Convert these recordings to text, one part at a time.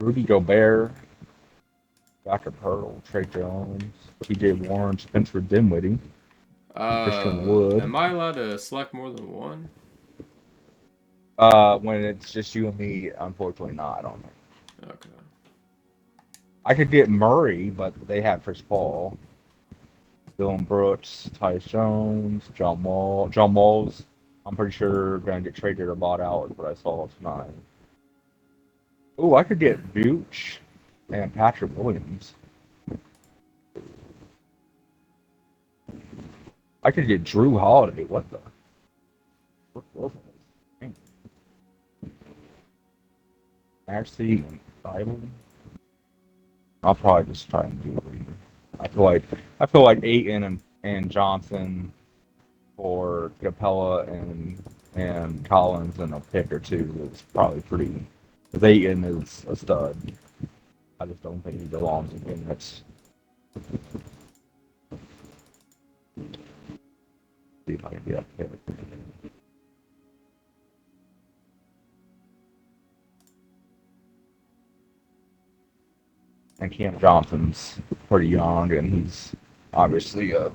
Rudy Gobert, Dr. Pearl, Trey Jones, T.J. Warren, Spencer Dinwiddie, Christian Wood. Am I allowed to select more than one? When it's just you and me, unfortunately not. I don't think. Okay. I could get Murray, but they have Chris Paul, Dylan Brooks, Tyus Jones, John Wall. John Wall's, I'm pretty sure, going to get traded or bought out, is what I saw tonight. Ooh, I could get Vooch and Patrick Williams. I could get Drew Holiday. What the? Actually, Bible. I'll probably just try and do it. I feel like Aiton and Johnson or Capella and Collins and a pick or two is probably pretty. Because Aiton is a stud. I just don't think he belongs in Phoenix. See if I can get a pick. And Cam Johnson's pretty young, and he's obviously a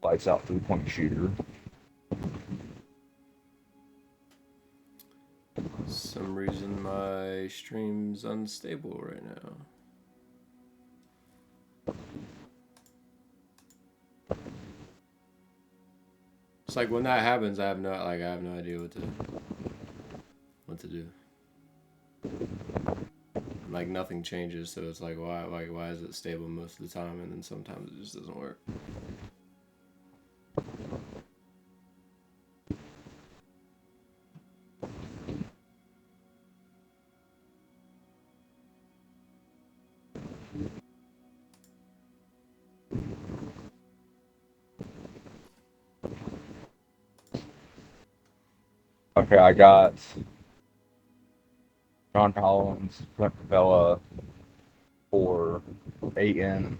lights out 3-point shooter. Some reason my stream's unstable right now. It's like when that happens, I have no idea what to do. Like nothing changes, so it's like why is it stable most of the time, and then sometimes it just doesn't work. Okay, I got John Collins, Clint Capella for Aiton,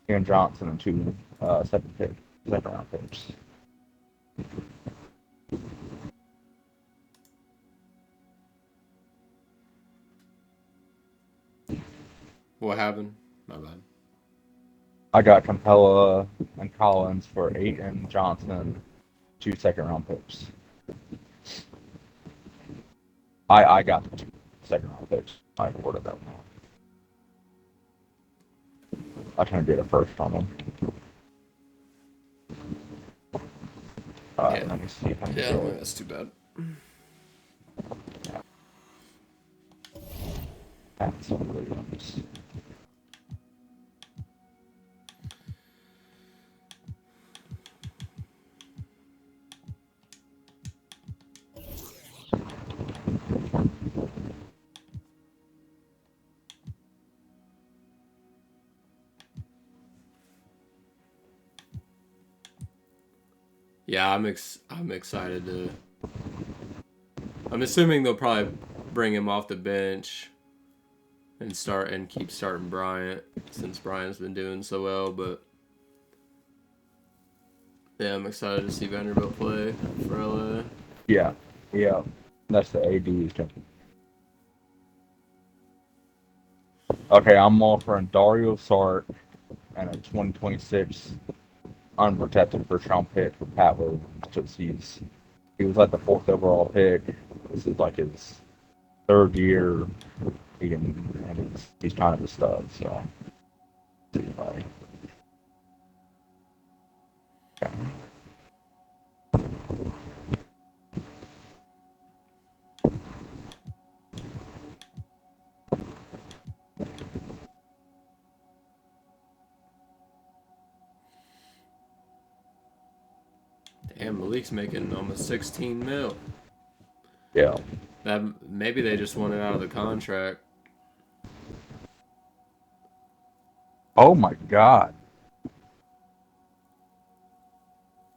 Cam Johnson, and two second round picks. What happened? My bad. I got Capella and Collins for Aiton, Johnson, two second round picks. I got the two second round picks. I ordered them. I trying to get a first on them. Yeah. Let me see if I can Yeah, I do don't think it. that's too bad. That's some Williams. Yeah, I'm excited to. I'm assuming they'll probably bring him off the bench and keep starting Bryant since Bryant's been doing so well. But yeah, I'm excited to see Vanderbilt play for LA. Yeah, yeah. That's the AD. Okay, I'm offering Dario Sart and a 2026 unprotected first round pick for Pat Williams. Just he was like the fourth overall pick. This is like his third year and he's kind of a stud. So, anyway. Yeah. Damn, Malik's making almost 16 mil. Yeah. That maybe they just wanted out of the contract. Oh my God.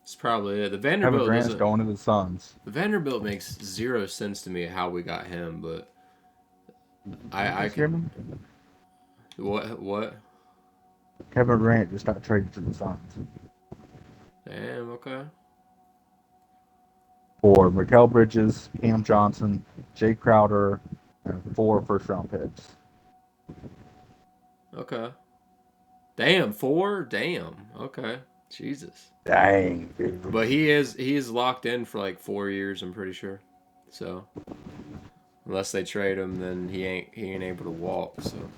It's probably it. Kevin Durant's going to the Suns. The Vanderbilt makes zero sense to me how we got him, but I Just hear can. me? What? Kevin Durant just got traded to the Suns Damn. Okay. for Mikael Bridges, Cam Johnson, Jay Crowder, and 4 first-round picks. Okay. Damn, 4? Damn. Okay. Jesus. Dang, dude. But he is locked in for like 4 years, I'm pretty sure. So unless they trade him, then he ain't able to walk. So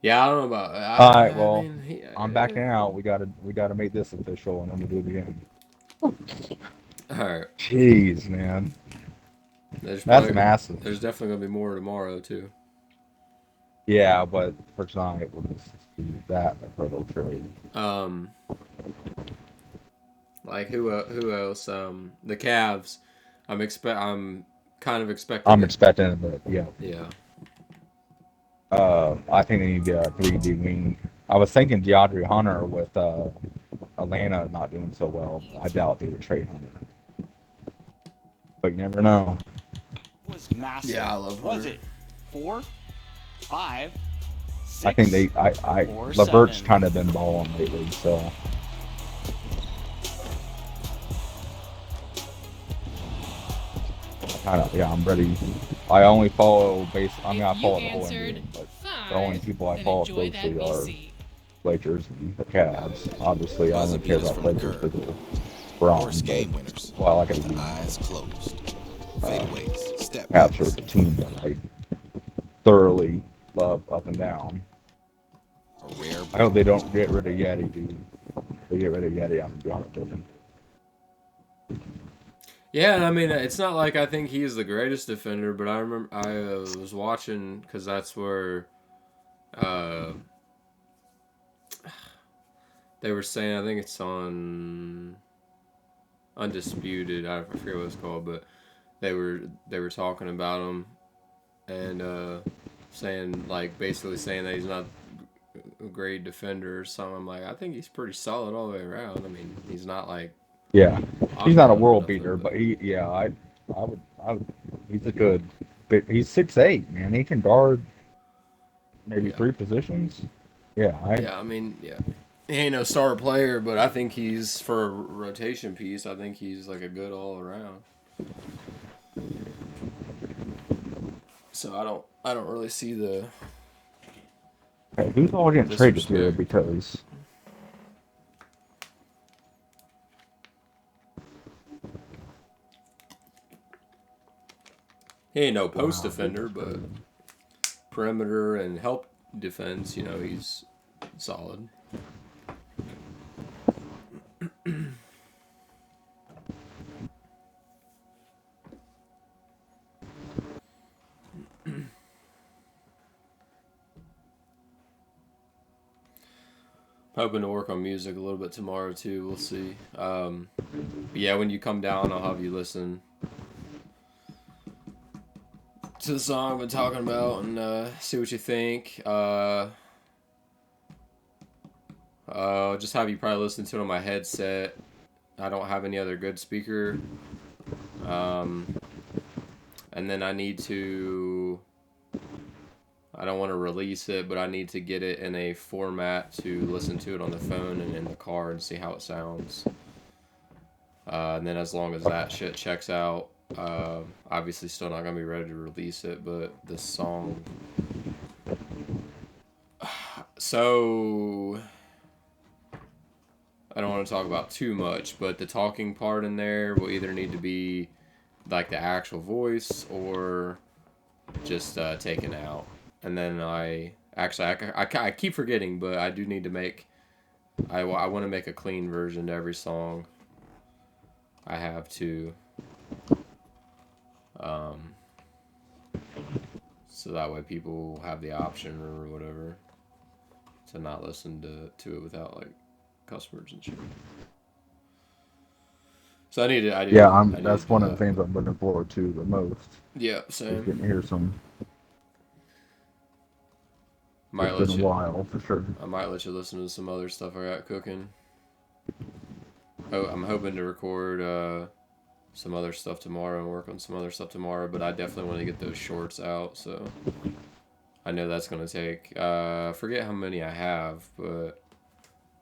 yeah, I don't know about. All right, I well, mean, I'm backing out. We gotta make this official, and then we'll do it again. all right. Jeez, man, There's that's probably massive. there's definitely gonna be more tomorrow too. Yeah, but for tonight, we'll just do that for the trade. Um, like who else? The Cavs. I'm kind of expecting I'm it. expecting it, but yeah. Yeah. I think they need a 3D wing. I was thinking DeAndre Hunter with Atlanta not doing so well. I doubt they would trade Hunter, but you never know. Was massive. Yeah, I love Was Hunter. it 4, 5, 6, I think or Levert's 7? kind of been balling lately, so I'm ready. I only follow I mean, I follow the whole NBA, but the only people I follow closely are Lakers and the Cavs. Obviously, I only care about Lakers because of Worst LeBron, game but winners. well, I like With it. the eyes closed. Fadeaways. Step Cavs are backs. the team that I thoroughly love up and down. A rare I hope breed. they don't get rid of Yeti, dude. If they get rid of Yeti, I'm gonna be honest with them. Yeah, and I mean, it's not like I think he's the greatest defender, but I remember I was watching because that's where uh, they were saying. I think it's on Undisputed. I forget what it's called, but they were talking about him and saying like basically saying that he's not a great defender or something. I'm like, I think he's pretty solid all the way around. I mean, he's not like Yeah, he's not a lockdown or world nothing, beater, but but I would, he's a good, but he's 6'8", man. He can guard maybe yeah. 3 positions. Yeah, Yeah, I mean, yeah. He ain't no star player, but I think he's for a rotation piece. I think he's like a good all around. So I don't really see the hey, who's all getting traded here disrespect. because He ain't no post wow, dude, defender, that's but crazy. perimeter and help defense, he's solid. Hoping to work on music a little bit tomorrow too. We'll see. But yeah, when you come down, I'll have you listen to the song I've been talking about and see what you think. Just have you probably listen to it on my headset. I don't have any other good speaker. Um, and then I need to. I don't want to release it, but I need to get it in a format to listen to it on the phone and in the car and see how it sounds. And then as long as that shit checks out, obviously still not gonna be ready to release it, but the song. So I don't want to talk about too much, but the talking part in there will either need to be like the actual voice or just taken out. And then I keep forgetting, but I do need to make. I want to make a clean version to every song. I have to. Um, so that way people have the option or whatever to not listen to it without like cuss words and shit. So Yeah, I need that's to do one of the that. things I'm looking forward to the most. Yeah, Is same. getting to hear some. Might It's been a let you. while for sure. I might let you listen to some other stuff I got cooking. Oh, I'm hoping to record some other stuff tomorrow and work on some other stuff tomorrow, but I definitely want to get those shorts out, so I know that's going to take, I forget how many I have, but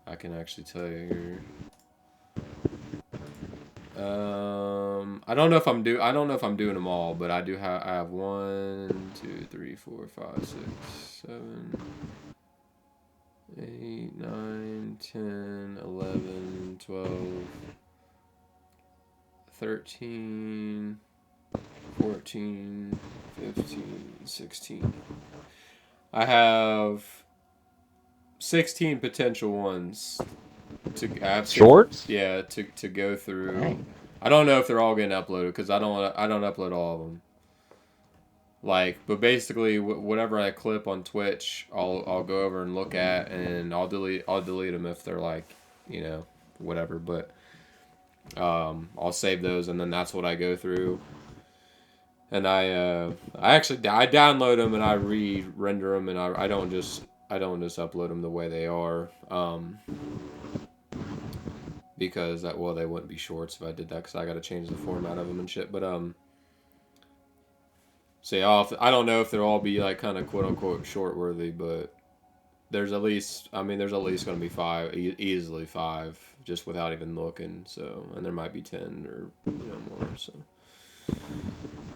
I can actually tell you here. I don't know if I'm doing them all, but I have 1, 2, 3, 4, 5, 6, 7, 8, 9, 10, 11, 12, 13, 14, 15, 16. I have 16 potential ones I have Shorts? Yeah, to go through. Dang. I don't know if they're all getting uploaded because I don't upload all of them. Like, but basically, whatever I clip on Twitch, I'll go over and look at, and I'll delete them if they're like, whatever. But I'll save those, and then that's what I go through. And I download them and I re-render them, and I don't just upload them the way they are. Because they wouldn't be shorts if I did that, because I got to change the format of them and shit. But so yeah, I don't know if they'll all be like kind of quote unquote short worthy, but there's at least going to be 5, easily 5, just without even looking. So, and there might be 10 or more. So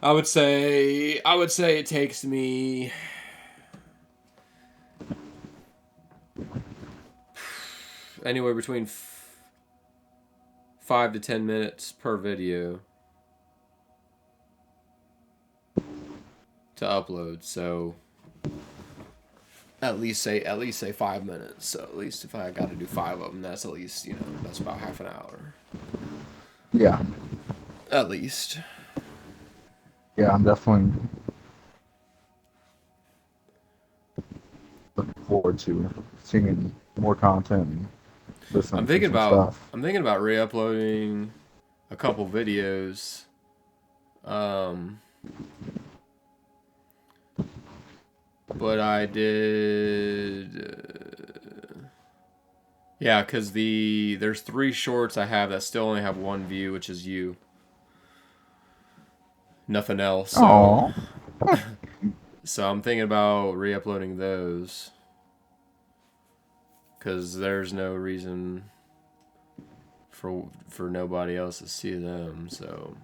I would say it takes me anywhere between 5 to 10 minutes per video to upload. So at least say 5 minutes. So at least if I got to do 5 of them, that's at least that's about half an hour. Yeah. At least. Yeah, I'm definitely looking forward to seeing more content and listening to some stuff. I'm thinking about re-uploading a couple videos. But I did. Yeah, because there's 3 shorts I have that still only have 1 view, which is you. Nothing else. So, so I'm thinking about re-uploading those. Because there's no reason for nobody else to see them. So,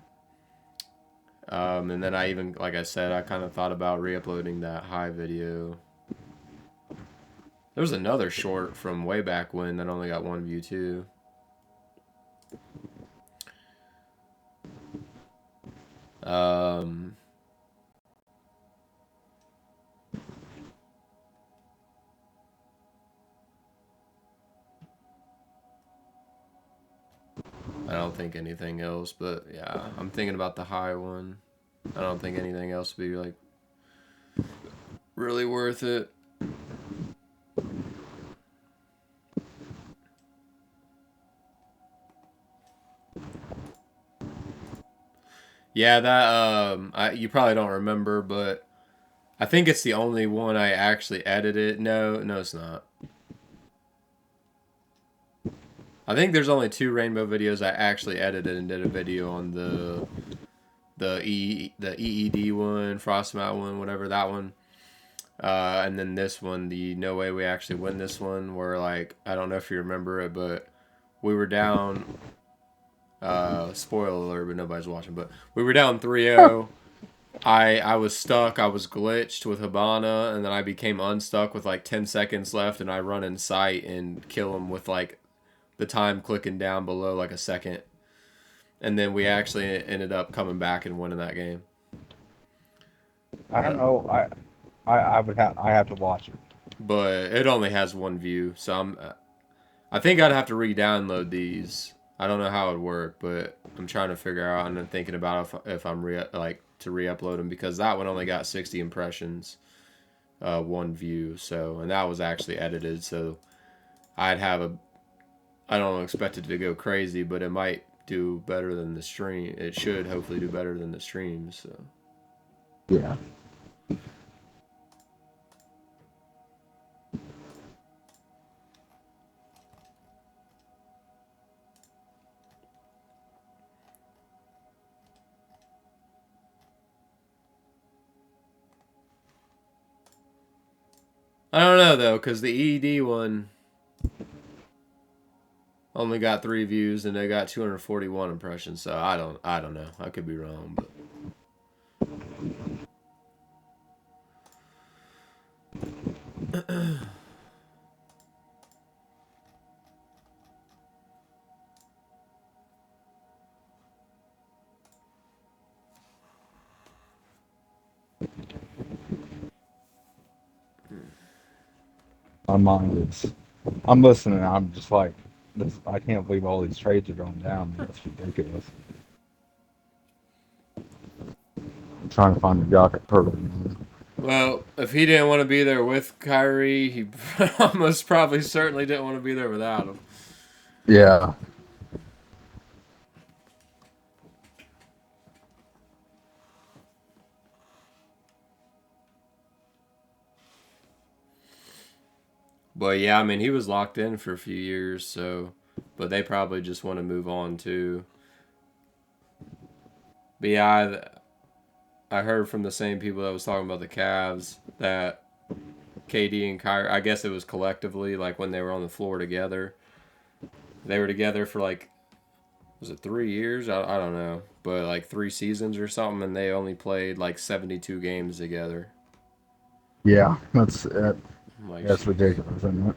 and then like I said, I kind of thought about re-uploading that high video. There was another short from way back when that only got 1 view too. I don't think anything else, but yeah, I'm thinking about the high one. I don't think anything else would be like really worth it. Yeah, that you probably don't remember, but I think it's the only one I actually edited. No, it's not. I think there's only 2 rainbow videos I actually edited and did a video on the EED one, Frostmount one, whatever, that one. And then this one, the No Way We Actually Win This one, where like I don't know if you remember it, but we were down. Spoiler alert, but nobody's watching. But we were down 3-0. I was stuck. I was glitched with Hibana, and then I became unstuck with like 10 seconds left, and I run in sight and kill him with like the time clicking down below like a second. And then we actually ended up coming back and winning that game. I don't know. I have to watch it. But it only has 1 view, so I think I'd have to re-download these. I don't know how it would work, but I'm trying to figure out, and I'm thinking about if I'm to re-upload them, because that one only got 60 impressions, 1 view. So, and that was actually edited, so I don't expect it to go crazy, but it might do better than the stream. It should hopefully do better than the stream. So Yeah. I don't know though, because the EED one, only got 3 views and they got 241 impressions. So I don't know. I could be wrong, but My mind is. I'm listening. I'm just like, this. I can't believe all these trades are going down. That's ridiculous. I'm trying to find the Jock Turtle. well, if he didn't want to be there with Kyrie, he almost probably certainly didn't want to be there without him. Yeah. But yeah, I mean, he was locked in for a few years, so but they probably just want to move on too. But yeah, I heard from the same people that was talking about the Cavs that KD and Kyrie, I guess it was collectively, like when they were on the floor together, they were together for like, was it 3 years? I don't know, but like 3 seasons or something, and they only played like 72 games together. Yeah. Like, That's ridiculous, isn't it?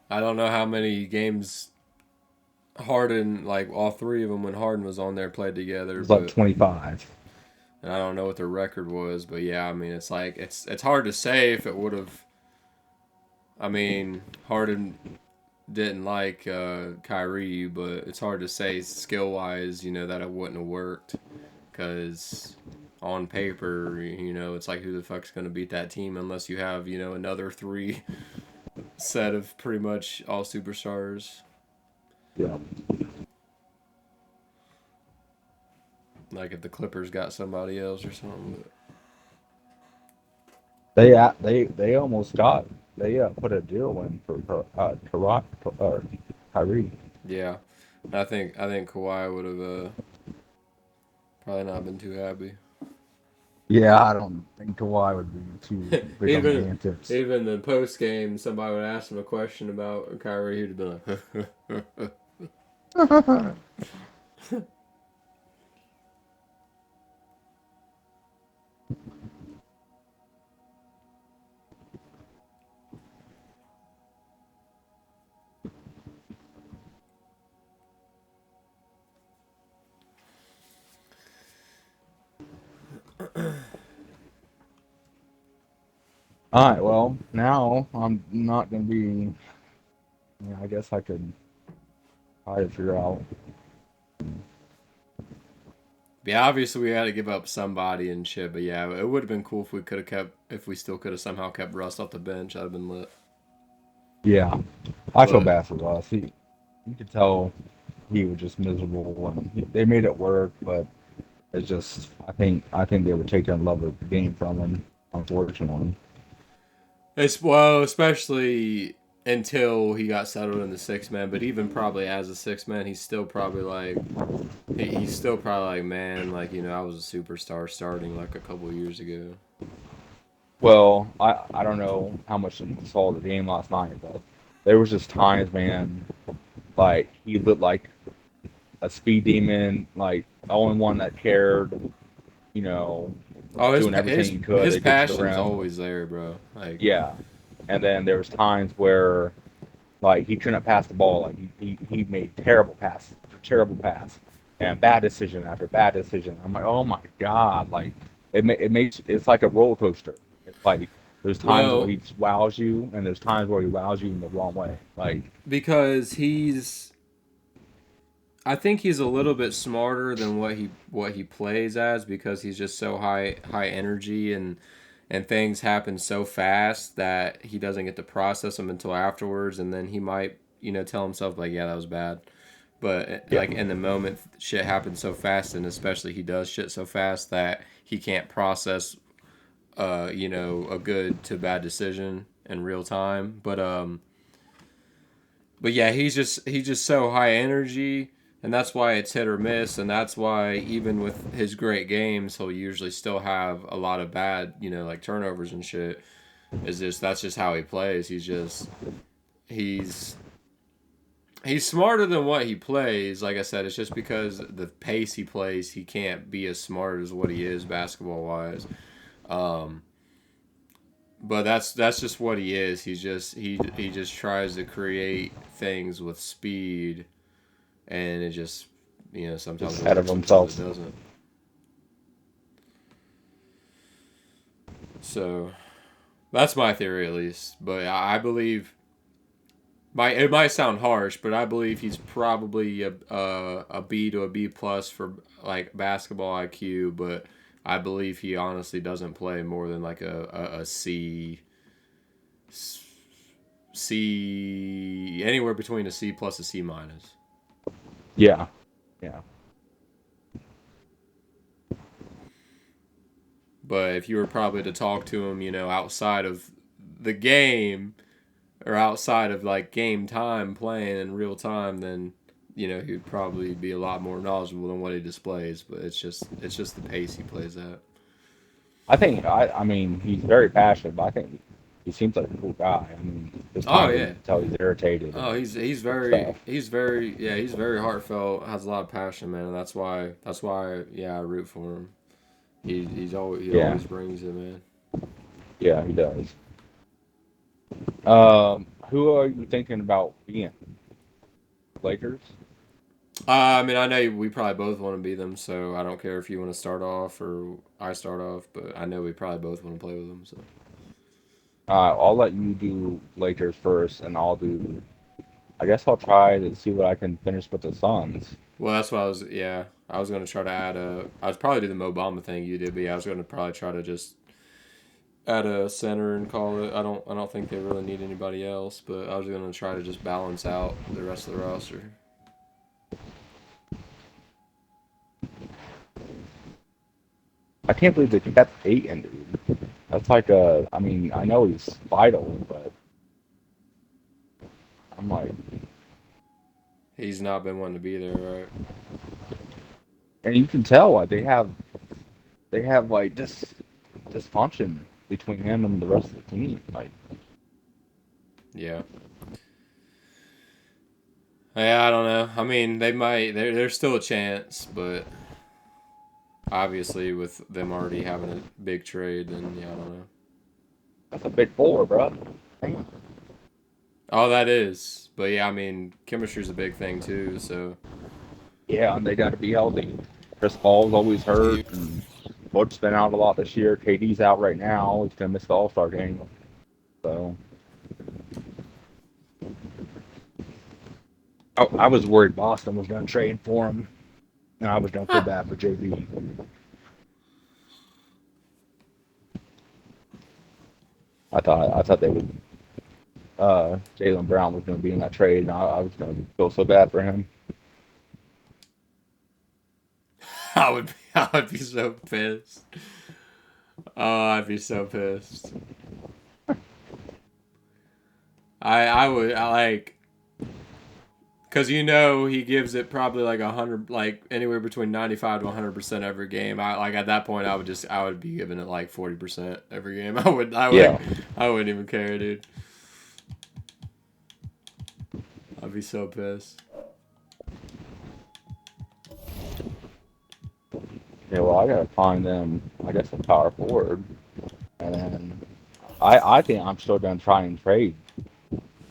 I don't know how many games Harden, like all 3 of them when Harden was on there, played It together, was like but 25. and I don't know what their record was, but yeah, I mean, it's like it's hard to say if it would have. I mean, Harden didn't like Kyrie, but it's hard to say skill wise, that it wouldn't have worked because on paper, it's like who the fuck's gonna beat that team unless you have another 3 set of pretty much all superstars. Yeah. Like if the Clippers got somebody else or something. But They almost got they put a deal in for Kyrie. yeah, I think Kawhi would have probably not been too happy. Yeah, I don't think Kawhi would be too big on the even antics. even the post game, somebody would ask him a question about Kyrie, he'd be like, All right, well, now I'm not gonna be. Yeah, I guess I could try to figure out. yeah, obviously we had to give up somebody and shit, but yeah, it would have been cool if we still could have somehow kept Russ off the bench. I'd have been lit. Yeah, I feel But bad for Russ. You could tell he was just miserable, and they made it work, but it's just I think they were taking a love of the game from him, unfortunately. well, especially until he got settled in the 6 man, but even probably as a 6 man, he's still probably like he's still probably like, man, like I was a superstar starting like a couple years ago. Well, I don't know how much you saw the game last night, but there was just times, man, like he looked like a speed demon, like the only one that cared, you know, Oh, doing everything he could his to get to the passion's rim. always there, bro. Like, Yeah, and then there was times where like he couldn't pass the ball, like he made terrible pass, and bad decision after bad decision. I'm like, oh my god, like it makes it's like a roller coaster. It's like there's times where well, he wows you, and there's times where he wows you in the wrong way. Like because I think he's a little bit smarter than what he plays as because he's just so high energy and things happen so fast that he doesn't get to process them until afterwards, and then he might tell himself like, yeah, that was bad. But yeah, like in the moment, shit happens so fast, and especially he does shit so fast that he can't process a good to bad decision, in real time. But yeah, he's just so high energy, and that's why it's hit or miss, and that's why even with his great games, he'll usually still have a lot of bad, like turnovers and shit. That's just how he plays. He's he's smarter than what he plays. Like I said, it's just because the pace he plays, he can't be as smart as what he is basketball wise. Um, but that's just what he is. He just tries to create things with speed, and it just sometimes Just it ahead of works, sometimes himself. it doesn't. So that's my theory at least. But I believe it might sound harsh, but I believe he's probably a B to a B plus for like basketball IQ. But I believe he honestly doesn't play more than like a C, anywhere between a C plus a C minus. Yeah. Yeah. But if you were probably to talk to him, outside of the game or outside of like game time playing in real time, then he'd probably be a lot more knowledgeable than what he displays. But it's just the pace he plays at. I mean, he's very passionate, but I think he seems like a cool guy. I mean, this Oh time you yeah. can tell he's irritated Oh, and he's stuff. very heartfelt, has a lot of passion, man. And that's why yeah, I root for him. He Yeah. always brings it, man. Yeah, he does. Who are you thinking about being? Lakers? I mean, I know we probably both want to be them, so I don't care if you want to start off or I start off, but I know we probably both want to play with them. So, I'll let you do Lakers first, and I'll do. I guess I'll try to see what I can finish with the Suns. well, that's what I was. Yeah, I was gonna try to add a. I was probably do the Mo Bamba thing you did, but yeah, I was gonna probably try to just add a center and call it. I don't think they really need anybody else, but I was gonna try to just balance out the rest of the roster. I can't believe they kept Peyton, dude. That's like a. I mean, I know he's vital, but I'm like, He's not been wanting to be there, right? and you can tell like they have like this dysfunction between him and the rest of the team. Like, Yeah. Yeah, I don't know. I mean, they might. There's still a chance, but obviously with them already having a big trade, then yeah, I don't know. that's a big four, bro. Damn. Oh, that is. But yeah, I mean, chemistry's a big thing too. So Yeah, and they got to be healthy. Chris Paul's always hurt, and Book's been out a lot this year. KD's out right now. He's gonna miss the All Star game. So, I was worried Boston was gonna trade for him, and I was gonna feel bad for JB. I thought they would. Jaylen Brown was gonna be in that trade, and I was gonna feel so bad for him. I would be so pissed. Oh, I'd be so pissed. I like. Cause he gives it probably like 100, like anywhere between 95 to 100% every game. I like at that point I would be giving it like 40% every game. Yeah, I wouldn't even care, dude. I'd be so pissed. yeah. Well, I gotta find them. I guess a power forward, and then I think I'm still gonna try and trade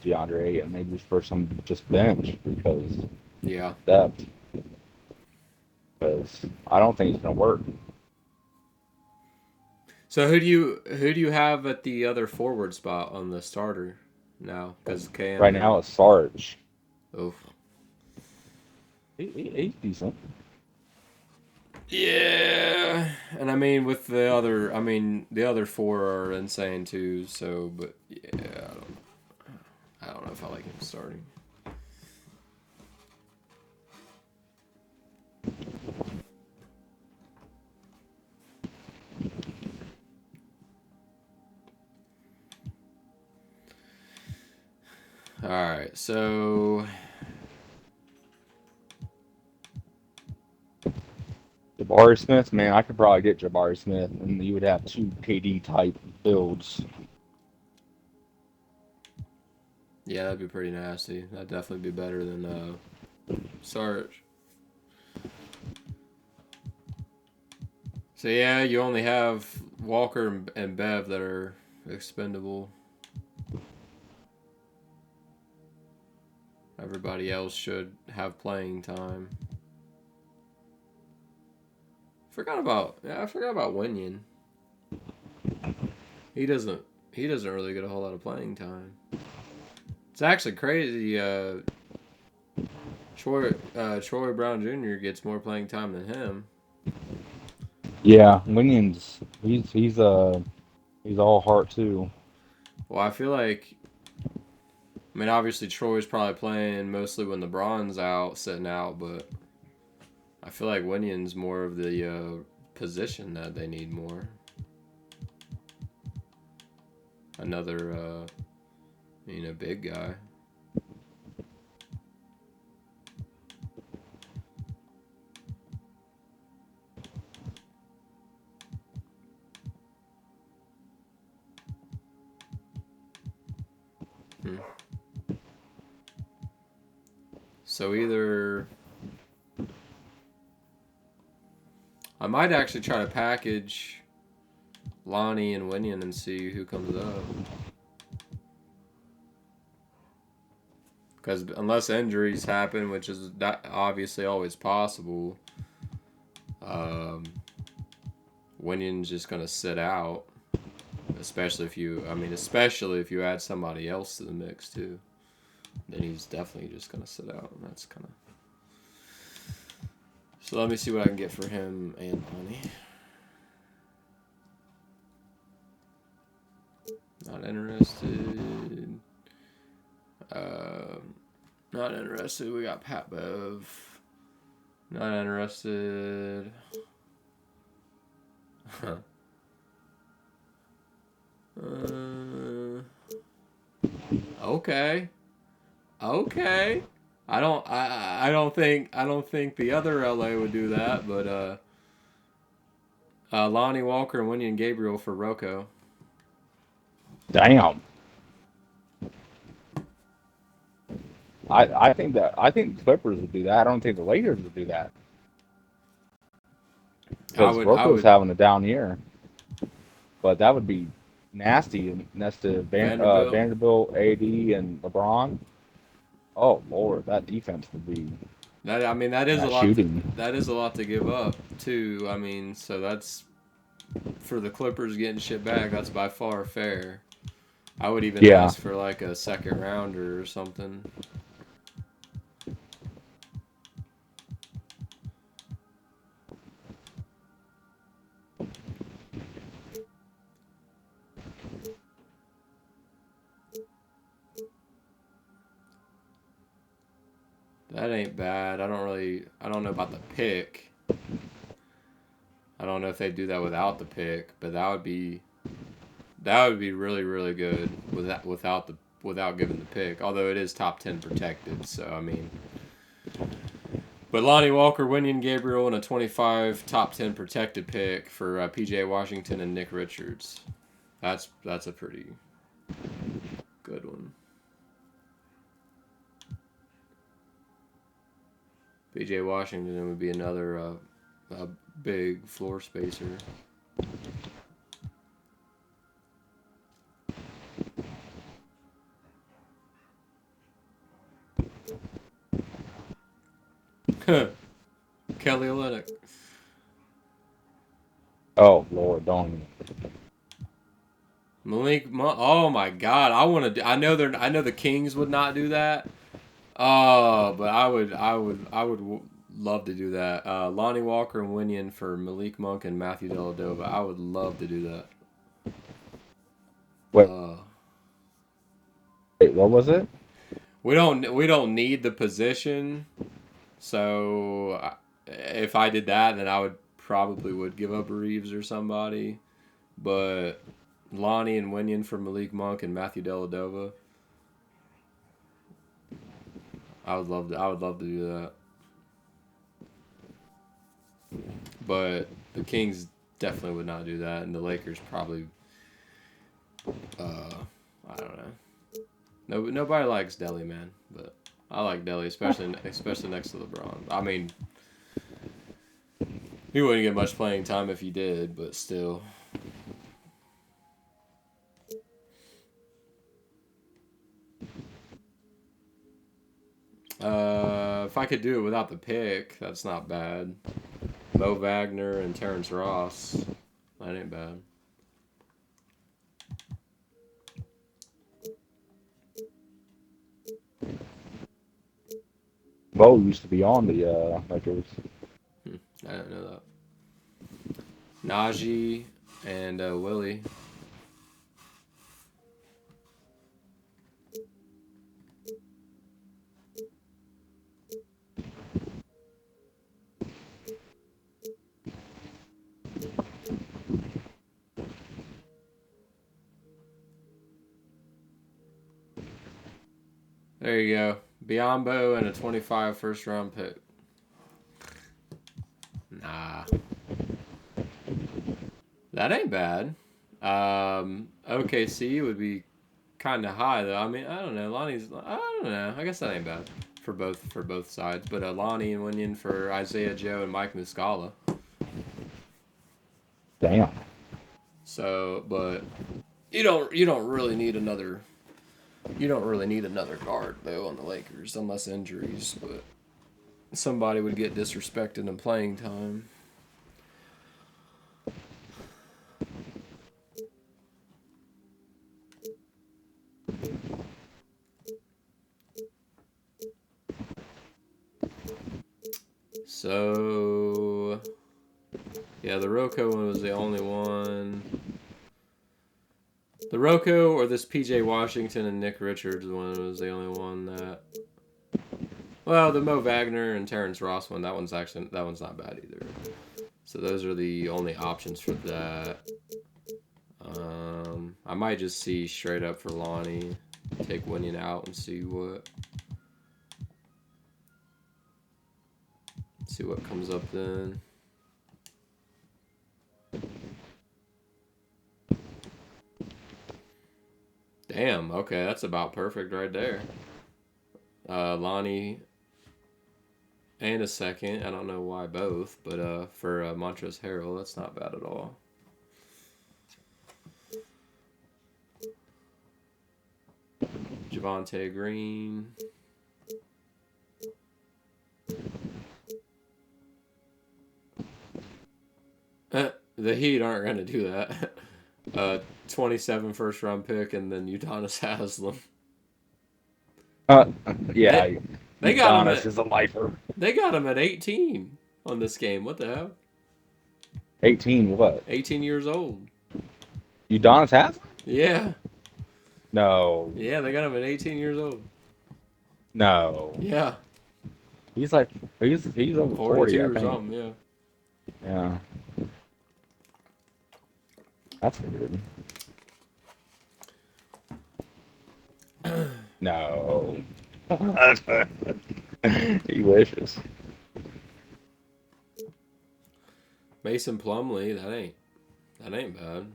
DeAndre and maybe for some just bench because Yeah. depth. Because I don't think it's gonna work. So who do you have at the other forward spot on the starter now? Because Cam Right and now it's Sarge. oh He's decent. yeah, and I mean with the other four are insane too. So, but yeah, I don't know if I like him starting. All right, so Jabari Smith, man, I could probably get Jabari Smith, and you would have two KD type builds. yeah, that'd be pretty nasty. That'd definitely be better than Sarge. So yeah, you only have Walker and Bev that are expendable. Everybody else should have playing time. I forgot about Winyan. He doesn't really get a whole lot of playing time. It's actually crazy. Troy Brown Jr. gets more playing time than him. Yeah, Williams, he's all heart too. Well, I feel like, I mean, obviously Troy's probably playing mostly when LeBron's out, sitting out, but I feel like Winion's more of the position that they need more. Another, big guy. So either I might actually try to package Lonnie and Winion and see who comes up. Because unless injuries happen, which is obviously always possible, Winion's just gonna sit out. Especially if you add somebody else to the mix too, then he's definitely just gonna sit out, and that's kind of. So let me see what I can get for him and Lonnie. Not interested. Not interested. We got Pat Bev. Not interested. Okay. Okay. I don't think the other LA would do that, but Lonnie Walker and Winnie and Gabriel for Rocco. Damn. I think the Clippers would do that. I don't think the Lakers would do that. Because Rocco's having a down year. But that would be nasty. And that's to Vanderbilt, AD, and LeBron. Oh Lord, that defense would be. That is a lot. Shooting. That is a lot to give up too. I mean, so that's for the Clippers getting shit back. That's by far fair. I would even ask for like a second rounder or something. That ain't bad. I don't know about the pick. I don't know if they do that without the pick, but that would be really, really good without giving the pick. Although it is top 10 protected, so I mean. But Lonnie Walker, Winion Gabriel, and a 25 top 10 protected pick for P.J. Washington and Nick Richards. That's a pretty good one. P.J. Washington would be another a big floor spacer. Kelly Olynyk. Oh Lord, don't. Oh my God! I know the Kings would not do that. Oh, but I would love to do that. Lonnie Walker and Winion for Malik Monk and Matthew Dellavedova. I would love to do that. Wait, what was it? We don't need the position, so if I did that, then I would give up Reeves or somebody, but Lonnie and Winion for Malik Monk and Matthew Dellavedova. I would love to. I would love to do that. But the Kings definitely would not do that, and the Lakers probably. I don't know. No, nobody likes Delly, man, but I like Delly, especially next to LeBron. I mean, he wouldn't get much playing time if he did, but still. If I could do it without the pick, that's not bad. Mo Wagner and Terrence Ross, that ain't bad. Bo used to be on the Lakers. I didn't know that. Najee and Willie. There you go. Biombo and a 25 first round pick. Nah. That ain't bad. OKC would be kind of high though. I mean, I don't know. I don't know. I guess that ain't bad for both sides. But Lonnie and Winyon for Isaiah Joe and Mike Muscala. Damn. So, but you don't really need another. You don't really need another guard though on the Lakers unless injuries. But somebody would get disrespected in playing time. So, yeah, the Rocco one was the only one. The Rocco or this PJ Washington and Nick Richards one was the only one that. Well, the Mo Wagner and Terrence Ross one, that one's not bad either. So those are the only options for that. I might just see straight up for Lonnie, take Winyon out and see what comes up then. Damn, okay, that's about perfect right there. Lonnie and a second. I don't know why both, but for Montrezl Harrell, that's not bad at all. Javonte Green. The Heat aren't going to do that. 27 first round pick and then Udonis Haslam. Yeah. They got him Udonis is a lifer. They got him at 18 on this game. What the hell? 18 what? 18 years old. Udonis has? Yeah. No. Yeah, they got him at 18 years old. No. Yeah. He's over 40, I or think. something, yeah. Yeah. That's weird. No. He wishes. Mason Plumlee, that ain't bad.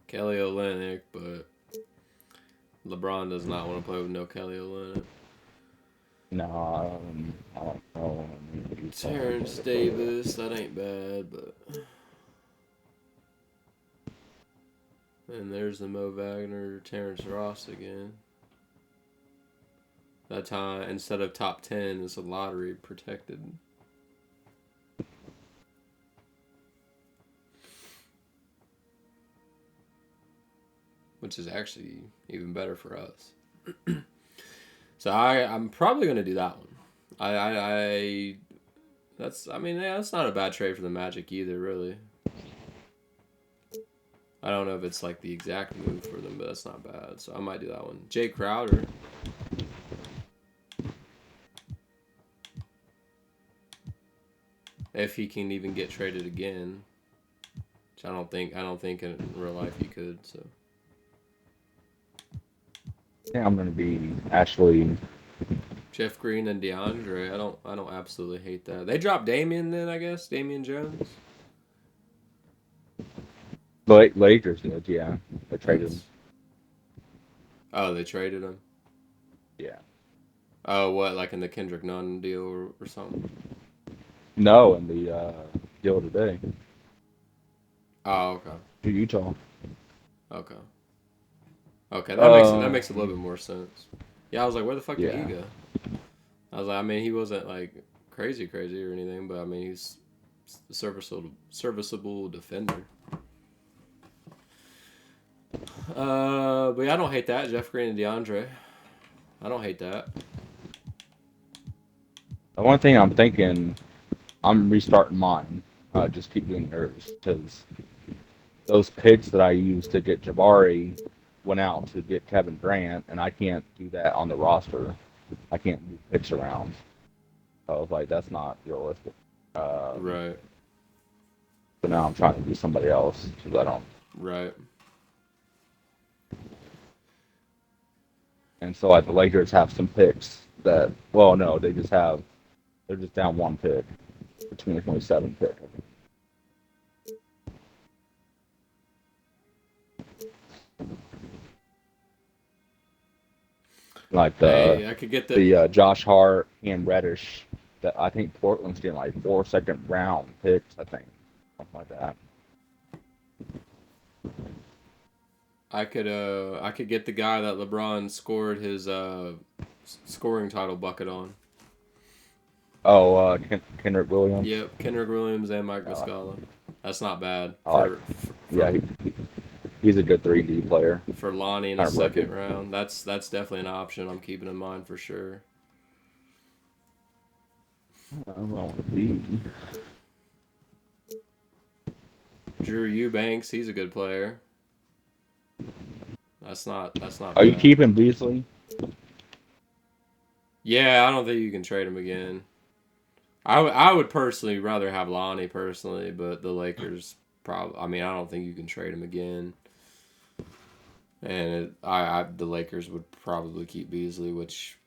Kelly Olynyk, but LeBron does not want to play with no Kelly Olynyk. No, I don't know. Terrence Davis, that ain't bad, but. And there's the Mo Wagner, Terrence Ross again. That time, instead of top 10, it's a lottery protected. Which is actually even better for us. So I'm probably going to do that one. That's not a bad trade for the Magic either, really. I don't know if it's like the exact move for them, but that's not bad. So I might do that one. Jay Crowder. If he can even get traded again. I don't think in real life you could. So I think I'm gonna be actually Jeff Green and DeAndre. I don't absolutely hate that. They dropped Damian then, I guess. Damian Jones. Lakers did, yeah. They traded him. That's Oh, they traded him. Yeah. Oh, what, like in the Kendrick Nunn deal or something? No, in the deal today Oh, okay. to Utah. Okay. Okay, that Uh, makes a little bit more sense. Yeah, I was like, where the fuck did he yeah. go? I was like, I mean, he wasn't like crazy or anything, but I mean, he's a serviceable defender. But yeah, I don't hate that. Jeff Green and DeAndre. I don't hate that. The one thing I'm thinking, I'm restarting mine. Just keep doing yours because those picks that I used to get Jabari went out to get Kevin Durant, and I can't do that on the roster. I can't move picks around. So I was like, that's not realistic. Right. So now I'm trying to do somebody else because I don't. Right. And so like the Lakers have some picks that, well, no, they're just down one pick, the 2027 pick. Like Hey, I could get the. the Josh Hart and Reddish that I think Portland's getting like 4 second round picks, I think. Something like that. I could get the guy that LeBron scored his scoring title bucket on. Oh, Kendrick Williams. Yep, Kendrick Williams and Mike I like, Muscala. That's not bad I like yeah, he's a good 3D player. for Lonnie in the Kind of second rugged. round. That's definitely an option I'm keeping in mind for sure. I don't know what to be. Drew Eubanks, he's a good player. That's not Are you bad. keeping Beasley? Yeah, I don't think you can trade him again. I would personally rather have Lonnie personally, but the Lakers probably. I mean, I don't think you can trade him again. And the Lakers would probably keep Beasley, which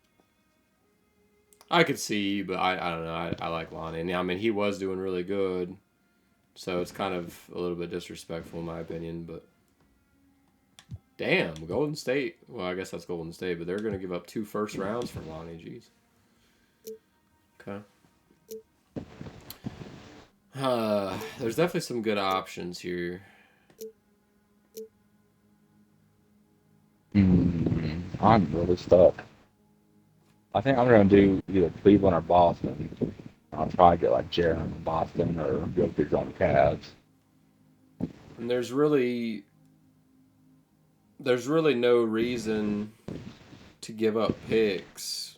I could see, but I don't know. I like Lonnie. And I mean, he was doing really good, so it's kind of a little bit disrespectful in my opinion. But damn, Golden State. Well, I guess that's Golden State, but they're going to give up 2 first rounds for Lonnie. Jeez. Okay. There's definitely some good options here. I'm really stuck. I think I'm going to do either Cleveland or Boston. I'll try to get like Jaren in Boston or Jokic on the Cavs. And there's really no reason to give up picks.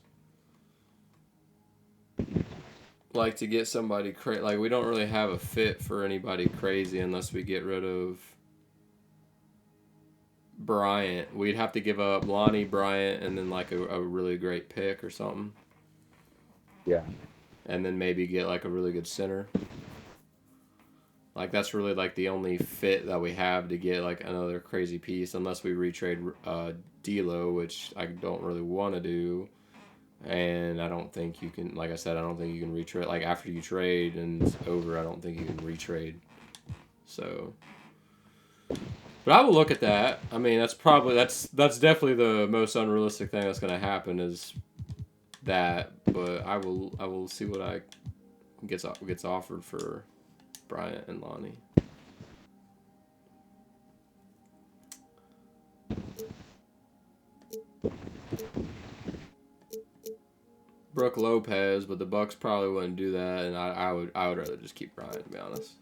Like to get somebody crazy. Like we don't really have a fit for anybody crazy unless we get rid of Bryant. We'd have to give up Lonnie, Bryant, and then like a really great pick or something. Yeah. And then maybe get like a really good center. Like that's really like the only fit that we have to get like another crazy piece, unless we retrade D'Lo, which I don't really want to do. And I don't think you can, like I said, I don't think you can retrade. Like after you trade and it's over, I don't think you can retrade. So, but I will look at that. I mean, that's definitely the most unrealistic thing that's going to happen is that. But I will see what I gets offered for Bryant and Lonnie. Brooke Lopez, but the Bucks probably wouldn't do that, and I would rather just keep Bryant, to be honest.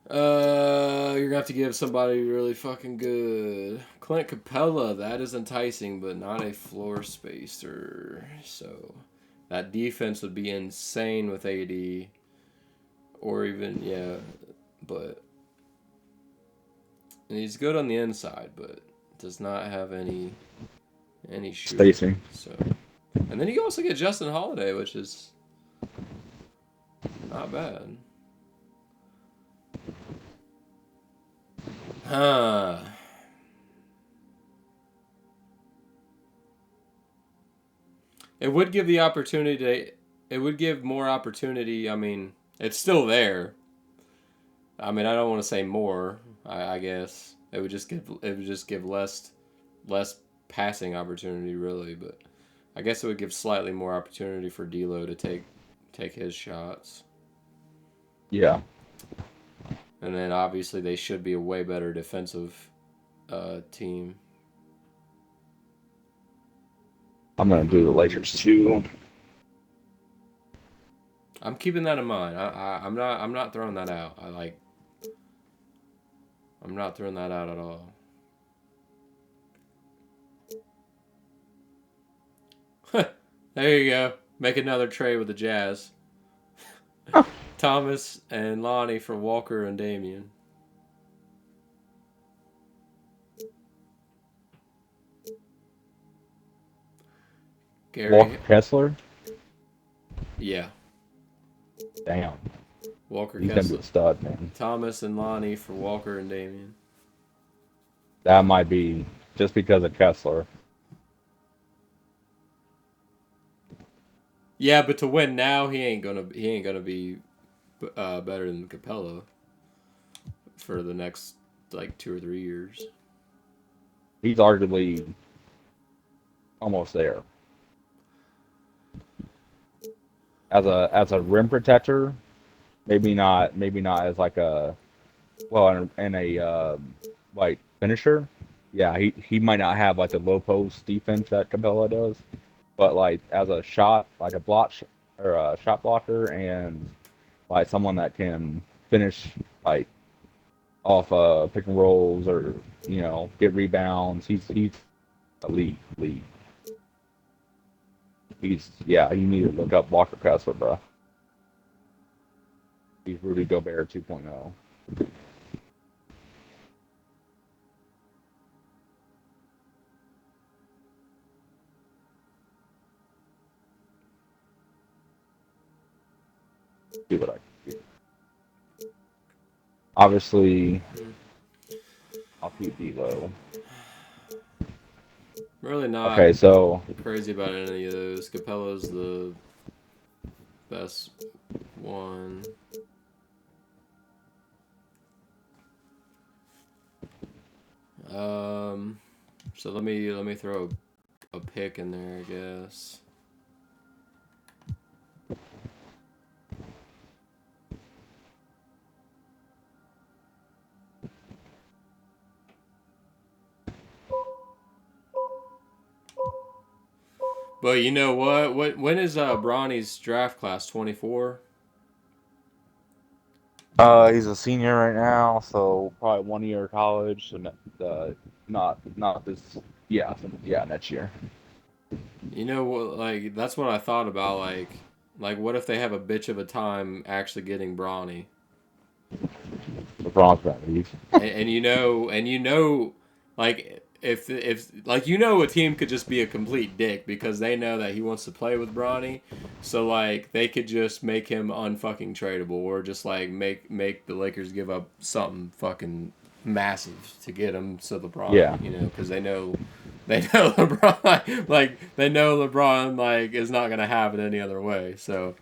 You're gonna have to give somebody really fucking good. Clint Capella, that is enticing, but not a floor spacer. So that defense would be insane with AD, or even but and he's good on the inside, but does not have any shooting. Spacing. So. And then you also get Justin Holiday, which is not bad. It would give the opportunity to, it would give more opportunity. I mean, it's still there. I mean, I don't want to say more. I guess it would just give less passing opportunity really, but I guess it would give slightly more opportunity for D'Lo to take his shots. Yeah. And then obviously they should be a way better defensive team. I'm gonna do the Lakers too. I'm keeping that in mind. I'm not throwing that out. I'm not throwing that out at all. There you go. Make another trade with the Jazz. Thomas and Lonnie for Walker and Damian. Gary. Walker Kessler. Yeah. Damn. Walker He's gonna be Kessler. a stud, man. Thomas and Lonnie for Walker and Damian. That might be just because of Kessler. Yeah, but to win now, he ain't gonna be better than Capella for the next like 2 or 3 years. He's arguably almost there. As a rim protector, maybe not as like a and a like finisher. Yeah, he might not have like the low post defense that Capella does, but like as a shot, like a or a shot blocker, and like someone that can finish like off pick and rolls or get rebounds. He's elite. You need to look up Walker Kessler, bro. He's Rudy Gobert 2.0. See what I can do. Obviously, I'll keep D'Lo. Really not Okay, so crazy about any of those. Capella's the best one. So let me throw a pick in there, I guess. But you know what? When is Bronny's draft class? 24? he's a senior right now, so probably 1 year of college, so not this. Yeah, next year. You know what? Like that's what I thought about. Like what if they have a bitch of a time actually getting Bronny? LeBron's gonna leave. And like if like a team could just be a complete dick because they know that he wants to play with Bronny, so like they could just make him unfucking tradable or just like make the Lakers give up something fucking massive to get him so LeBron, Yeah. because they know LeBron they know LeBron like is not gonna have it any other way, so.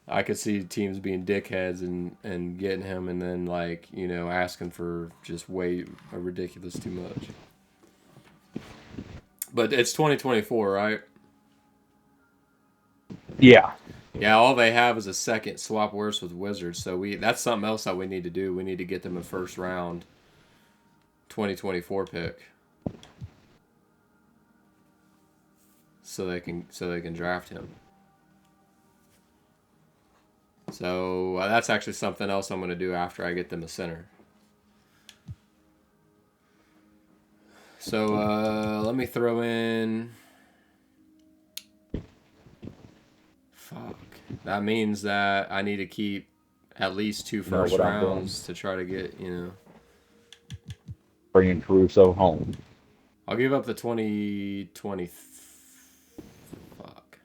I could see teams being dickheads and getting him and then asking for just way ridiculous too much. But it's 2024, right? Yeah. Yeah, all they have is a second swap worse with Wizards, so that's something else that we need to do. We need to get them a first round 2024 pick. So they can draft him. So that's actually something else I'm going to do after I get them a center. So let me throw in. Fuck. That means that I need to keep at least 2 first rounds to try to get, Bringing Caruso home. I'll give up the 2020. Fuck.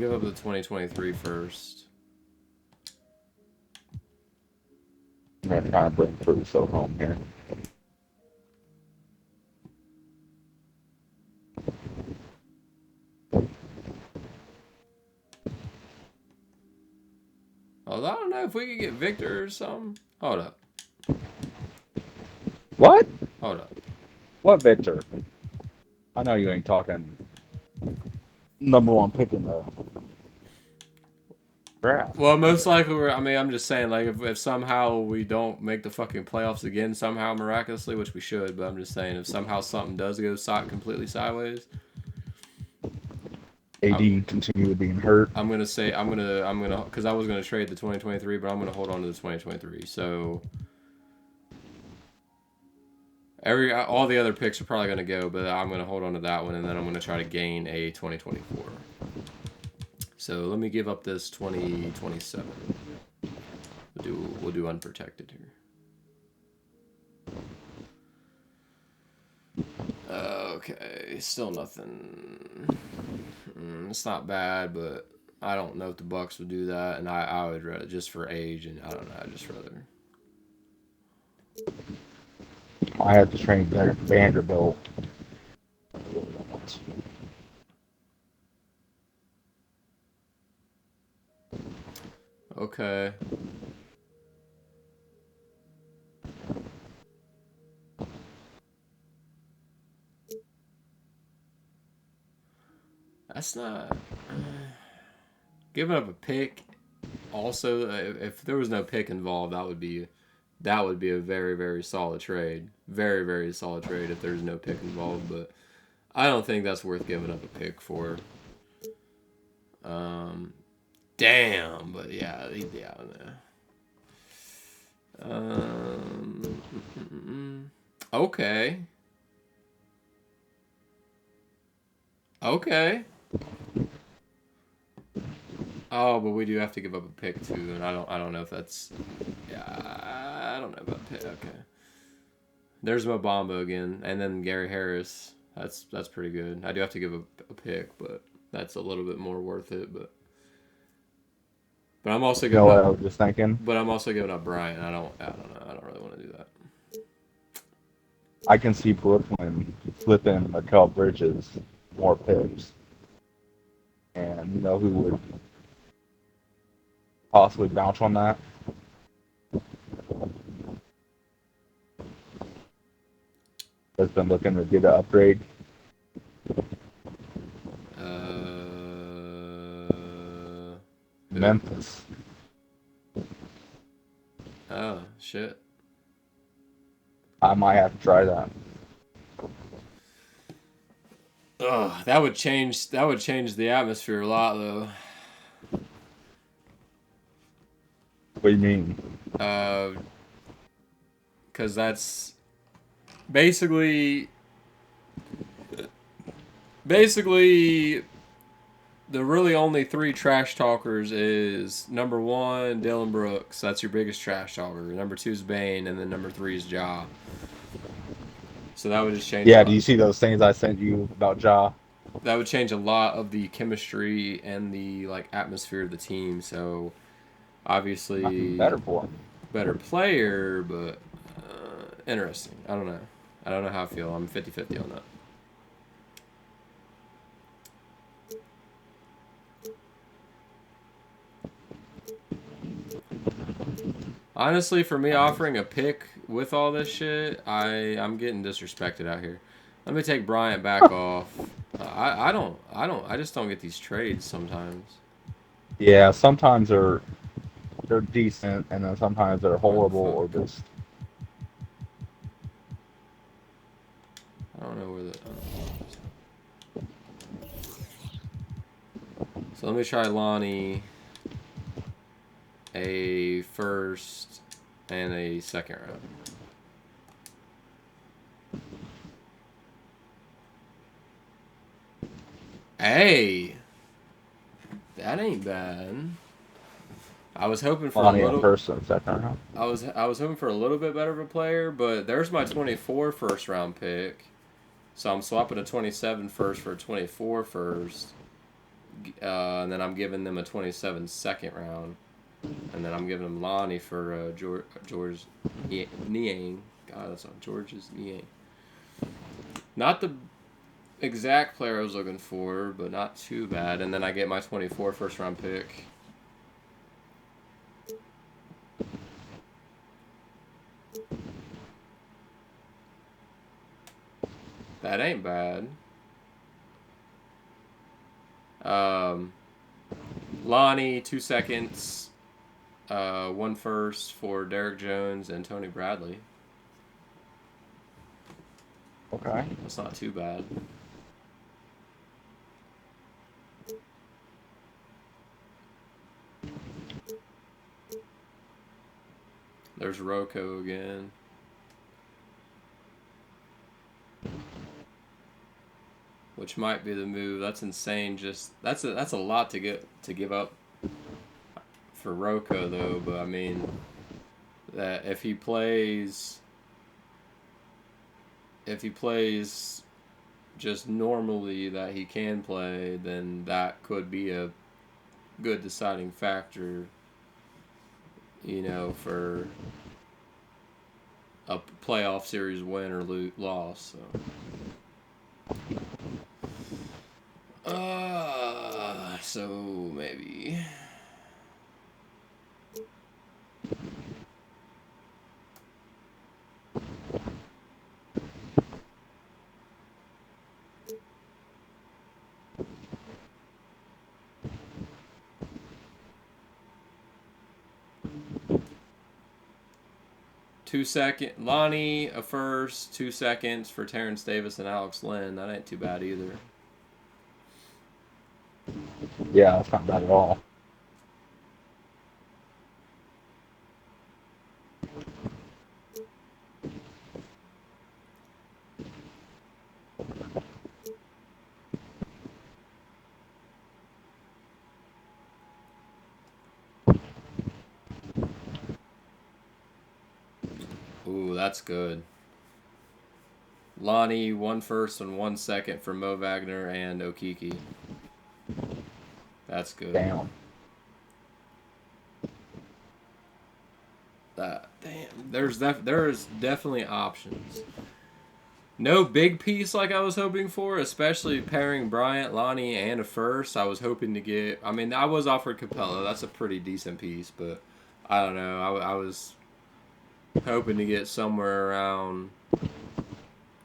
give up the 2023 first. I'm gonna try and bring Caruso home here. Although I don't know if we could get Victor or something. Hold up. What? Hold up. What Victor? I know you ain't talking number one pick in the draft. Well, most likely, I'm just saying, like, if somehow we don't make the fucking playoffs again, somehow miraculously, which we should, but I'm just saying, if somehow something does go completely sideways, AD continue being hurt. I'm gonna, because I was gonna trade the 2023, but I'm gonna hold on to the 2023. So all the other picks are probably gonna go, but I'm gonna hold on to that one, and then I'm gonna try to gain a 2024. So let me give up this 2027. We'll do unprotected here. Okay, still nothing. It's not bad, but I don't know if the Bucks would do that, and I would rather, just for age, and I don't know, I'd just rather. I had to train Vanderbilt. Okay. That's not giving up a pick. Also, if there was no pick involved, that would be a very, very solid trade. Very, very solid trade if there's no pick involved. But I don't think that's worth giving up a pick for. Damn. But yeah. Okay. Okay. Oh, but we do have to give up a pick too, and I don't know if that's. Yeah, I don't know about pick. Okay. There's Mobamba again, and then Gary Harris. That's pretty good. I do have to give a pick, but that's a little bit more worth it. But I'm also You know giving what up. I was just thinking? But I'm also giving up Bryant. I don't know. I don't really want to do that. I can see Brooklyn flipping Mikal Bridges more picks. And you know who would possibly bounce on that? Has been looking to get an upgrade. Memphis. Oh shit. I might have to try that. Ugh, that would change the atmosphere a lot though. What do you mean? Because that's basically the really only three trash talkers is number one, Dylan Brooks. That's your biggest trash talker. Number two is Bane, and then number three is Ja. So that would just change. Yeah, do you see those things I sent you about Ja? That would change a lot of the chemistry and the atmosphere of the team. So obviously Better for him. better player, but interesting. I don't know. I don't know how I feel. I'm 50-50 on that. Honestly, for me, offering a pick with all this shit, I'm getting disrespected out here. Let me take Bryant back off. I just don't get these trades sometimes. Yeah, sometimes they're decent, and then sometimes they're horrible or just. I don't know where the. So let me try Lonnie. A first and a second round. Hey, that ain't bad. I was hoping for Lonnie a little. First and second round. I was hoping for a little bit better of a player, but there's my 24 first round pick. So I'm swapping a 27 first for a 24 first. And then I'm giving them a 27 second round. And then I'm giving them Lonnie for George Niang. God, that's not George's Niang. Not the exact player I was looking for, but not too bad. And then I get my 24 first round pick. That ain't bad. Lonnie, 2 seconds. 1 first for Derek Jones and Tony Bradley. Okay. That's not too bad. There's Rocco again. Which might be the move. That's insane. Just that's a lot to give up for Rocco though. But I mean, that if he plays just normally that he can play, then that could be a good deciding factor. You know, for a playoff series win or loss. So maybe. Lonnie, a first, 2 seconds for Terrence Davis and Alex Lynn. That ain't too bad either. Yeah, that's not bad at all. Ooh, that's good. Lonnie, 1 first and 1 second for Mo Wagner and Okiki. That's good. Damn. Damn. There's definitely options. No big piece like I was hoping for, especially pairing Bryant, Lonnie, and a first. I was hoping to get. I mean, I was offered Capella. That's a pretty decent piece, but I don't know. I was hoping to get somewhere around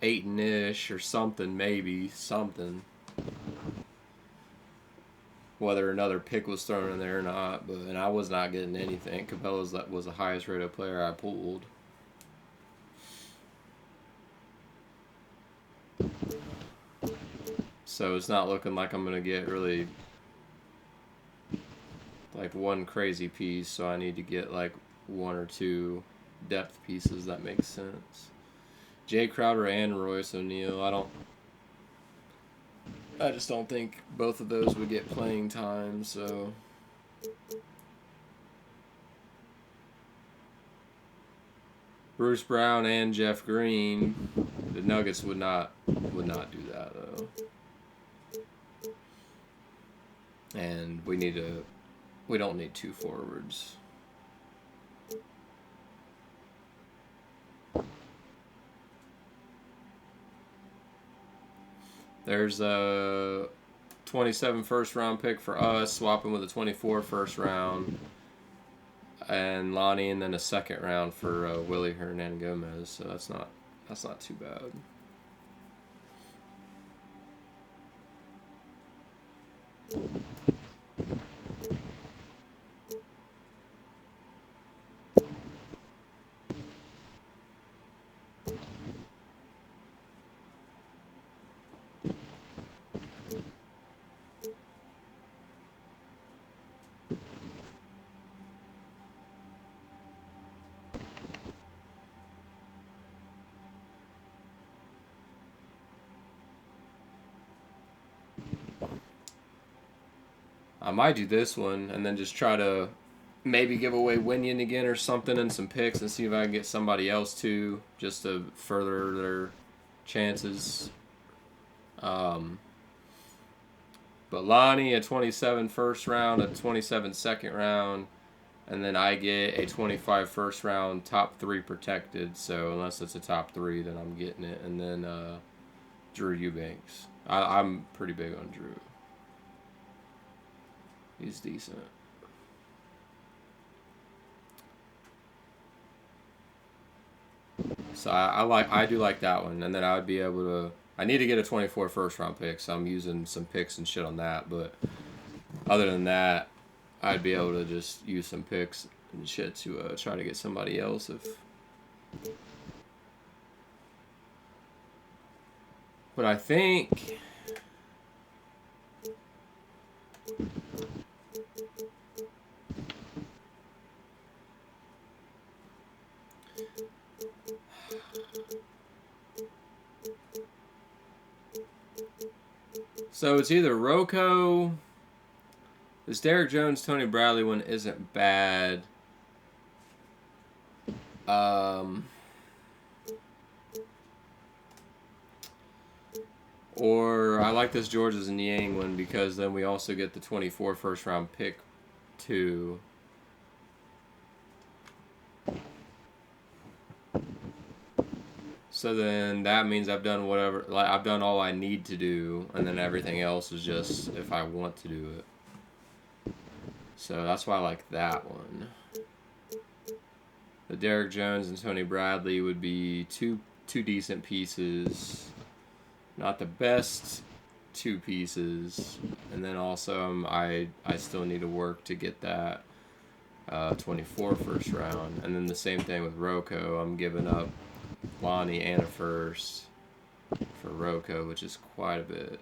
8-ish or something, maybe something. Whether another pick was thrown in there or not, and I was not getting anything. Capella was the highest rated player I pulled. So it's not looking like I'm going to get really like one crazy piece, so I need to get like 1 or 2 depth pieces that make sense. Jay Crowder and Royce O'Neal, I just don't think both of those would get playing time, so Bruce Brown and Jeff Green, the Nuggets would not do that though. And we don't need 2 forwards. There's a 27 first round pick for us, swapping with a 24 first round, and Lonnie, and then a second round for Willie Hernan Gomez. So that's not too bad. I might do this one and then just try to maybe give away Winyan again or something and some picks and see if I can get somebody else too, just to further their chances. But But Lonnie a 27 first round, a 27 second round, and then I get a 25 first round, top 3 protected. So unless it's a top 3, then I'm getting it. And then Drew Eubanks. I'm pretty big on Drew. He's decent. So I do like that one, and then I would be able to. I need to get a 24 first round pick, so I'm using some picks and shit on that. But other than that, I'd be able to just use some picks and shit to try to get somebody else if. But I think. So it's either Rocco. This Derek Jones, Tony Bradley one isn't bad. Or I like this Georges and Yang one because then we also get the 24 first round pick too. So then that means I've done whatever, like I've done all I need to do, and then everything else is just if I want to do it. So that's why I like that one. The Derek Jones and Tony Bradley would be two decent pieces. Not the best 2 pieces. And then also I still need to work to get that 24 first round. And then the same thing with Rocco. I'm giving up Lonnie and a first for Rocco, which is quite a bit.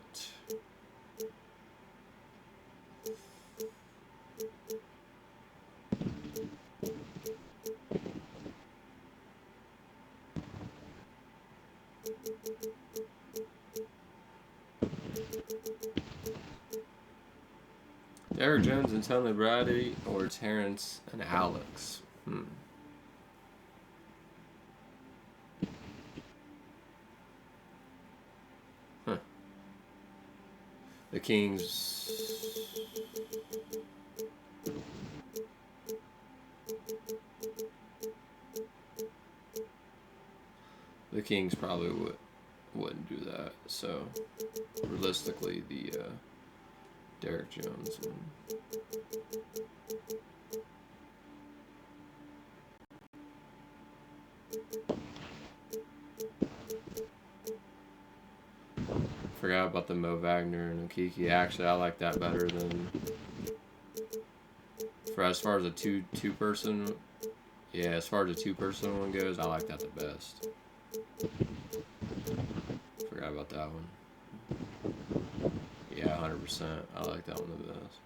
Derek Jones and Tony Bradley or Terrence and Alex? Huh. The Kings. The Kings probably wouldn't do that. So realistically, the Derek Jones one. Forgot about the Mo Wagner and Okiki. Actually, I like that better than as far as a two person. Yeah, as far as a 2-person one goes, I like that the best. Forgot about that one. Yeah, 100%. I like that one the best.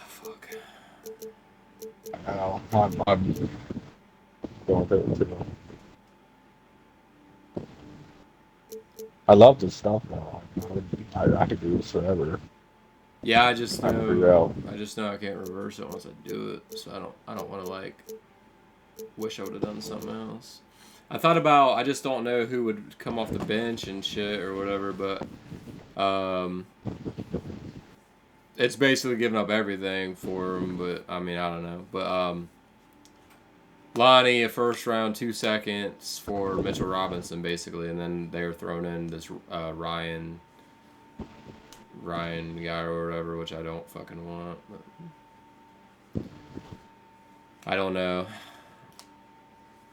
Fuck. I'm going with it too. I love this stuff now. I could do this forever. Yeah, I just I can figure know. out. I just know I can't reverse it once I do it. So I don't want to like. Wish I would have done something else. I thought about. I just don't know who would come off the bench and shit or whatever. But it's basically giving up everything for him. But I mean, I don't know. But Lonnie, a first round, 2 seconds for Mitchell Robinson, basically, and then they were thrown in this Ryan guy or whatever, which I don't fucking want. But I don't know,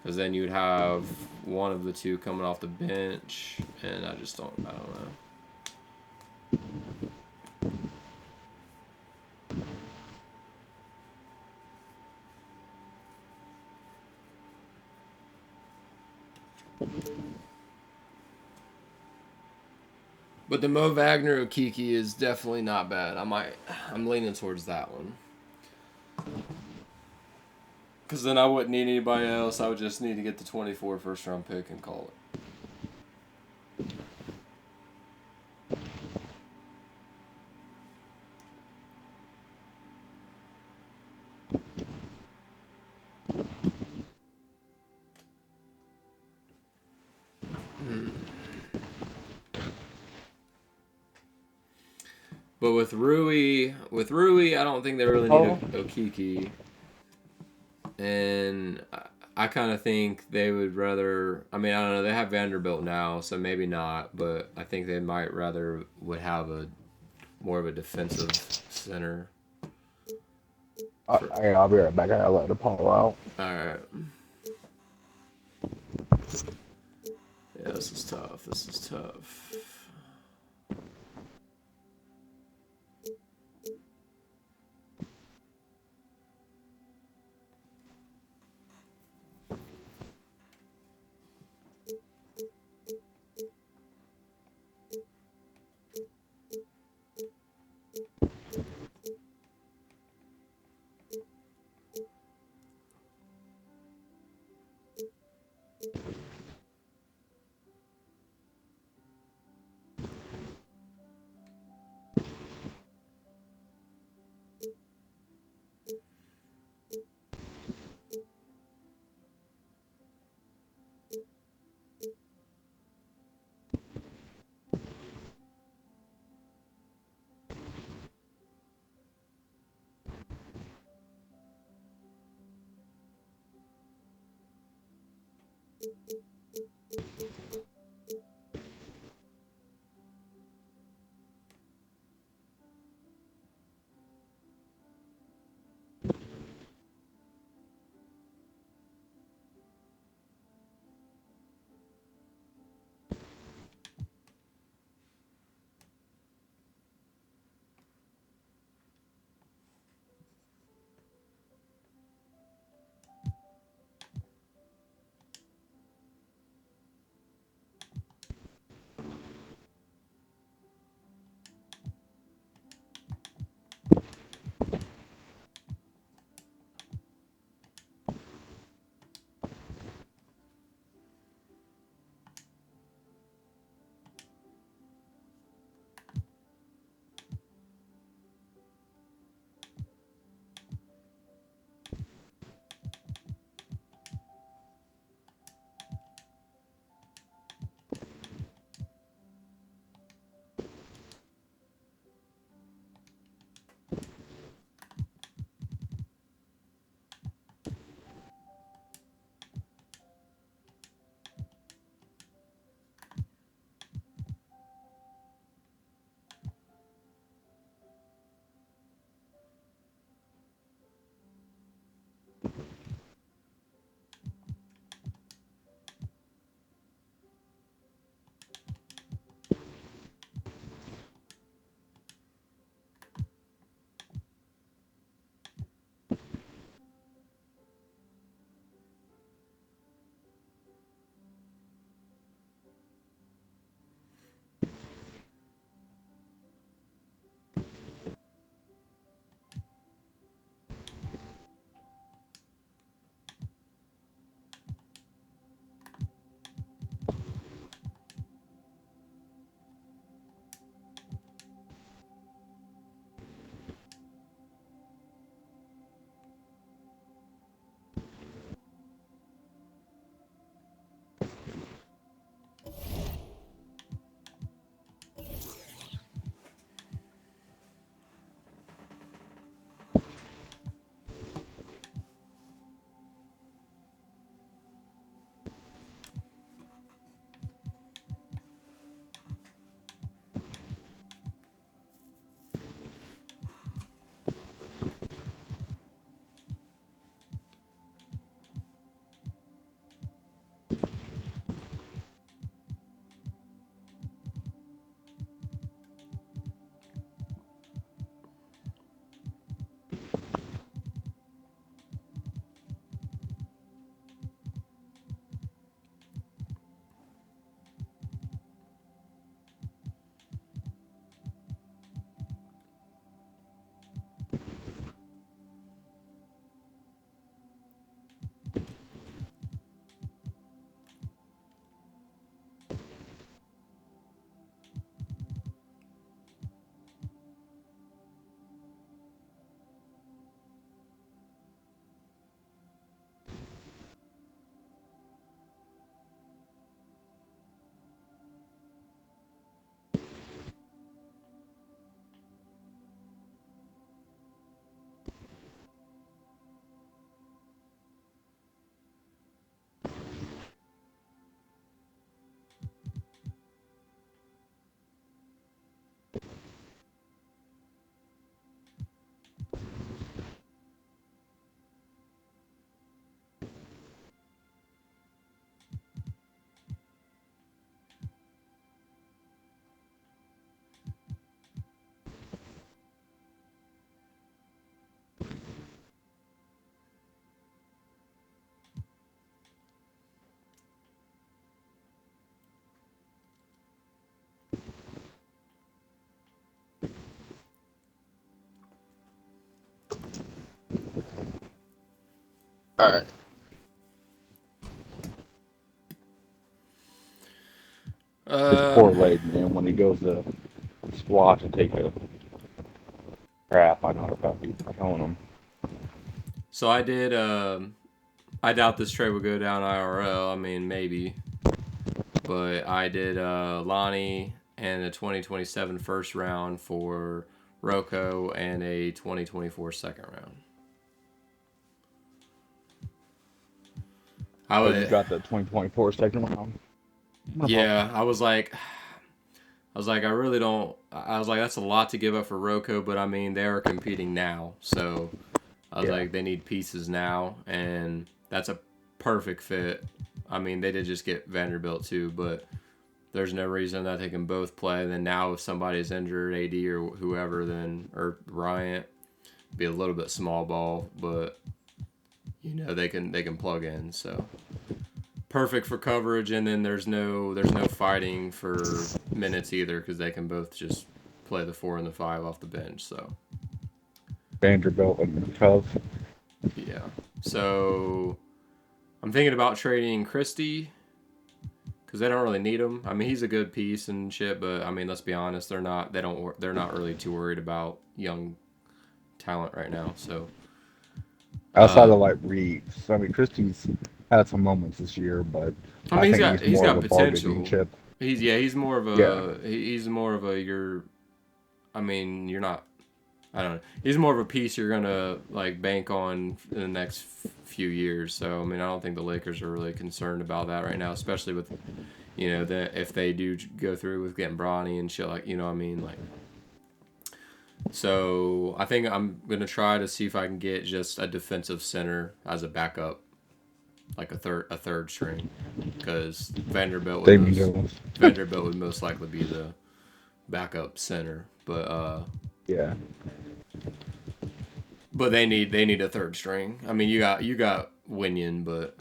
because then you'd have one of the 2 coming off the bench, and I don't know. But the Mo Wagner Okiki is definitely not bad. I'm leaning towards that one. Because then I wouldn't need anybody else. I would just need to get the 24 first round pick and call it. But with Rui, I don't think they really need Okiki. And I kind of think they would rather. I mean, I don't know. They have Vanderbilt now, so maybe not. But I think they might rather would have a more of a defensive center. I'll be right back. I gotta let the Paul out. All right. Yeah, this is tough. This is tough. All right. His poor Um, leg, man. When he goes to squat to take a crap, I know about be telling him. so I did. I doubt this trade would go down IRL. I mean, maybe, but I did Lonnie and a 2027 first round for Rocco and a 2024 second round. I Oh, you would, got the 2024 second round. yeah. I really don't. I was like, that's a lot to give up for Rocco, but I mean, they are competing now, so I was Yeah. like, they need pieces now, and that's a perfect fit. I mean, they did just get Vanderbilt too, but there's no reason that they can both play. Then now, if somebody's injured, AD or whoever, then or Bryant, be a little bit small ball, but they can plug in. So perfect for coverage, and then there's no fighting for minutes either because they can both just play the 4 and the 5 off the bench. So Vanderbilt and Cubs. yeah. So I'm thinking about trading Christie because they don't really need him. I mean, he's a good piece and shit, but I mean, let's be honest, they're not really too worried about young talent right now. So Outside uh, of like Reeves, I mean Christie's had some moments this year, but I I mean, think he's he's more of got a bargaining potential. chip. He's more of Yeah, a he's more of a you're. I mean, you're not. I don't know. He's more of a piece you're gonna like bank on in the next few years. So I mean, I don't think the Lakers are really concerned about that right now, especially with if they do go through with getting Bronny and shit like what I mean like. So I think I'm gonna try to see if I can get just a defensive center as a backup, like a third string, because Damien Jones. Vanderbilt would most likely be the backup center, Yeah, but they need a third string. I mean, you got Winion, but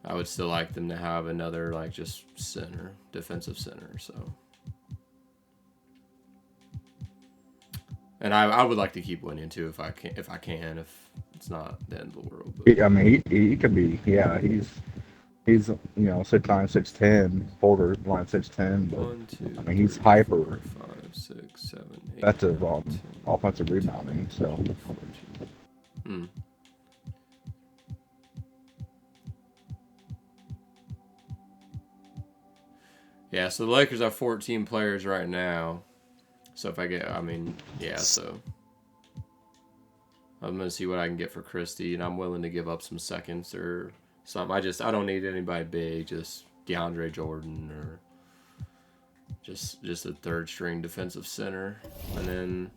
I would still like them to have another like just center, defensive center. So, and I would like to keep Winion too if it's not the end of the world. But I mean he could be. Yeah, he's 6'9", 6'10", borderline 6'10", but one, two, I mean he's three, four, hyper. five, six, seven, eight, That's his nine, 10, offensive 11, rebounding. 12, So 13, 14. Hmm. Yeah, so the Lakers have 14 players right now. So if I mean, yeah, so I'm gonna see what I can get for Christie, and I'm willing to give up some seconds or something. I don't need anybody big, just DeAndre Jordan or just a third string defensive center, and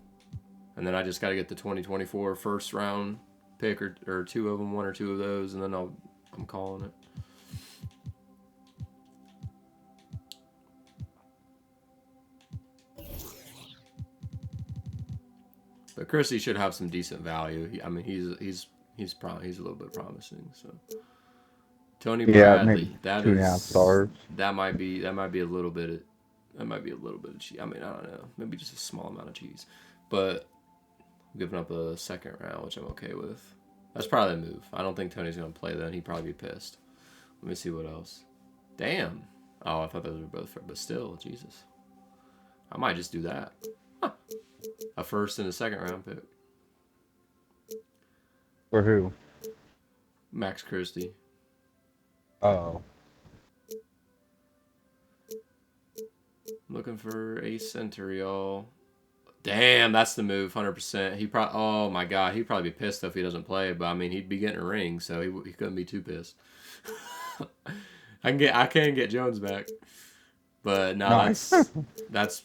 then I just got to get the 2024 first round pick or two of them, one or two of those, and then I'm calling it. But Christie should have some decent value. I mean, he's a little bit promising. So Tony yeah, maybe Bradley, that 2.5 is stars. that might be a little bit of cheese. I mean, I don't know, maybe just a small amount of cheese, but I'm giving up a second round, which I'm okay with. That's probably a move. I don't think Tony's gonna play then. He'd probably be pissed. Let me see what else. Damn. Oh, I thought those were both, but still, Jesus. I might just do that. Huh. A first and a second round pick. For who? Max Christie. Oh, Looking for a center, y'all. Damn, that's the move, 100%. Oh my god, he'd probably be pissed if he doesn't play. But I mean, he'd be getting a ring, so he couldn't be too pissed. I can get Jones back, but no, nice. that's.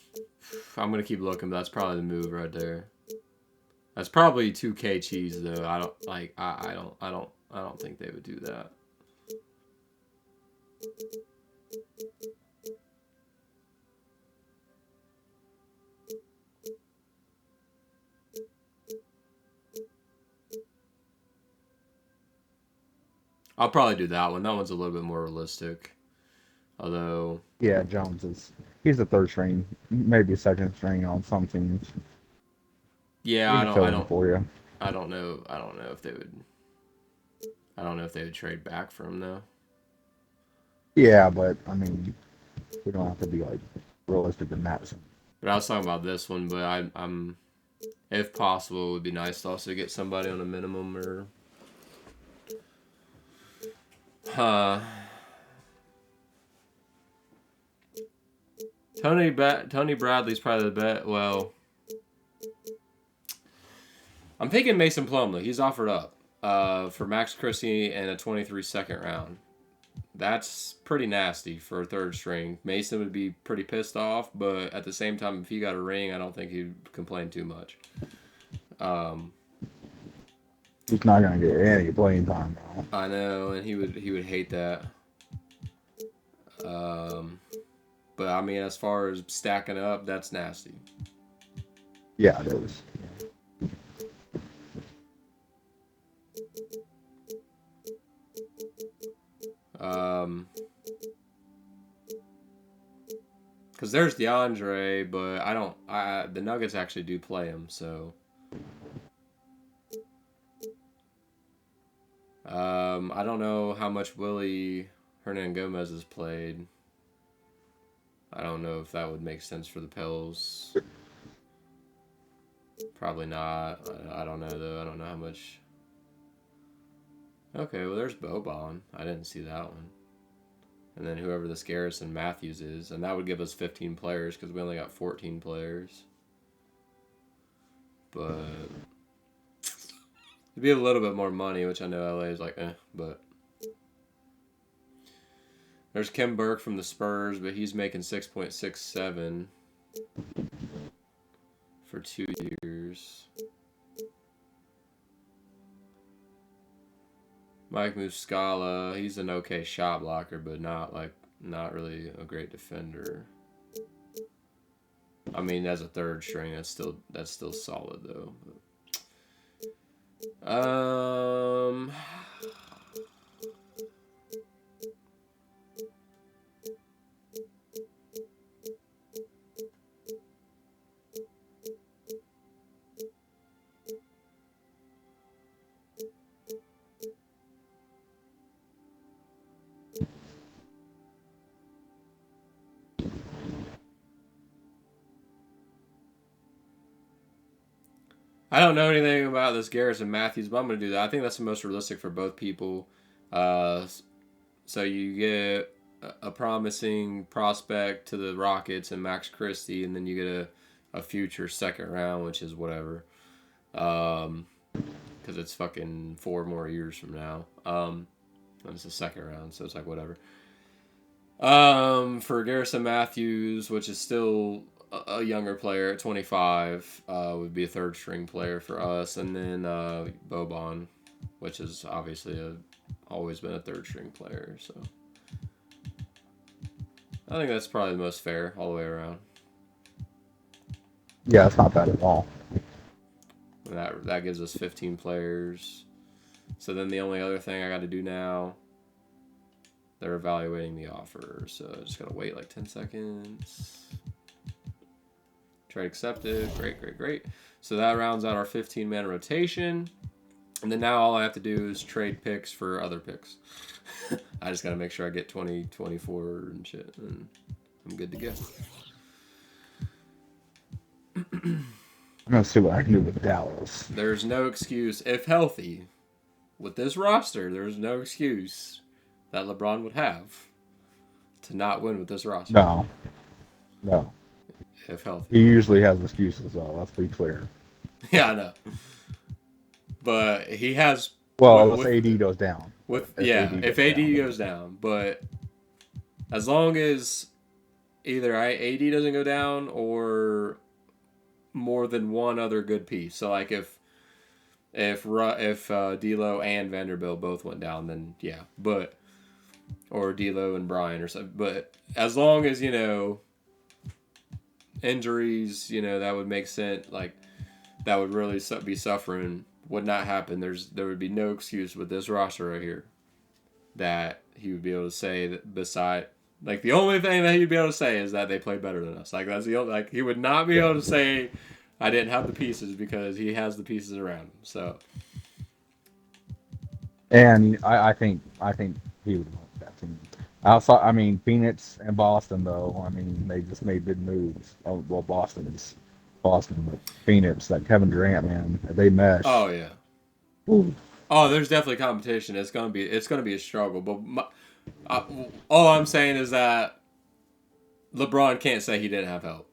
I'm gonna keep looking, but that's probably the move right there. That's probably 2K cheese though. I don't like. I don't think they would do that. I'll probably do that one. That one's a little bit more realistic. Although, Yeah, he's a third string, maybe second string on some teams. yeah, He I can don't. I fill in don't. for you. I don't know. I don't know if they would. I don't know if they would trade back for him though. Yeah, but I mean, we don't have to be like realistic in that sense. But I was talking about this one. But I'm if possible, it would be nice to also get somebody on a minimum or. Tony Bradley's probably the bet. Well, I'm thinking Mason Plumlee. He's offered up for Max Christie and a 23 second round. That's pretty nasty for a third string. Mason would be pretty pissed off, but at the same time, if he got a ring, I don't think he'd complain too much. He's not gonna get any playing time now. I know, and he would hate that. But I mean, as far as stacking up, that's nasty. Yeah, it is. Because there's DeAndre, but the Nuggets actually do play him, so. I don't know how much Willie Hernan-Gomez has played. I don't know if that would make sense for the Pels. Probably not. I don't know, though. I don't know how much. Okay, well, there's Boban. I didn't see that one. And then whoever this Garrison Matthews is. And that would give us 15 players because we only got 14 players. But it'd be a little bit more money, which I know LA is like, but. There's Kim Burke from the Spurs, but he's making 6.67 for 2 years. Mike Muscala, he's an okay shot blocker, but not really a great defender. I mean, as a third string, that's still solid though. I don't know anything about this Garrison Matthews, but I'm going to do that. I think that's the most realistic for both people. So you get a promising prospect to the Rockets and Max Christie, and then you get a future second round, which is whatever. Because it's fucking 4 more years from now. And it's the second round, so it's like whatever. For Garrison Matthews, which is still a younger player at 25, would be a third string player for us, and then Boban, which is obviously always been a third string player. So I think that's probably the most fair all the way around. Yeah, it's not bad at all. And that gives us 15 players. So then the only other thing I got to do now, they're evaluating the offer, so I just gotta wait like 10 seconds. Trade accepted. Great. So that rounds out our 15-man rotation. And then now all I have to do is trade picks for other picks. I just got to make sure I get 20, 24 and shit. And I'm good to go. I'm going to see what I can do with Dallas. There's no excuse. If healthy, with this roster, there's no excuse that LeBron would have to not win with this roster. No. If healthy. He usually has excuses, though. Let's be clear. Yeah, I know. But he has. Well, if AD goes down. If AD goes down. But as long as either AD doesn't go down or more than one other good piece. So like if D'Lo and Vanderbilt both went down, then yeah. But or D'Lo and Brian or something. But as long as injuries, that would make sense. Like that would really be suffering. Would not happen. There would be no excuse with this roster right here that he would be able to say that beside, like the only thing that he'd be able to say is that they play better than us. Like that's the only, like he would not be able to say I didn't have the pieces because he has the pieces around him. So And I think he would want that team. I mean, Phoenix and Boston though. I mean, they just made big moves. Oh, well, Boston, but Phoenix, that Kevin Durant man, they mesh. oh yeah. Ooh. Oh, there's definitely competition. It's gonna be a struggle. But all I'm saying is that LeBron can't say he didn't have help.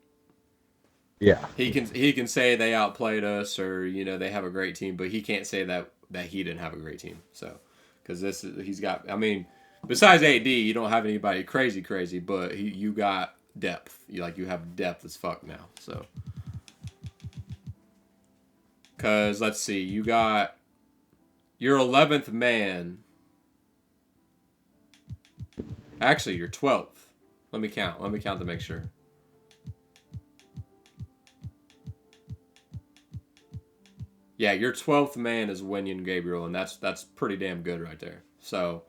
Yeah, He can say they outplayed us or they have a great team, but he can't say that he didn't have a great team. So because he's got. I mean, besides AD, you don't have anybody crazy, but you got depth. You have depth as fuck now. So because let's see, you got your 11th man. Actually, your 12th. Let me count to make sure. Yeah, your 12th man is Wenyan Gabriel, and that's pretty damn good right there. So,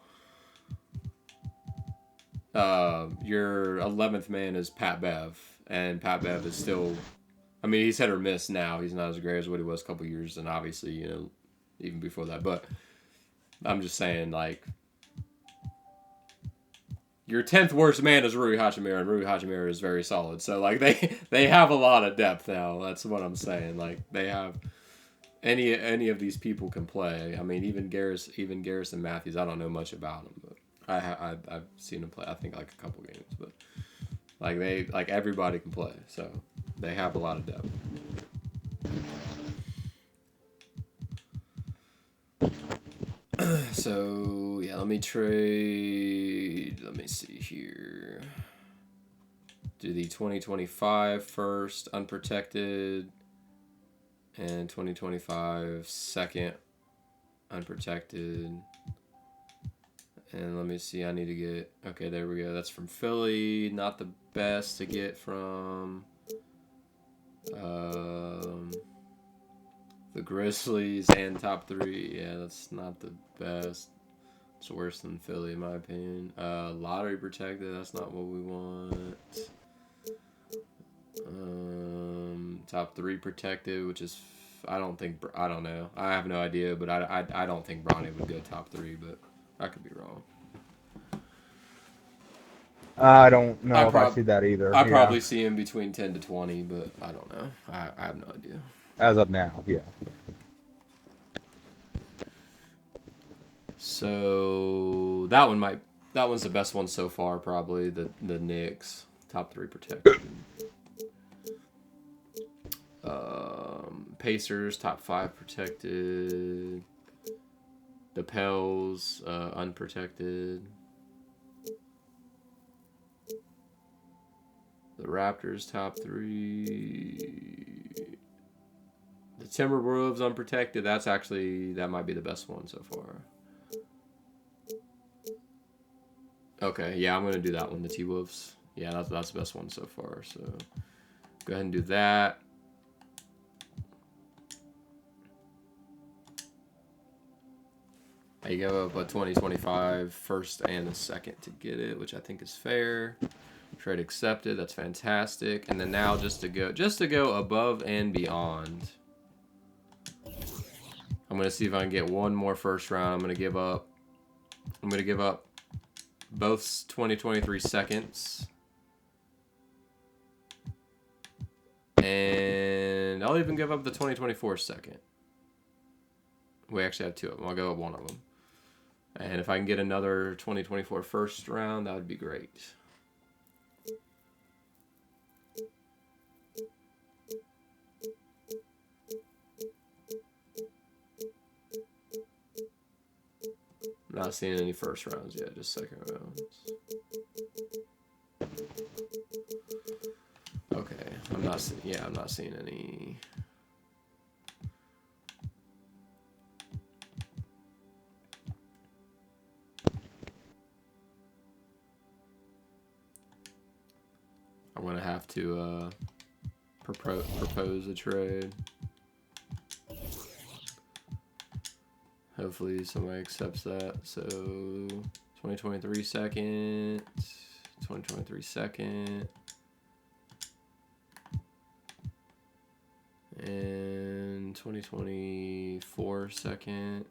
your 11th man is Pat Bev, and Pat Bev is still, I mean, he's hit or miss now. He's not as great as what he was a couple years, and obviously, even before that. But I'm just saying, like, your 10th worst man is Rui Hachimura, and Rui Hachimura is very solid. So, like, they have a lot of depth now. That's what I'm saying. Like, they have any of these people can play. I mean, even Garrison Matthews. I don't know much about him, but I've seen him play. I think like a couple games, but like everybody can play. So they have a lot of depth. So yeah, let me trade. Let me see here. Do the 2025 first unprotected. And 2025 second unprotected. And let me see, I need to get, okay, there we go. That's from Philly. Not the best to get from the Grizzlies and top 3. Yeah, that's not the best. It's worse than Philly in my opinion. Lottery protected, that's not what we want. Top 3 protected, which is I don't know. I have no idea, but I don't think Bronny would go top 3, but I could be wrong. I don't know if I see that either. I probably see him between 10 to 20, but I don't know. I have no idea. As of now, yeah. So that one's the best one so far, probably the Knicks top 3 protected. Pacers top 5 protected. The Pels unprotected. The Raptors top 3. The Timberwolves unprotected. That might be the best one so far. Okay, yeah, I'm gonna do that one. The T-Wolves. Yeah, that's the best one so far. So go ahead and do that. I go up a 2025 first and a second to get it, which I think is fair. Trade accepted. That's fantastic. And then now just to go above and beyond. I'm gonna see if I can get one more first round. I'm gonna give up both 2023 seconds. And I'll even give up the 2024 second. We actually have 2 of them. I'll go up one of them. And if I can get another 2024 first round, that would be great. I'm not seeing any first rounds yet, just second rounds. Okay, I'm not seeing any. I'm gonna have to propose a trade. Hopefully somebody accepts that. So 2023 second, 2023 second, And 2024 second.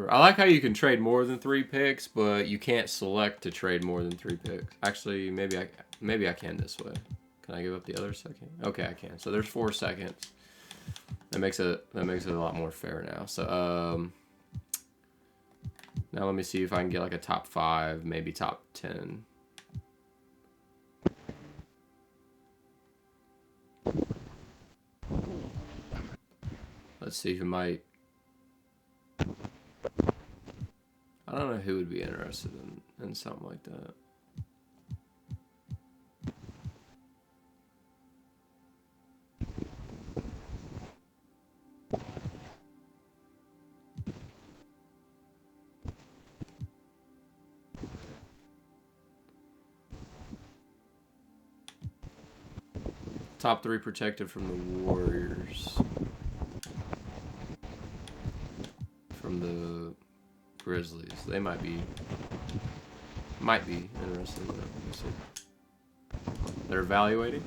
I like how you can trade more than 3 picks, but you can't select to trade more than 3 picks. Actually, maybe I can this way. Can I give up the other second? Okay, I can. So there's 4 seconds. That makes it a lot more fair now. So now let me see if I can get like a top 5, maybe top 10. Let's see who might. I don't know who would be interested in something like that. Top 3 protected from the Warriors. From the Grizzlies. They might be interested in that. Let me see. They're evaluating?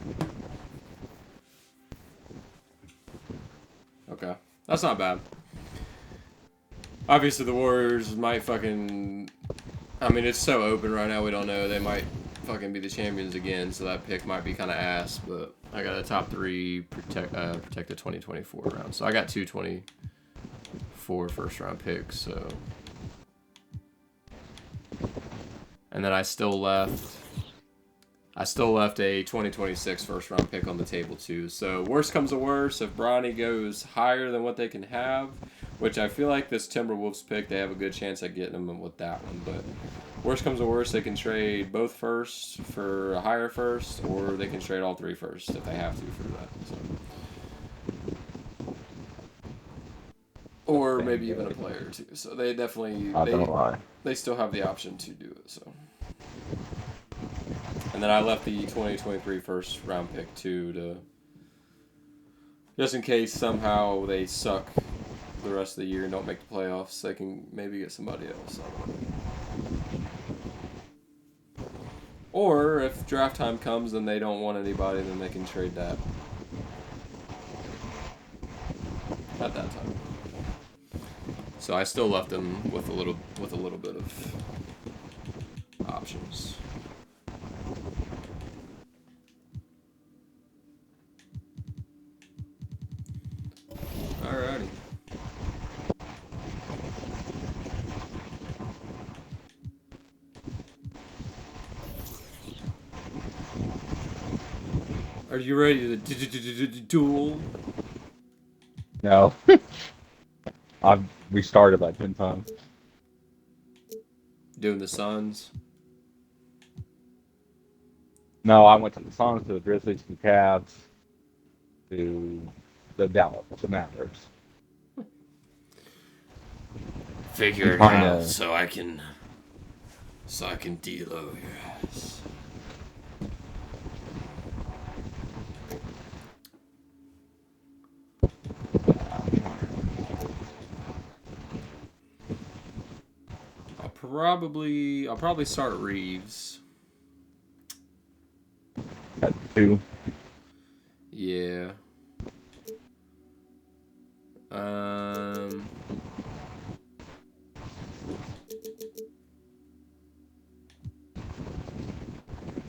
Okay. That's not bad. Obviously, the Warriors might fucking... I mean, it's so open right now, we don't know. They might fucking be the champions again, so that pick might be kind of ass, but I got a top 3 protected 2024 round. So I got 224 first-round picks, so... And then I still left a 2026 first round pick on the table too. So worst comes to worst, if Bronny goes higher than what they can have, which I feel like this Timberwolves pick, they have a good chance at getting them with that one. But worst comes to worst, they can trade both firsts for a higher first, or they can trade all 3 firsts if they have to for that. So. Or maybe even a player or 2. So they definitely they still have the option to do it. So. And then I left the 2023 first round pick too, to just in case somehow they suck the rest of the year and don't make the playoffs, they can maybe get somebody else. Or if draft time comes and they don't want anybody, then they can trade that at that time. So I still left them with a little bit of options. Alrighty. Are you ready to duel? No. We started like 10 times. Doing the Suns. No, I went to the Suns, to the Grizzlies, to the Cavs, to the Dallas, the Mavericks. Figure it out so I can D-lo your ass. I'll probably start Reeves. At 2. Yeah.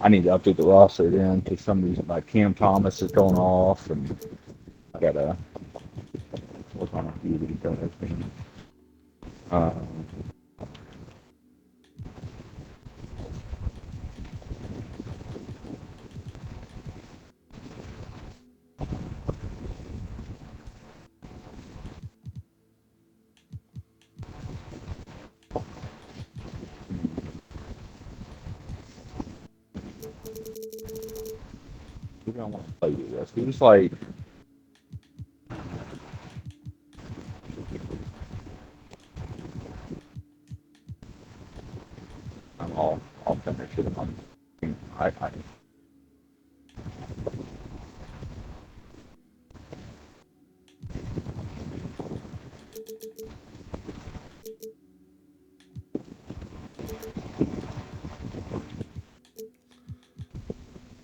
I need to update the roster again because some reason like Cam Thomas is going off, and I gotta work on a few of these other things. Who do I want to play with this? Who's like I'll finish it on. I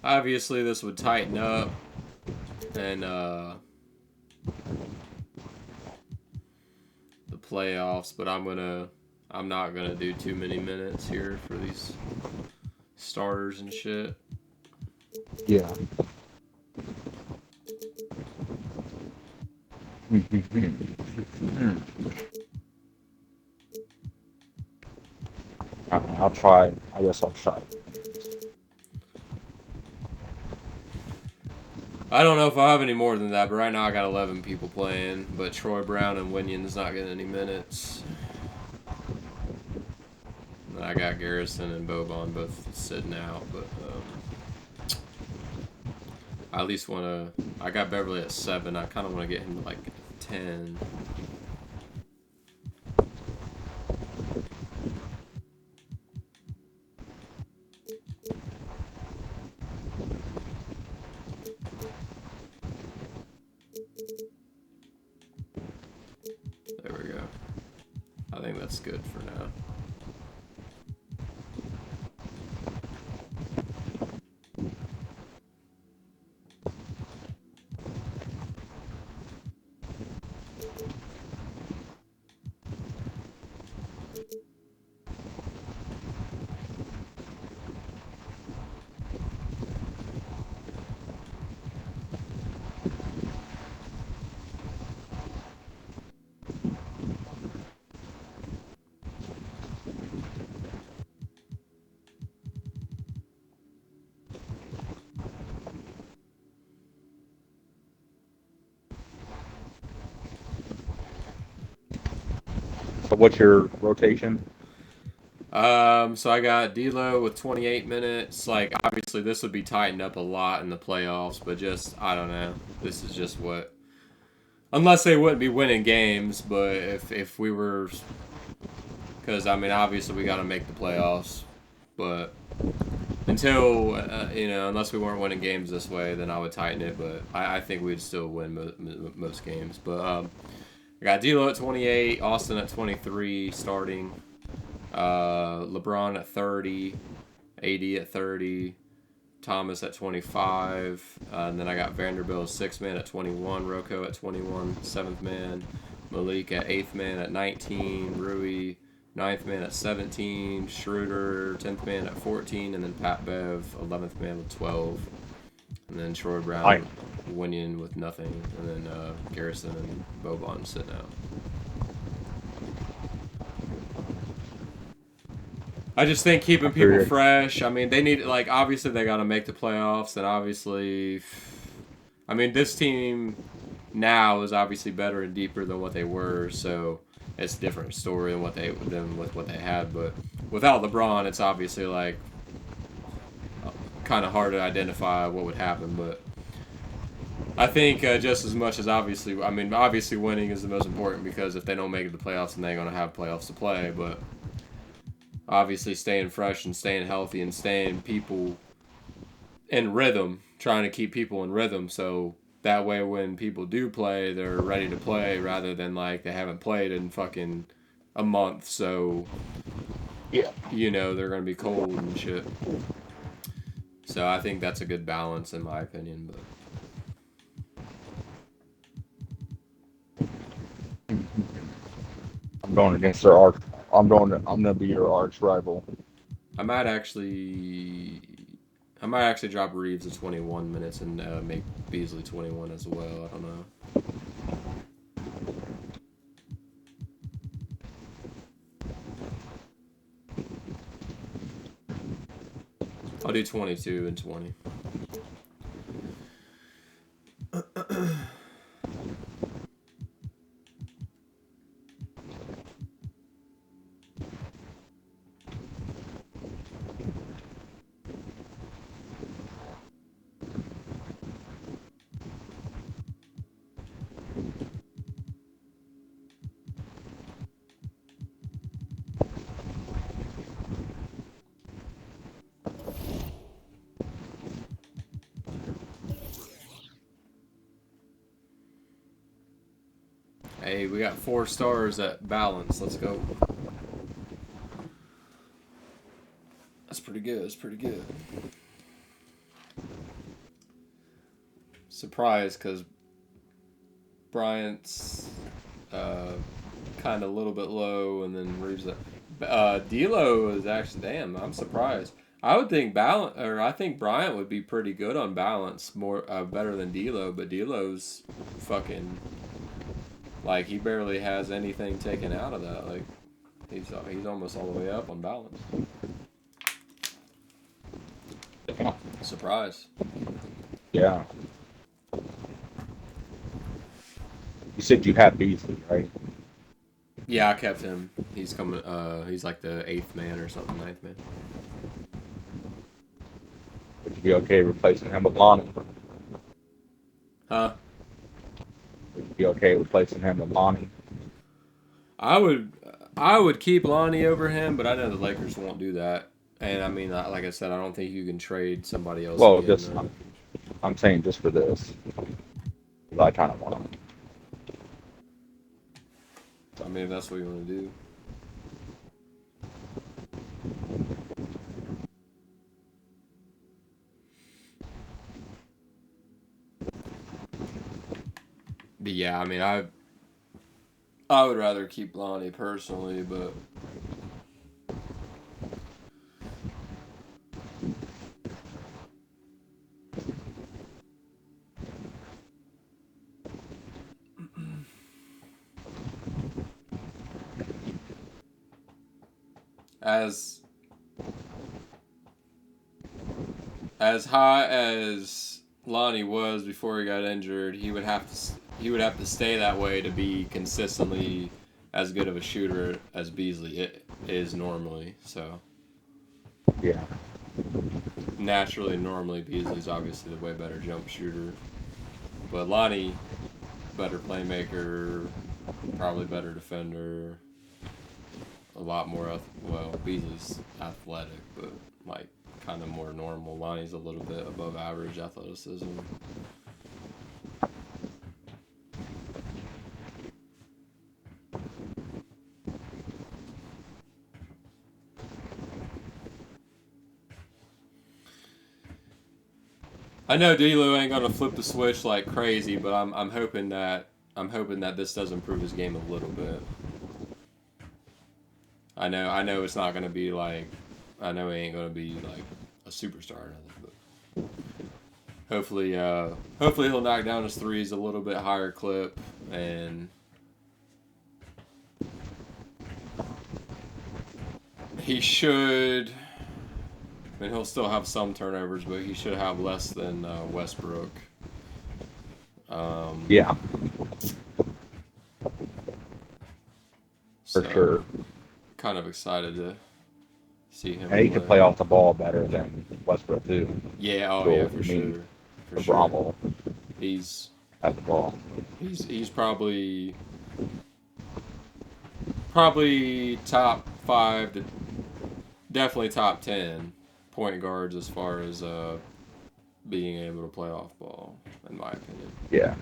obviously this would tighten up and the playoffs, but I'm not gonna do too many minutes here for these starters and shit. Yeah. I'll try. I guess I'll try. I don't know if I'll have any more than that, but right now I got 11 people playing, but Troy Brown and Winion's not getting any minutes. And I got Garrison and Boban both sitting out, but I at least want to... I got Beverly at 7. I kind of want to get him to like 10. There we go. I think that's good for now. So what's your rotation? So I got D'Lo with 28 minutes. Like, obviously, this would be tightened up a lot in the playoffs, but just, I don't know. This is just what... Unless they wouldn't be winning games, but if we were... Because, I mean, obviously, we got to make the playoffs. But until, unless we weren't winning games this way, then I would tighten it. But I think we'd still win most games. But I got D'Lo at 28, Austin at 23 starting. LeBron at 30, AD at 30, Thomas at 25, and then I got Vanderbilt 6th man at 21, Rocco at 21, 7th man, Malik at 8th man at 19, Rui 9th man at 17, Schroeder 10th man at 14, and then Pat Bev 11th man with 12, and then Troy Brown, Winion with nothing, and then Garrison and Boban sitting out. I just think keeping people fresh. I mean, they need, like, obviously they got to make the playoffs, and obviously, I mean, this team now is obviously better and deeper than what they were, so it's a different story than what they had. But without LeBron, it's obviously like kind of hard to identify what would happen. But I think just as much as obviously winning is the most important, because if they don't make it to the playoffs, then they're going to have playoffs to play. But obviously staying fresh and staying healthy and staying people in rhythm, trying to keep people in rhythm, so that way when people do play, they're ready to play, rather than like they haven't played in fucking a month, so yeah, they're going to be cold and shit. So I think that's a good balance in my opinion. But I'm going against their arch. I'm gonna be your arch rival. I might actually drop Reeves to 21 minutes and make Beasley 21 as well. I don't know. I'll do 22 and 20. Hey, we got 4 stars at balance. Let's go. That's pretty good. That's pretty good. surprised because Bryant's kind of a little bit low, and then Reeves. D'Lo is actually damn. I'm surprised. I would think I think Bryant would be pretty good on balance, more better than D'Lo, but D'Lo's fucking like he barely has anything taken out of that. Like he's almost all the way up on balance. Surprise. Yeah. You said you had Beasley, right? Yeah, I kept him. He's coming. He's like the 8th man or something, 9th man. Would you be okay replacing him with Lonnie? Huh? Would you be okay replacing him with Lonnie? I would keep Lonnie over him, but I know the Lakers won't do that. And I mean, like I said, I don't think you can trade somebody else Well, again. just I'm saying just for this. I kind of want him. I mean, if that's what you want to do. But yeah, I mean, I would rather keep Lonnie personally, but as high as Lonnie was before he got injured, he would have to stay that way to be consistently as good of a shooter as Beasley is normally. So Yeah. normally Beasley's obviously the way better jump shooter, but Lonnie, better playmaker, probably better defender, a lot more. Well, Beasley's athletic, but like kind of more normal. Lonnie's a little bit above average athleticism. I know D'Lo ain't gonna flip the switch like crazy, but I'm hoping that this does improve his game a little bit. I know it's not gonna be like, I know he ain't gonna be like a superstar or nothing, but hopefully he'll knock down his threes a little bit higher clip, and he should. I mean, he'll still have some turnovers, but he should have less than Westbrook. Yeah. For So, sure. kind of excited to see him. And he can play off the ball better than Westbrook too. Yeah, oh So, yeah, for I mean, sure. For sure. Bravo He's at the ball. he's probably top 5 to definitely top 10 point guards as far as being able to play off ball, in my opinion. Yeah.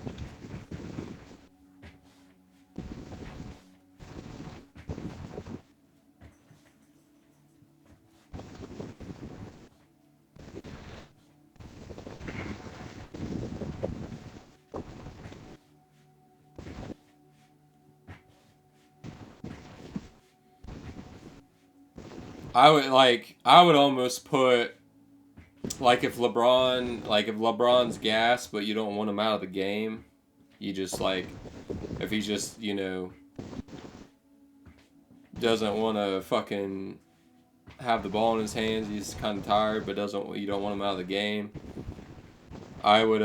I would almost put if LeBron's gas, but you don't want him out of the game. You just if he just doesn't want to fucking have the ball in his hands. He's kind of tired, but you don't want him out of the game. I would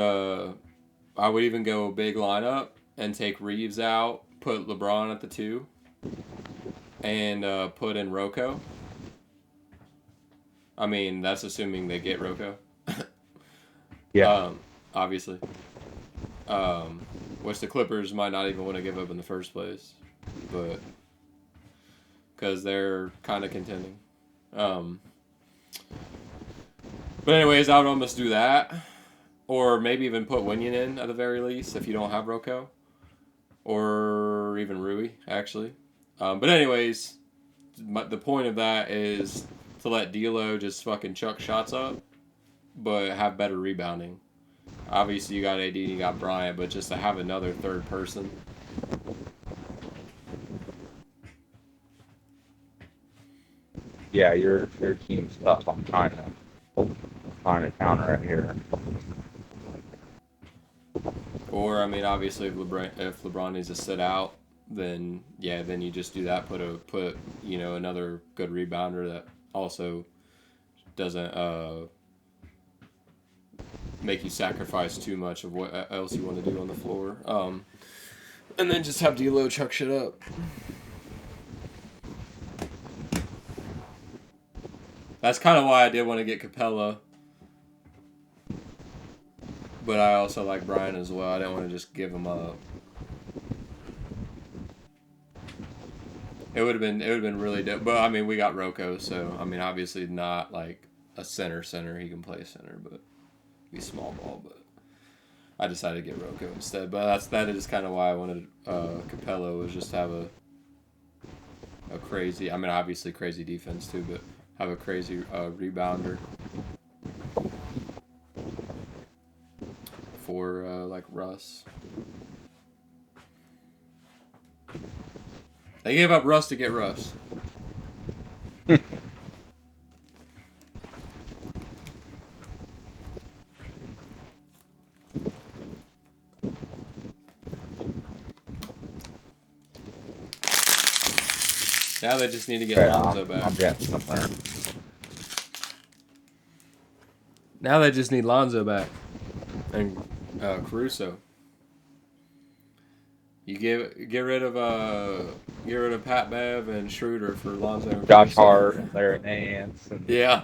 even go big lineup and take Reeves out, put LeBron at the 2, and put in Rocco. I mean, that's assuming they get Rocco. Yeah. Obviously. Which the Clippers might not even want to give up in the first place, but because they're kind of contending. But anyways, I would almost do that, or maybe even put Winyan in at the very least if you don't have Rocco, or even Rui actually. But anyways, the point of that is to let D'Lo just fucking chuck shots up, but have better rebounding. obviously you got AD and you got Bryant, but just to have another third person. Yeah, your team's tough. I'm trying to counter it here. Or I mean, obviously if LeBron needs to sit out, then yeah, then you just do that. Put another good rebounder that also doesn't make you sacrifice too much of what else you want to do on the floor. And then just have D'Lo chuck shit up. That's kind of why I did want to get Capella. But I also like Brian as well. I didn't want to just give him up. It would have been really dope. But I mean, we got Rocco, so I mean, obviously not like a center. He can play center, but be small ball. But I decided to get Rocco instead. But that is kind of why I wanted Capella, was just have a crazy. I mean, obviously crazy defense too, but have a crazy rebounder for like Russ. They gave up Russ to get Russ. Now they just need to get Lonzo back. I'm getting somewhere. Now they just need Lonzo back and Caruso. You get rid of Pat Bev and Schroeder for Lonzo and Josh Caruso. Hart and Larry Nance. And Yeah.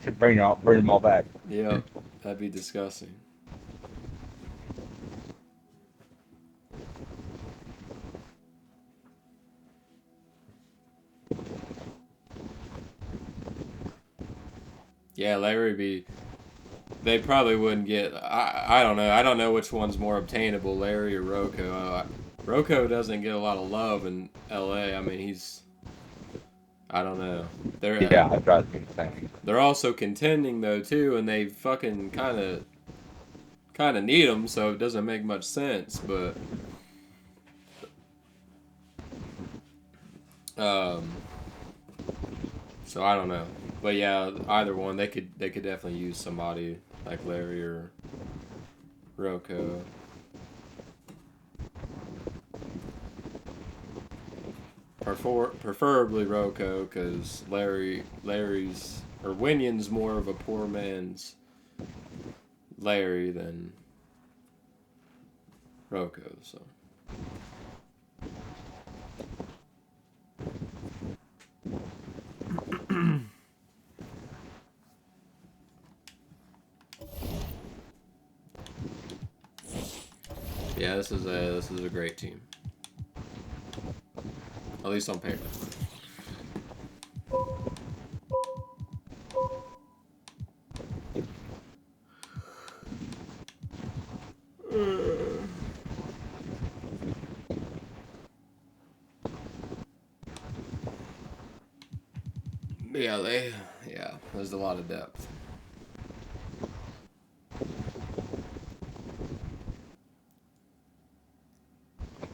to bring them all back. Yeah, that'd be disgusting. Yeah, they probably wouldn't get. I don't know. I don't know which one's more obtainable, Larry or Rocco. Rocco doesn't get a lot of love in L.A. I mean, I don't know. Yeah, I drive me insane. They're also contending though too, and they fucking kind of need them, so it doesn't make much sense. But so I don't know. But yeah, either one, they could definitely use somebody like Larry or Rocco. Preferably Rocco, because Larry's or Winion's more of a poor man's Larry than Rocco. So. Yeah, this is a great team. At least on paper. Yeah, there's a lot of depth.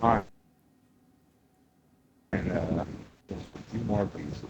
All right. And just a few more pieces.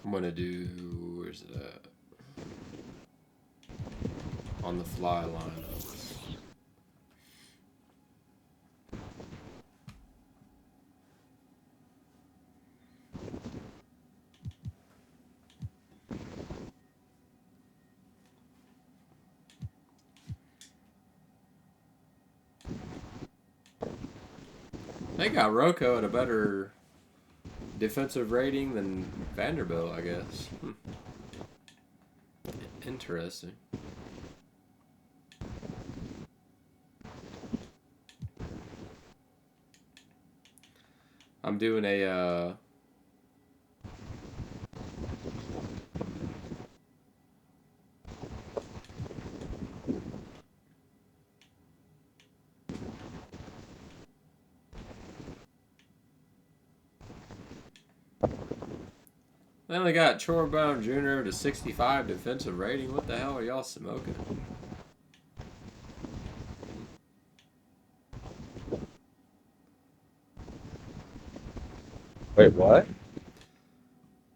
I'm gonna do. Where's it at? On the fly lineup. They got Rocco at a better defensive rating than Vanderbilt, I guess. Interesting. I'm doing a they only got Troy Brown Jr. to 65 defensive rating. What the hell are y'all smoking? Wait, what?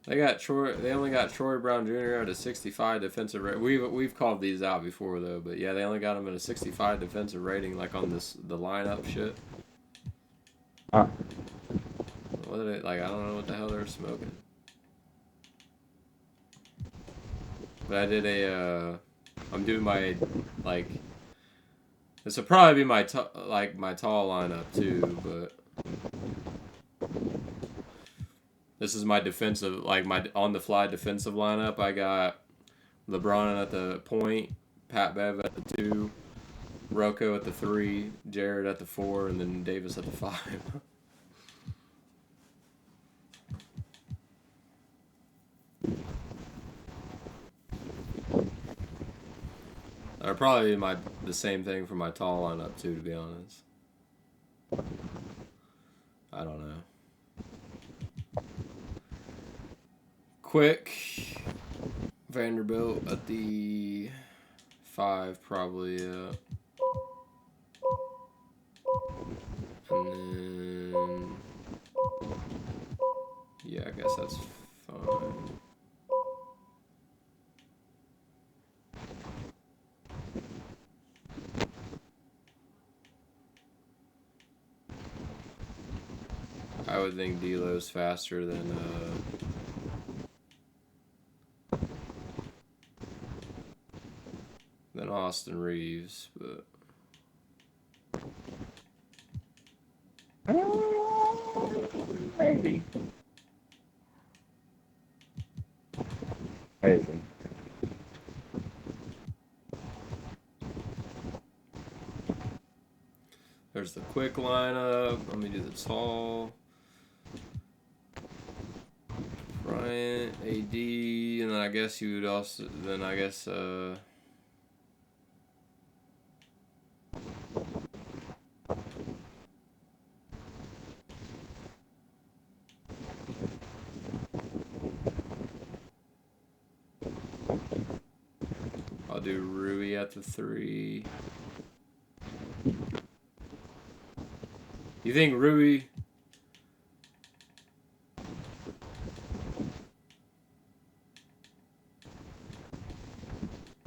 They only got Troy Brown Jr. at a 65 defensive rating. We've called these out before though, but yeah, they only got him at a 65 defensive rating, like on the lineup shit. Huh. What are they like? I don't know what the hell they're smoking. But I did I'm doing my like. This will probably be my tall lineup too, but. This is my defensive, like my on-the-fly defensive lineup. I got LeBron at the point, Pat Bev at the 2, Rocco at the 3, Jared at the 4, and then Davis at the 5. That'll probably be the same thing for my tall lineup too, to be honest. I don't know. Quick, Vanderbilt at the 5 probably, and then yeah, I guess that's fine. I would think D'Lo's faster than Austin Reeves, but Maybe. Amazing. there's the quick lineup. Let me do the tall. Bryant, AD, and then I guess you would also I'll do Rui at the 3. You think Rui?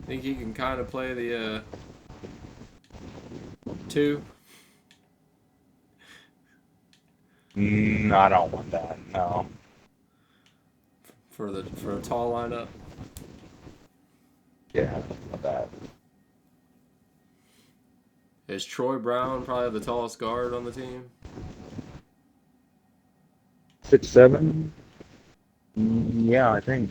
Think he can kind of play the 2? I don't want that. No. For a tall lineup? Yeah, I don't want that. Is Troy Brown probably the tallest guard on the team? 6'7"? Yeah, I think.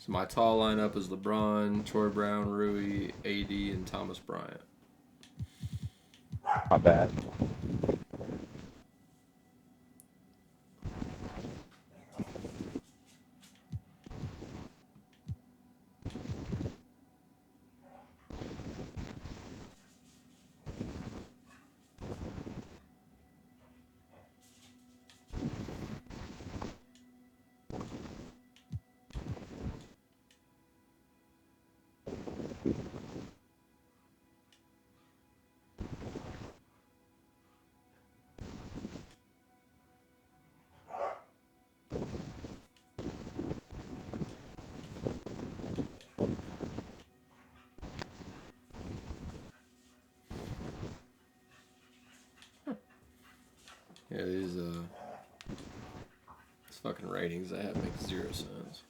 So my tall lineup is LeBron, Troy Brown, Rui, AD, and Thomas Bryant. Not bad. Yeah, these fucking ratings I have make 0 sense.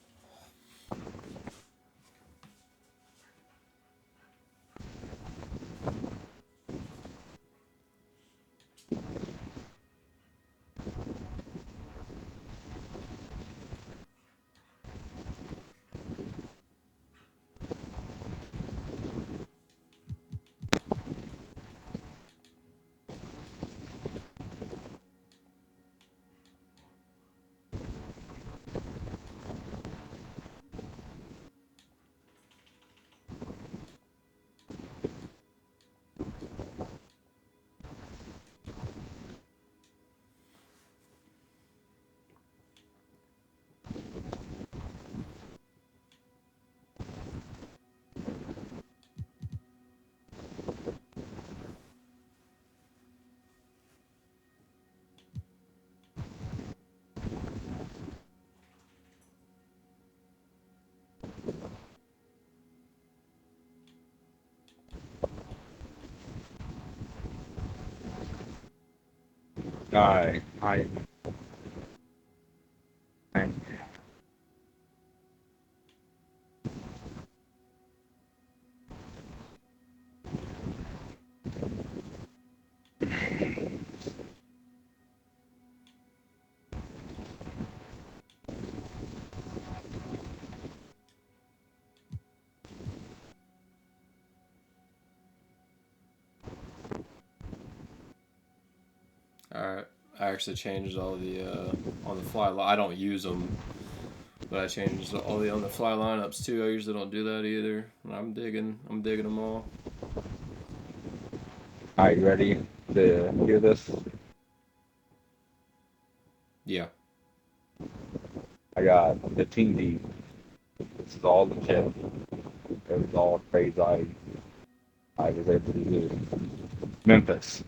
I Alright. I actually changed all the on the fly. I don't use them, but I changed all the on the fly lineups too. I usually don't do that either. I'm digging them all. Are you ready to hear this? Yeah. I got 15 deep. This is all the chip. It was all trades I was able to do. Memphis.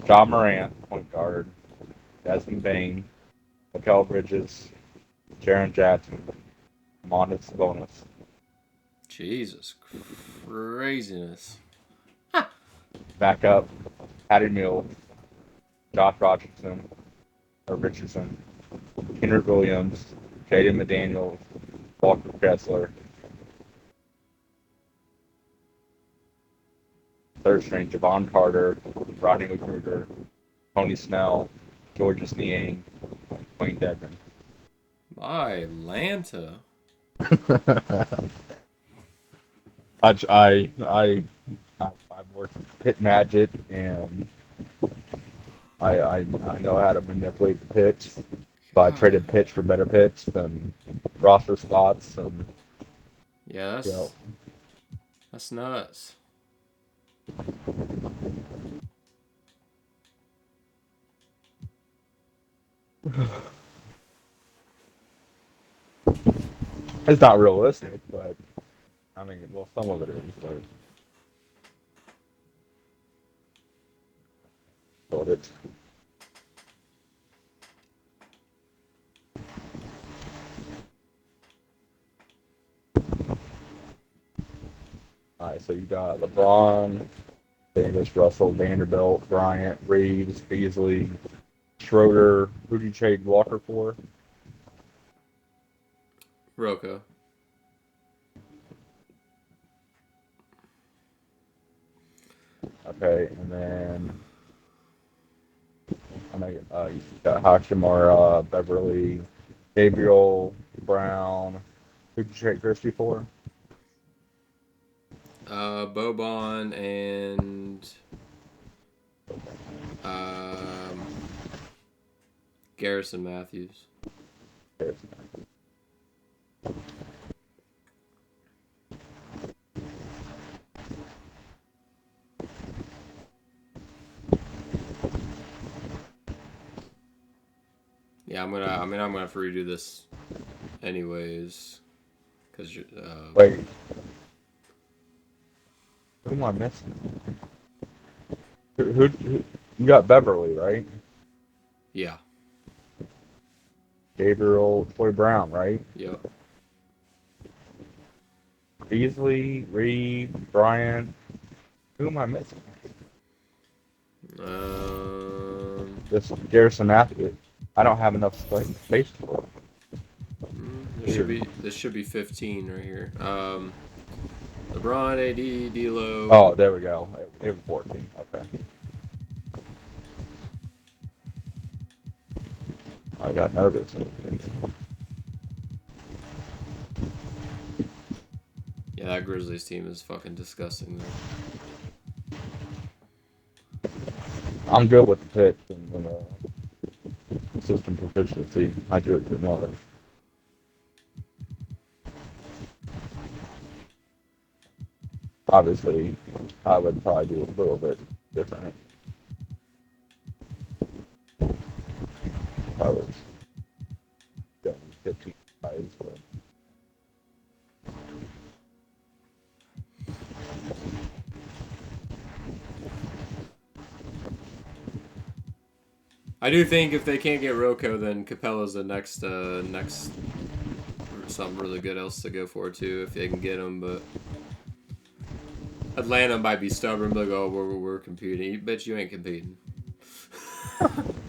John Morant, point guard. Desmond Bain. Mikal Bridges. Jaron Jackson. Montes Sabonis. Jesus craziness. Back up. Patty Mills. Josh Richardson. Richardson. Kendrick Williams. Jaden McDaniels. Walker Kessler. Third string, Javon Carter, Rodney McGruder, Tony Snell, Georges Niang, Wayne Dedman. My Atlanta. I've worked with Pit Magic, and I know how to manipulate the picks. So I God. traded pitch for better picks and roster spots, and Yeah, you know, that's nuts. it's not realistic, but I mean, well, some of it is, but it's all right. So you got LeBron, Davis, Russell, Vanderbilt, Bryant, Reeves, Beasley, Schroeder. Who did you trade Walker for? Roka. Okay, and then I know you got Hachimura, Beverly, Gabriel, Brown. Who'd you trade Christie for? Bobon and um, Garrison Matthews. Yeah, I'm gonna have to redo this, anyways, because Wait, who am I missing? Who you got Beverly, right? yeah, Gabriel Troy Brown, right? yep. Beasley, Reed, Bryant. Who am I missing? This Garrison Matthews. I don't have enough space for it. This should be 15 right here. LeBron, AD, Oh, D'Lo. there we go. It was 14. Okay. I got nervous. Yeah, that Grizzlies team is fucking disgusting. I'm good with the pitch and system proficiency. I do it to another. Obviously, I would probably do a little bit different. If I was going 15 guys, but I do think if they can't get Rocco, then Capella's the next something really good else to go for too if they can get him. But Atlanta might be stubborn, like, oh, we're competing. Bitch, you ain't competing.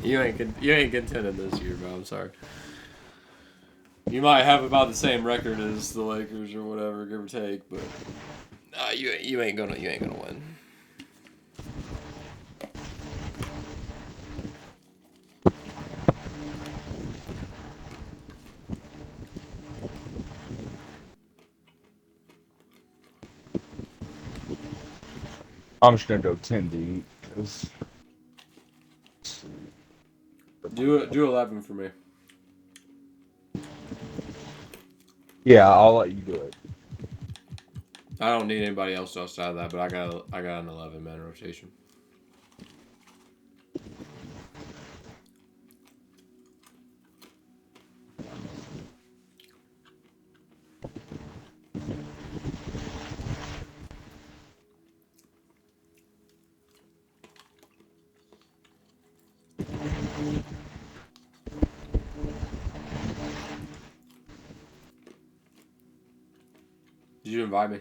you ain't contending this year, bro. I'm sorry. You might have about the same record as the Lakers or whatever, give or take, but you ain't gonna win. I'm just gonna go 10 deep. Do 11 for me. Yeah, I'll let you do it. I don't need anybody else outside of that, but I got an 11-man rotation. Did you invite me?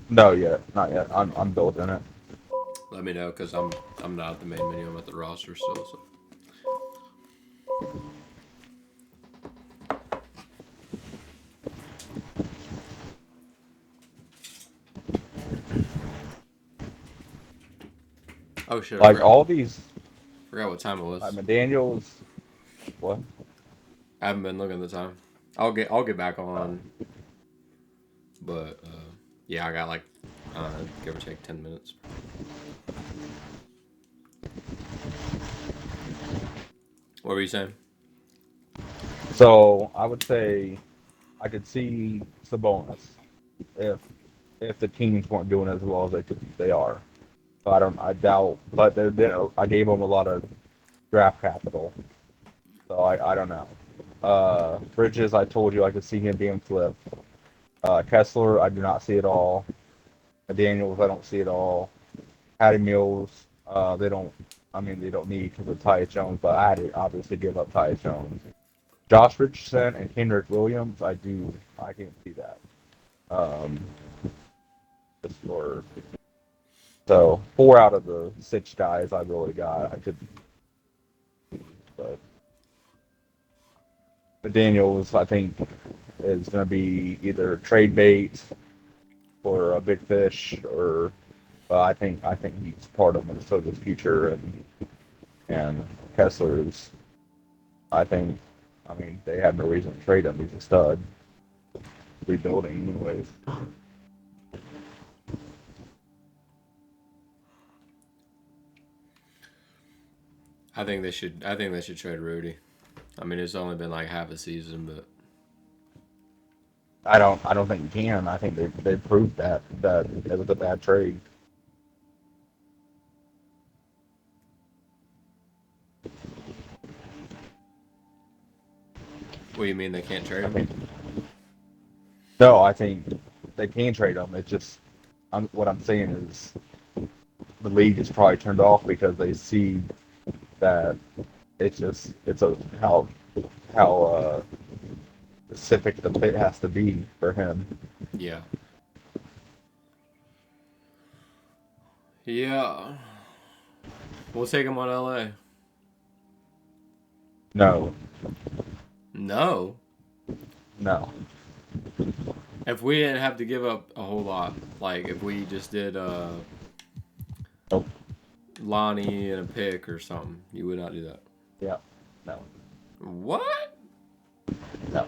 No, yet, not yet. I'm building it. Let me know, because I'm not at the main menu. I'm at the roster still. So. Oh shit! Like all these, Forgot what time it was. like McDaniels. What? I haven't been looking at the time. I'll get back on. But yeah, I got like give or take 10 minutes. What were you saying? So I would say I could see Sabonis if the teams weren't doing as well as they are. So I doubt, but I gave them a lot of draft capital, so I don't know. Bridges, I told you I could see him being flipped. Kessler, I do not see it all. Daniels, I don't see it all. Patty Mills, they don't. I mean, they don't need because of Tyus Jones, but I had to obviously give up Tyus Jones. Josh Richardson and Kendrick Williams, I can see that. Um, just for so 4 out of the 6 guys I really got, I could, but Daniels, I think, is going to be either trade bait for a big fish, or I think he's part of Minnesota's future, and Kessler's, I think, I mean, they had no reason to trade him. He's a stud. Rebuilding, anyways. I think they should. I think they should trade Rudy. I mean, it's only been like half a season, but I don't think you can. I think they proved that it was a bad trade. what do you mean they can't trade I him? mean, no, I think they can trade him. It's just, what I'm saying is the league is probably turned off because they see that it's a how specific the fit has to be for him. Yeah. Yeah. We'll take him on LA. No, No. no. If we didn't have to give up a whole lot, like if we just did Nope. Lonnie and a pick or something, you would not do that. Yeah. No. What? No.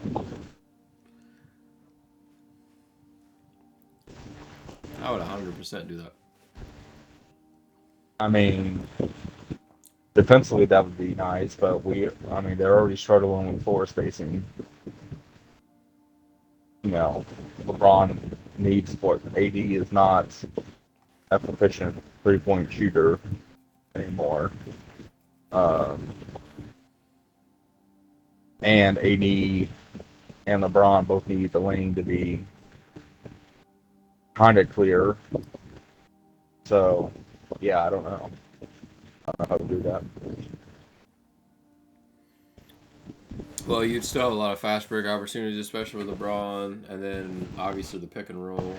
I would 100% do that. I mean, defensively that would be nice, but I mean, they're already struggling with floor spacing. You know, LeBron needs what AD is not a proficient 3-point shooter anymore. Um, and AD and LeBron both need the lane to be kind of clear. So, yeah, I don't know. I don't know how to do that. Well, you'd still have a lot of fast break opportunities, especially with LeBron, and then obviously the pick and roll.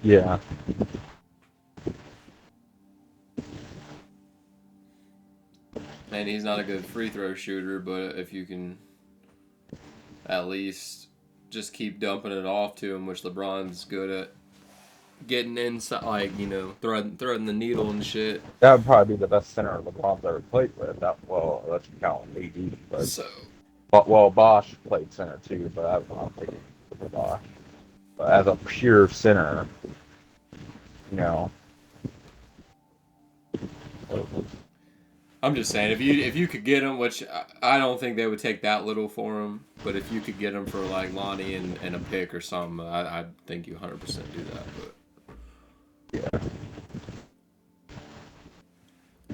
Yeah. And he's not a good free throw shooter, but if you can at least just keep dumping it off to him, which LeBron's good at getting inside, like, you know, threading the needle and shit. That would probably be the best center LeBron's ever played with. Well, let's count AD, So, but well, Bosch played center too, but I'm thinking for Bosch. But as a pure center, you know, I'm just saying, if you could get him, which I don't think they would take that little for him, but if you could get him for like Lonnie and a pick or something, I think you 100% do that. But yeah,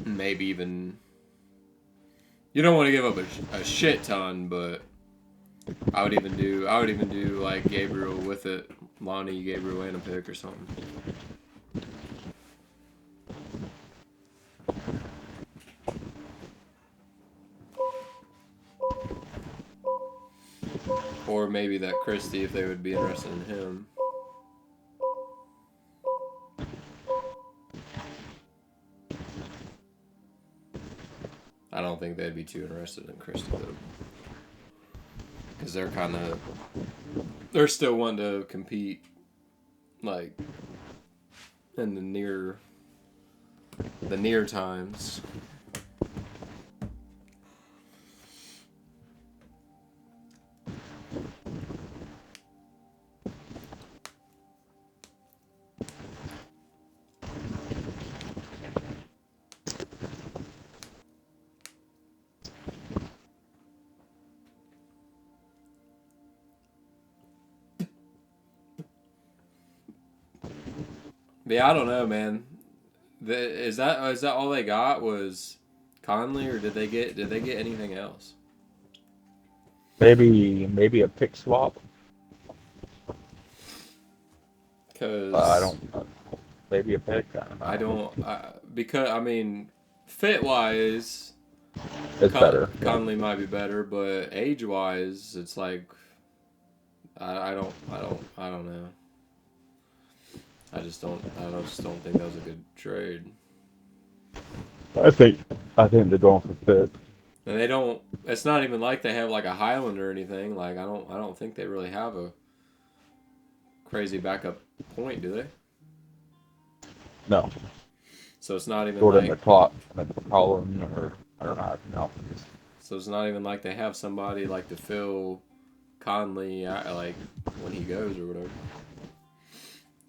maybe even you don't want to give up a shit ton, but I would even do like Gabriel with it, Lonnie, Gabriel, and a pick or something. Or maybe that Christie if they would be interested in him. I don't think they'd be too interested in Christie though, because they're still wanting to compete, like in the near times. But yeah, I don't know, man. Is that all they got was Conley, or did they get anything else? maybe a pick swap. I Because don't. Maybe a pick. I don't because I mean, fit wise, It's better. Yeah. Conley might be better, but age wise, it's like I don't know. I just don't think that was a good trade. I think they're going for fit. And they don't. It's not even like they have like a Highland or anything. Like I don't think they really have a crazy backup point, do they? No. So it's not even Jordan like McCollum, or I don't know how to pronounce it. so it's not even like they have somebody like to fill Conley like when he goes or whatever.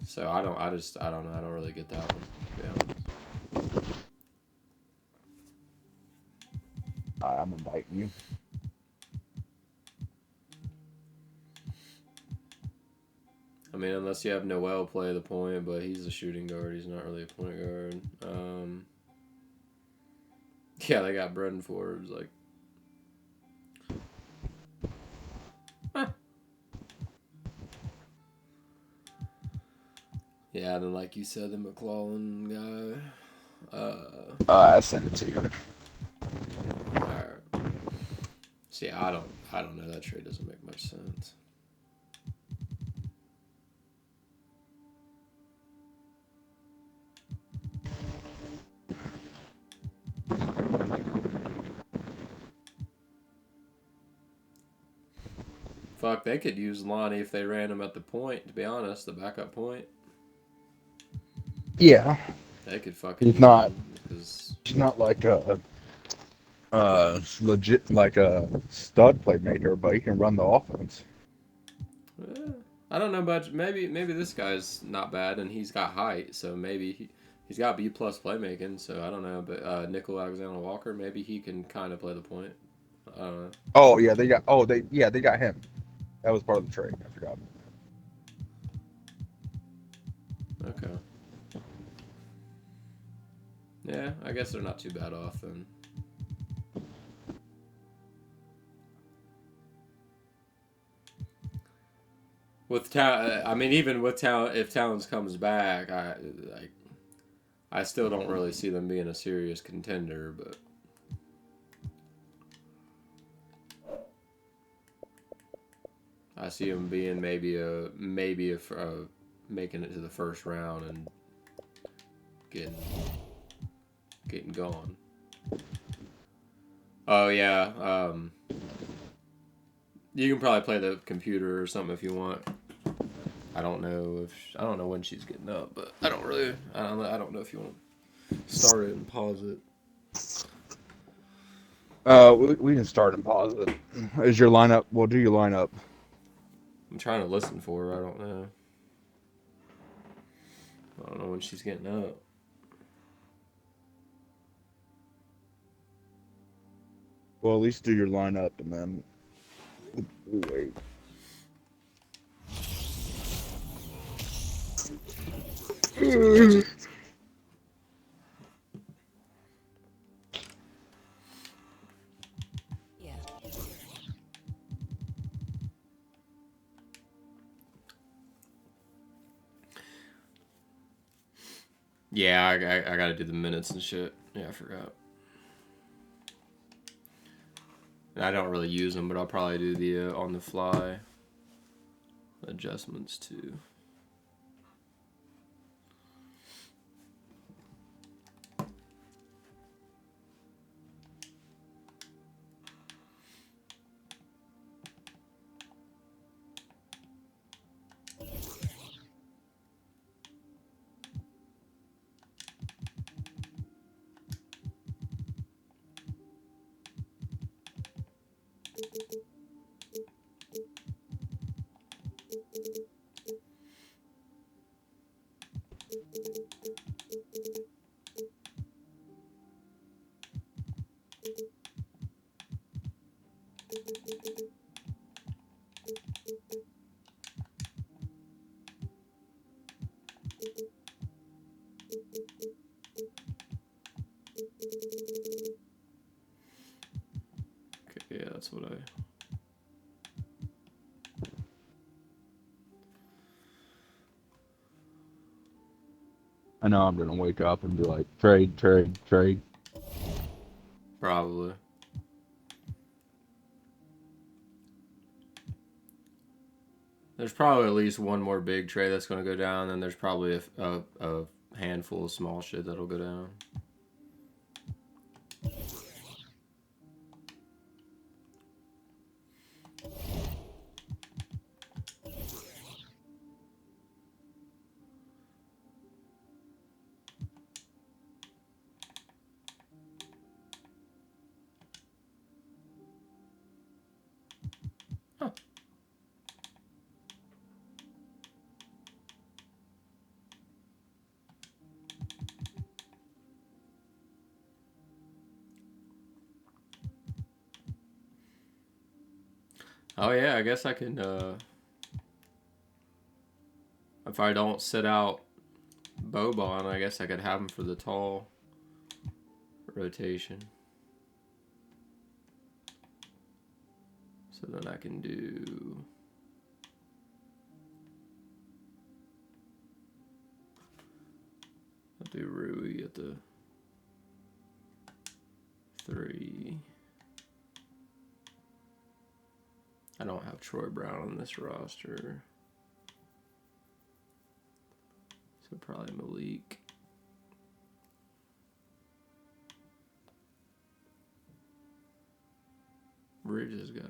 So I don't know. I don't really get that one, to be honest. I'm inviting you. I mean, unless you have Noel play the point, but he's a shooting guard. He's not really a point guard. Yeah, they got Brendan Forbes. Like, huh. Yeah, and then like you said, the McClellan guy. I sent it to you. Alright. See, I don't know. That trade doesn't make much sense. Fuck, they could use Lonnie if they ran him at the point. To be honest, the backup point. Yeah, They could fucking he's use not. him because He's not like a legit like a stud playmaker, but he can run the offense. I don't know about maybe this guy's not bad and he's got height, so maybe he's got B plus playmaking. So I don't know, but Nickel Alexander Walker, maybe he can kind of play the point. I don't know. Oh yeah, they got him. That was part of the trade. I forgot. Okay. Yeah, I guess they're not too bad off then. With I mean, even with if Towns comes back, I still don't really see them being a serious contender, but I see them being maybe making it to the first round and getting gone. Oh yeah, you can probably play the computer or something if you want. I don't know when she's getting up, but I don't know if you want to start it and pause it. We can start and pause it. Is your lineup? We'll do your lineup. I'm trying to listen for her. I don't know. I don't know when she's getting up. Well, at least do your lineup and then we'll wait. Yeah, I got to do the minutes and shit. Yeah, I forgot. I don't really use them, but I'll probably do the on the fly adjustments too. Okay, yeah, that's what I know I'm gonna wake up and be like, trade, trade, trade. probably. There's probably at least one more big trade that's going to go down, and there's probably a handful of small shit that'll go down. Oh yeah, I guess I can. If I don't sit out Boban, I guess I could have him for the tall rotation. So then I can do. I'll do Rui at the 3. I don't have Troy Brown on this roster. So probably Malik. Bridges got.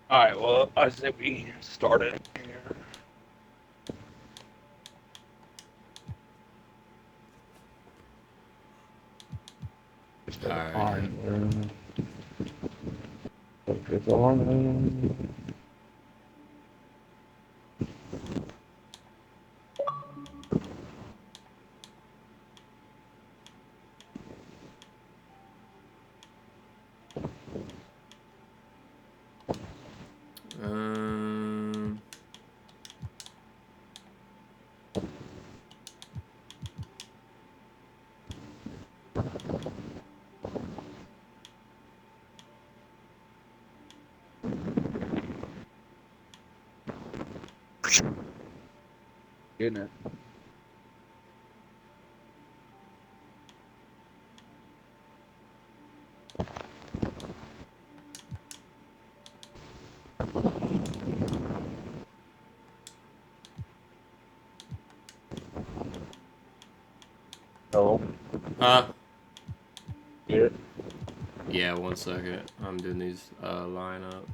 All right. Well, I say we started here. Just All a right. time. Focus on. Um. Getting it. Hello. Huh? Get it. Yeah. 1 second. I'm doing these lineups.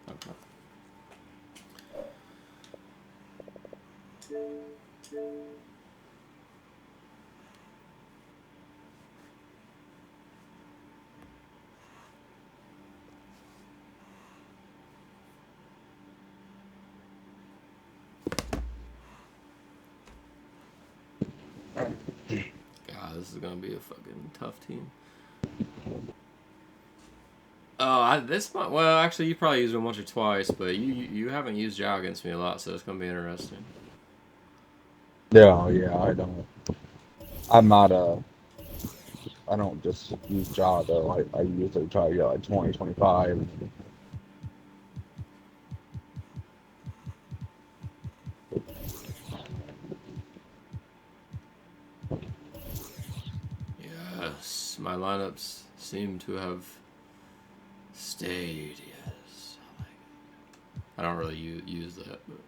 Okay. God, this is gonna be a fucking tough team. Oh, this might. Well, actually, you probably used him once or twice, but you haven't used Jao against me a lot, so it's gonna be interesting. Yeah. Yeah. I don't. I'm not a. I don't just use Java though. I usually try to get like 20, 25. Yes, my lineups seem to have stayed. Yes, I don't really use that, but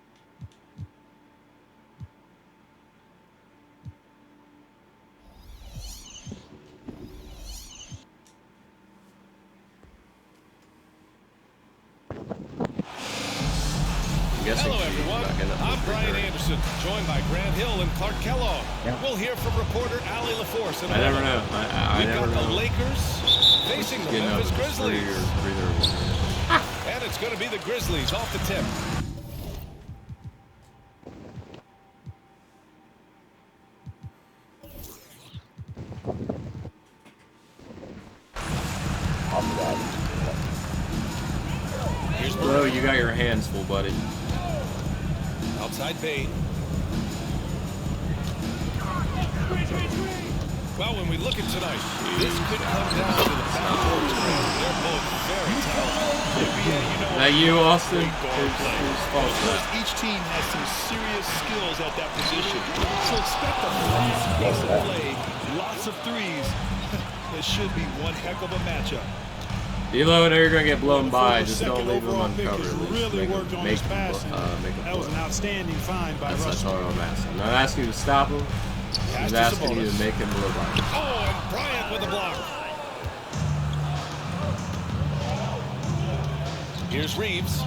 guessing Hello, she's everyone. not gonna I'm Brian Anderson, joined by Grant Hill and Clark Kellogg. Yeah. We'll hear from reporter Allie LaForce. I never know. I We've never got know. the Lakers facing the Getting up Memphis at Grizzlies. 3 or 3. And it's going to be the Grizzlies off the tip. Here's Bro, you got your hands full, buddy. outside Bane. Well, when we look at tonight, this could come down to the backcourt spread. They're both very talented. NBA, you know, That you, Austin? great guard play. Who's fault Of course, each team has some serious skills at that position. So expect a fast pace of play, lots of threes. It should be one heck of a matchup. D'Lo, I know you're gonna get blown by. The Just don't second leave them overall pick uncovered. has At least really make worked them, on make his them, passing. make them That was an play. outstanding find by That's Russell. all I'm asking. I'm not asking you to stop him. I'm Pass just to asking you to Sabonis. make him blow by. Oh, and Bryant with a block. Here's Reeves.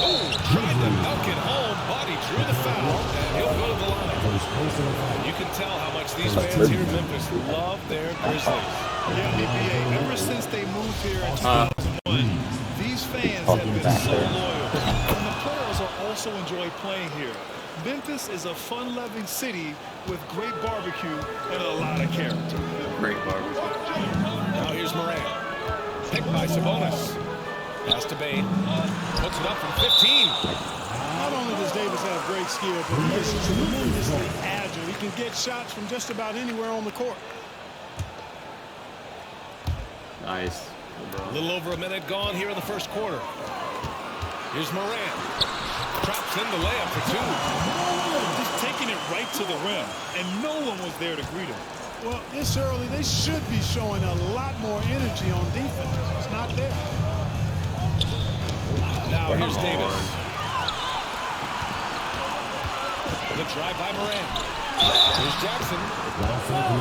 Oh, tried to milk it home, but he drew the foul, and he'll go to the line. You can tell how much these fans here in Memphis love their Grizzlies. Yeah, NBA, ever since they moved here in 2001, these fans have been so loyal. And the players are also enjoy playing here. Memphis is a fun-loving city with great barbecue and a lot of character. Great barbecue. Now here's Moran. Picked by Sabonis. Pass to Bane. Puts it up from 15. Not only does Davis have great skill, but he is tremendously agile. He can get shots from just about anywhere on the court. Nice. A little over a minute gone here in the first quarter. Here's Moran. Drops in the layup for two. Just taking it right to the rim, and no one was there to greet him. Well, this early, they should be showing a lot more energy on defense. It's not there. Now here's Davis. The drive by Moran. Here's Jackson.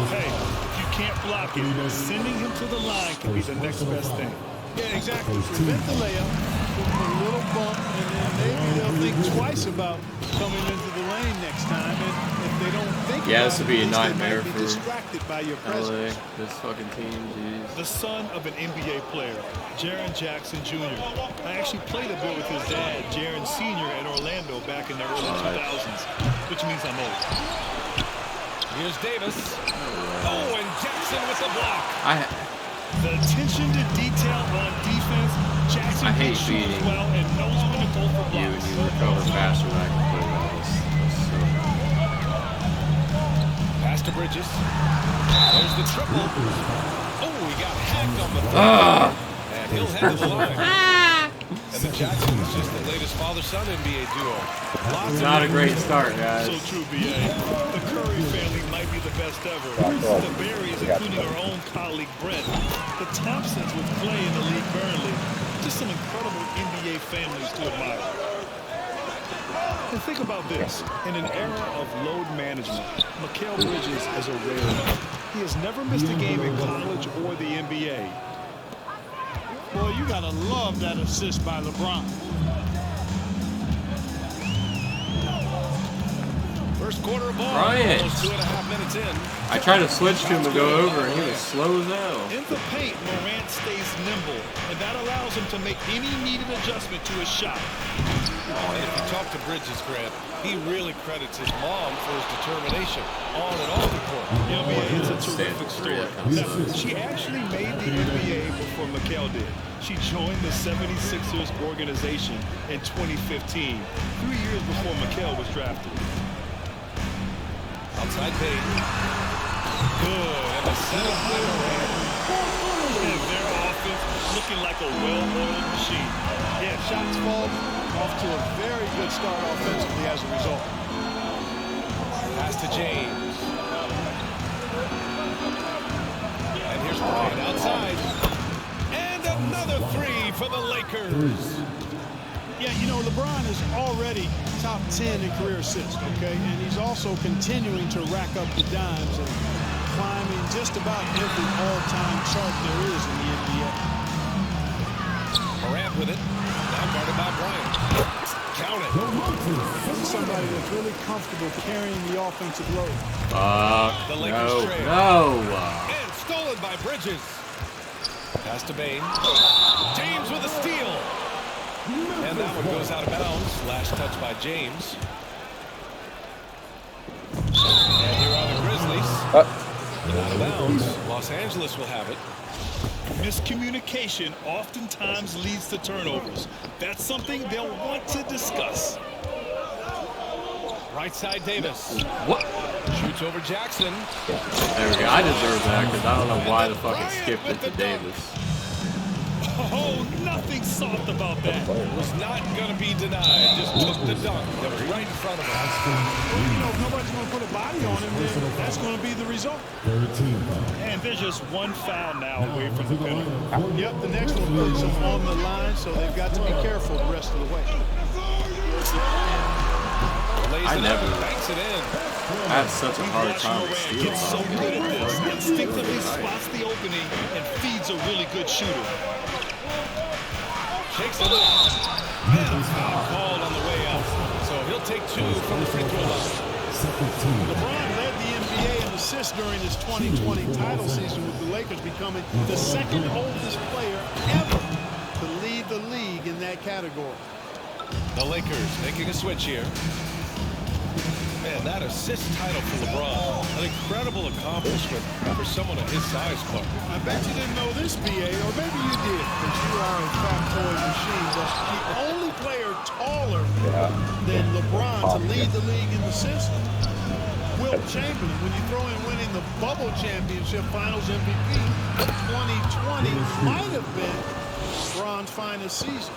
Hey, if you can't block it, sending him to the line can be the next best thing. Yeah, exactly. Prevent the layup, give them a little bump, and then maybe they'll think twice about coming into the lane next time. And if they don't think Yeah, about this would be a it, at least they nightmare might be for distracted by your LA. presence. This fucking team, jeez. The son of an NBA player, Jaren Jackson Jr. I actually played a bit with his dad, Jaren Sr. at Orlando back in the early 2000s, which means I'm old. Here's Davis. Oh, and Jackson with the block. The attention to detail on defense, Jackson I hate can shoot beating as well and knows when to go for You blocks. and you recover faster than I can put it on. Pass to Bridges. There's the triple. Oh, he got hacked on the third. And he'll head to the line. And the Jacksons, just the latest father-son NBA duo. Lots It's of not a great start, guys. So true, B.A. The Curry family might be the best ever. The Berries, including our own colleague Brent. The Thompsons with Clay in the league currently. Just some incredible NBA families to admire. And think about this. In an era of load management, Mikal Bridges is a rarity. He has never missed a game in college or the NBA. Boy, you gotta love that assist by LeBron. First quarter of ball. Bryant. Almost 2.5 minutes in. I tried to switch to him to go over, and he was slow as hell. In the paint, Morant stays nimble, and that allows him to make any needed adjustment to his shot. And if you talk to Bridges, Grant, he really credits his mom for his determination on and off the court. Yeah, man, it's a Stand terrific for three, story. that kind of sucks. She actually made the NBA before Mikal did. She joined the 76ers organization in 2015, 3 years before Mikal was drafted. Outside Payne. Good. And the setup by Morant. And their offense looking like a well-oiled machine. Yeah, shots fall off to a very good start offensively as a result. Pass to James. And here's Bryant outside. And another three for the Lakers. Yeah, you know, LeBron is already top 10 in career assists, okay? And he's also continuing to rack up the dimes and climbing just about every all-time chart there is in the NBA. Morant with it. Now guarded by Bryant. somebody that's really comfortable carrying the offensive load. The Lakers No, trail. no. And stolen by Bridges. Pass to Bain. James with a steal. And that one goes out of bounds. Last touch by James. And here are the Grizzlies. Out of bounds. Los Angeles will have it. Miscommunication oftentimes leads to turnovers. That's something they'll want to discuss. Right side Davis. What? Shoots over Jackson. There we go. I deserve that because I don't know why the fuck it skipped it to Davis. Oh, nothing soft about that. Was not going to be denied. Just took the dunk that was right in front of him. Well, you know, if nobody's going to put a body on him, then that's going to be the result. And there's just one foul now away from the penalty. Yep, the next one puts them on the line, so they've got to be careful the rest of the way. I never. Banks it in. I have such a hard time with steals. Gets so good at this. Instinctively spots the opening and feeds a really good shooter. Shakes it up. And foul called on the way out. So he'll take 2 from the free throw line. LeBron led the NBA in assists during his 2020 title season, with the Lakers becoming the second oldest player ever to lead the league in that category. The Lakers making a switch here. Man, that assist title for LeBron. An incredible accomplishment for someone of his size, Clark. I bet you didn't know this, BA, or maybe you did, because you are a factoid machine, but the only player taller than LeBron to lead the league in assists, Wilt Chamberlain, when you throw in winning the Bubble Championship Finals MVP, 2020 might have been LeBron's finest season.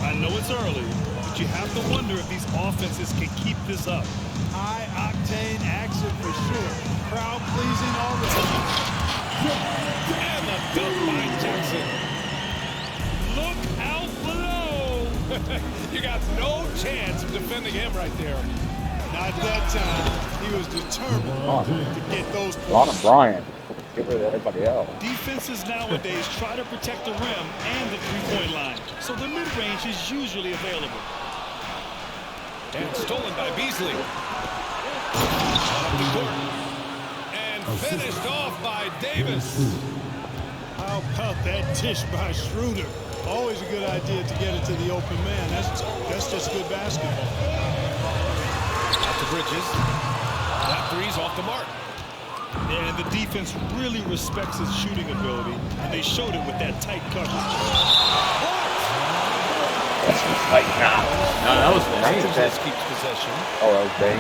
I know it's early, but you have to wonder if these offenses can keep this up. High-octane action for sure. Crowd-pleasing already. And the dunk by Jackson. Look out below! You got no chance of defending him right there. Not that time. He was determined to get those Ron points. Bryant. Get rid of everybody else. Defenses nowadays try to protect the rim and the three-point line, so the mid-range is usually available. And stolen by Beasley. Up the court. And finished off by Davis. How about that dish by Schroeder? Always a good idea to get it to the open man. That's just good basketball. Out to Bridges. That three's off the mark. And the defense really respects his shooting ability, and they showed it with that tight coverage. Like now. No, that was Bain. Bridges keeps possession. Oh, that was Bang.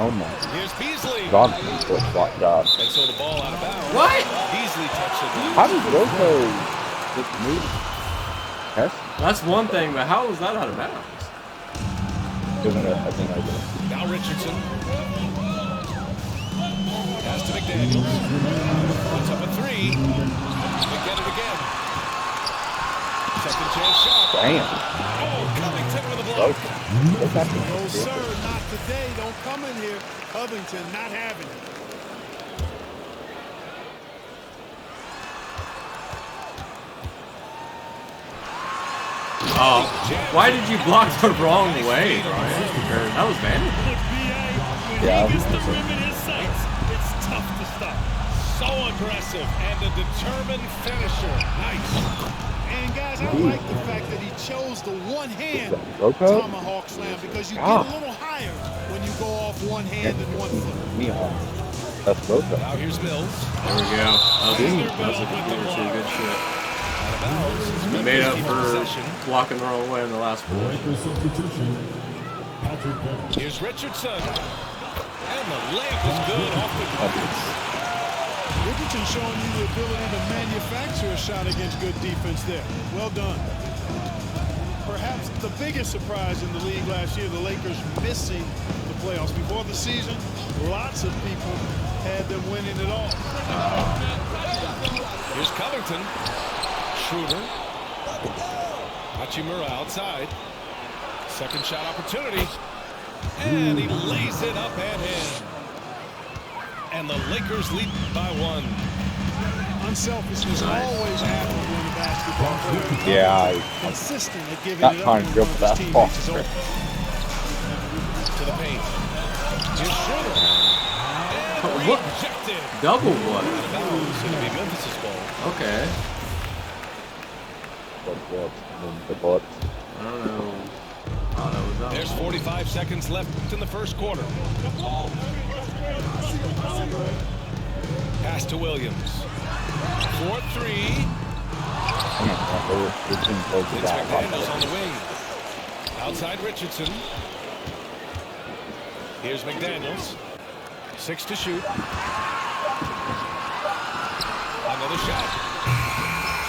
Oh my. Here's Beasley. Johnson's foot shot job. And so the ball out of bounds. What? Beasley touched it. How did Rocco just move? Yes? That's one thing, but how was that out of bounds? I think I did. Now Richardson. Pass to McDaniels. Puts up a three. They get it again. Second chance shot. Damn. Oh, Covington with a block. No, sir, not today. Don't come in here. Covington not having it. Oh, why did you block the wrong way, Brian? That was Vanderbilt. Look, B.A., when Yeah. he gets the rim in his sights, it's tough to stop. So aggressive and a determined finisher. Nice. And guys, I like the fact that he chose the one-hand Rocco? tomahawk slam, because you get a little higher when you go off one hand and one foot. Me on. That's Rocco. Now here's Mills. There we go. That was a computer too. Good shit. Out of bounds. We made up Keep for possession. blocking the wrong way in the last one. Here's Richardson. And the layup is good off the glass. Richardson showing you the ability to manufacture a shot against good defense there. Well done. Perhaps the biggest surprise in the league last year, the Lakers missing the playoffs. Before the season, lots of people had them winning it all. Here's Covington. Schroeder. Hachimura outside. Second shot opportunity. And he lays it up and in. And the Lakers lead by 1. Unselfishness always happens when the basketball player Yeah, consistent at giving not it up trying when to go one for of that his ball. teammates is open. To the paint. Here's Schroeder. And What? rejected. Double what? Out of bounds. It'll be Memphis' ball. Okay. The butt. I don't know. Oh, that was up. There's 45 seconds left in the first quarter. Pass to Williams. 4-3. Vince McDaniels on the wing. Outside Richardson. Here's McDaniels. 6 to shoot. Another shot.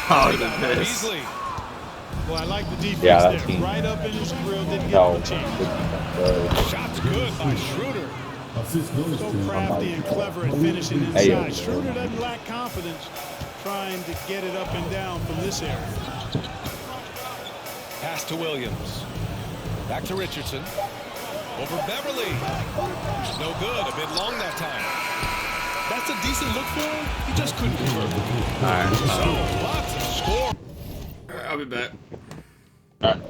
Oh, Rebound by the miss. Beasley. Well, I like the defense Yeah, that there. team. Right up in his grill, didn't give No, him a chance. Shot's good by Schroeder. So crafty and clever at finishing Hey, inside. Schroeder doesn't lack confidence trying to get it up and down from this area. Pass to Williams. Back to Richardson. Over Beverly. No good. A bit long that time. That's a decent look for him. He just couldn't convert. Alright. So, lots of score. Alright, I'll be back. Alright.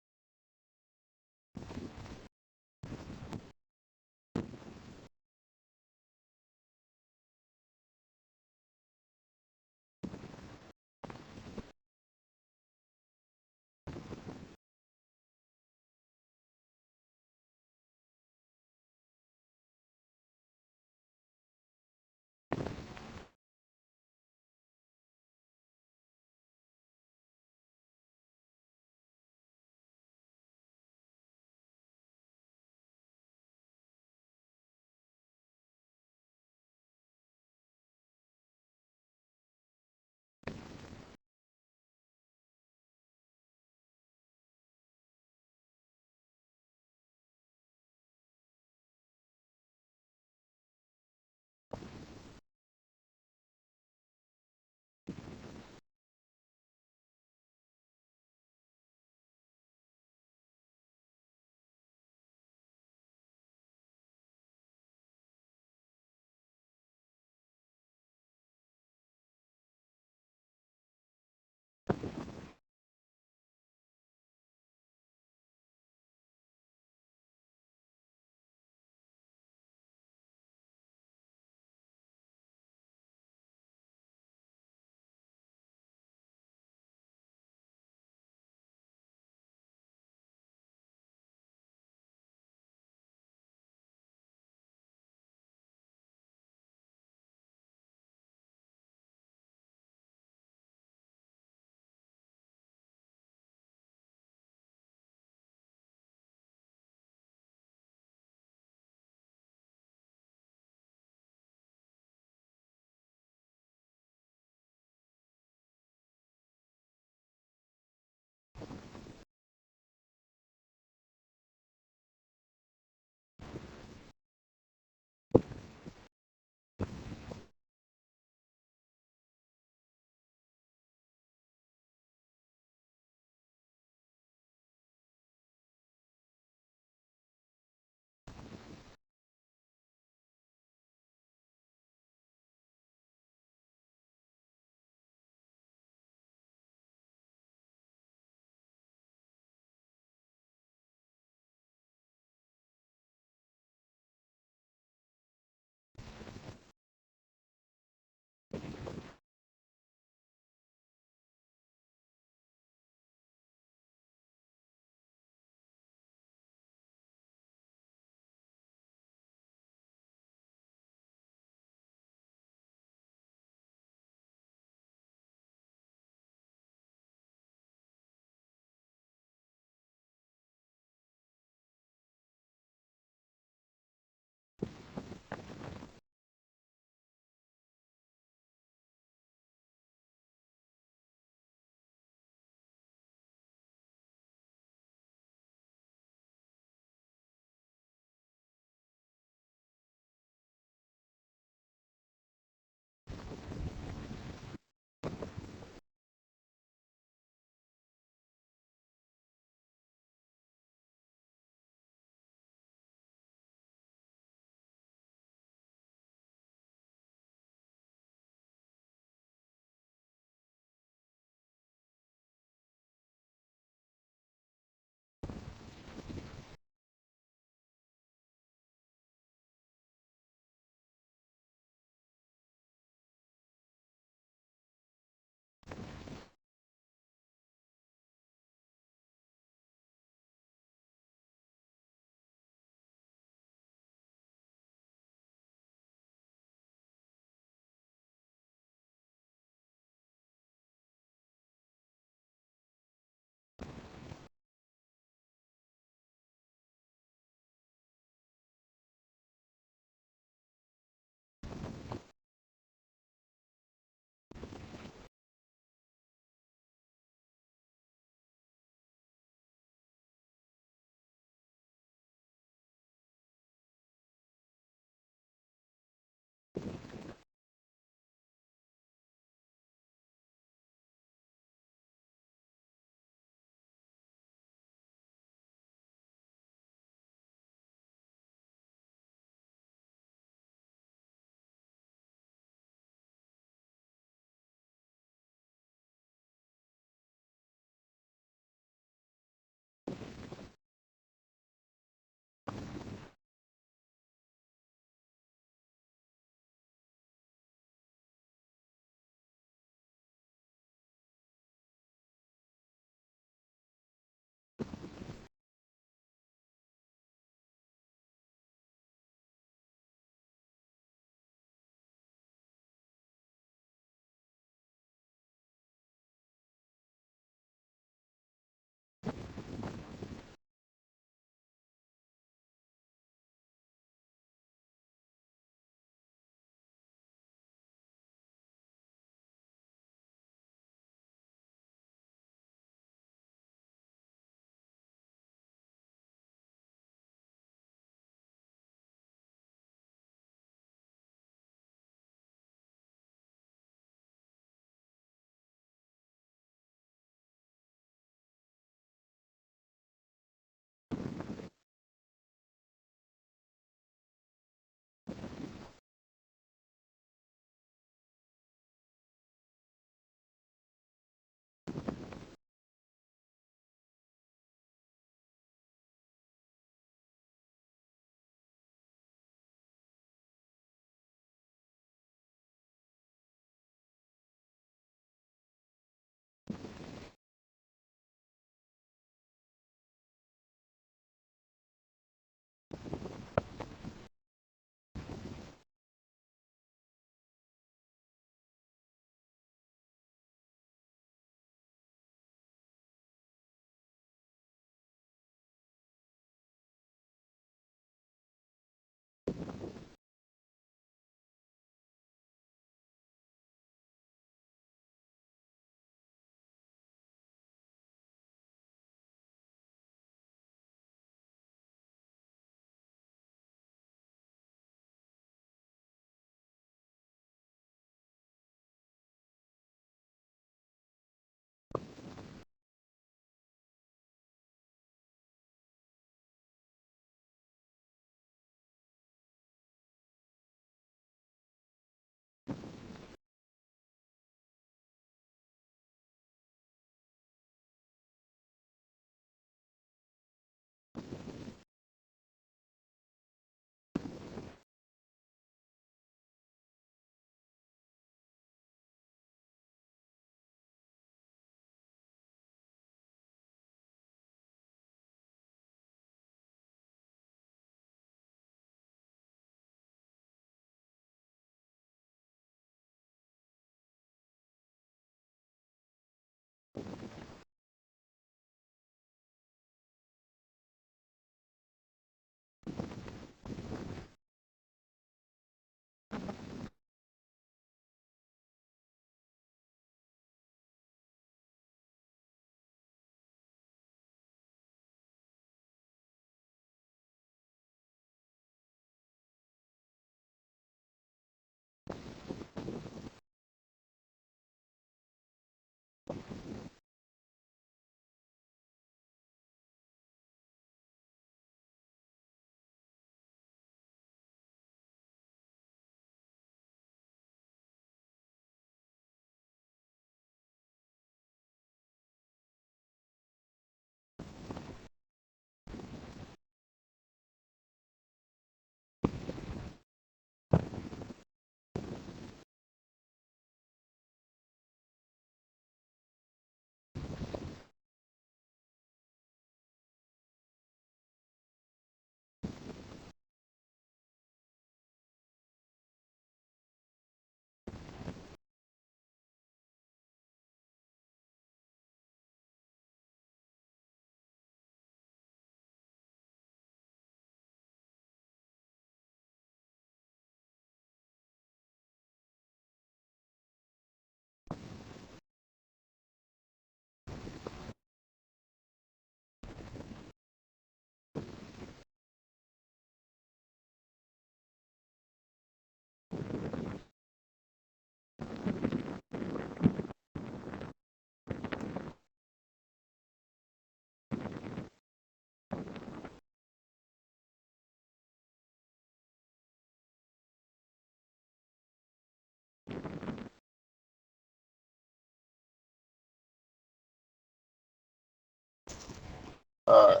Uh,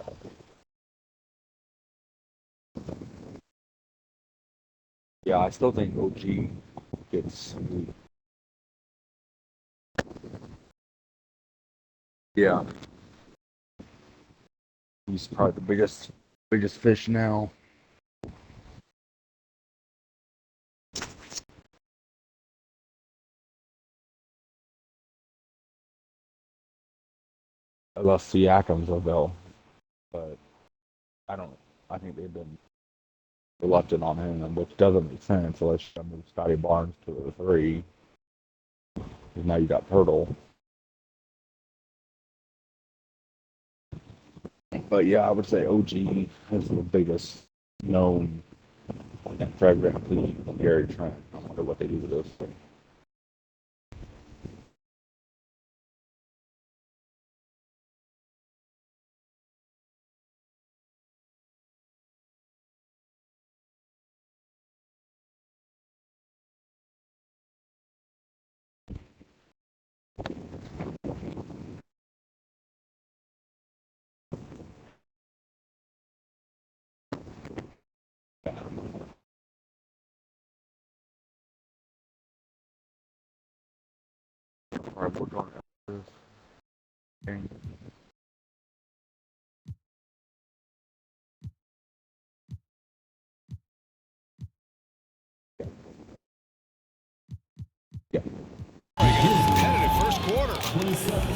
yeah, I still think OG gets. Yeah, he's probably the biggest fish now. Unless Siakam's available, but I don't. I think they've been reluctant on him, which doesn't make sense unless you move Scotty Barnes to the 3. Because now you got Turtle. But yeah, I would say OG is the biggest known. And Fred Ramsey, Gary Trent. I wonder what they do with those things. All right, we're going to this game. Yeah. Competitive first quarter.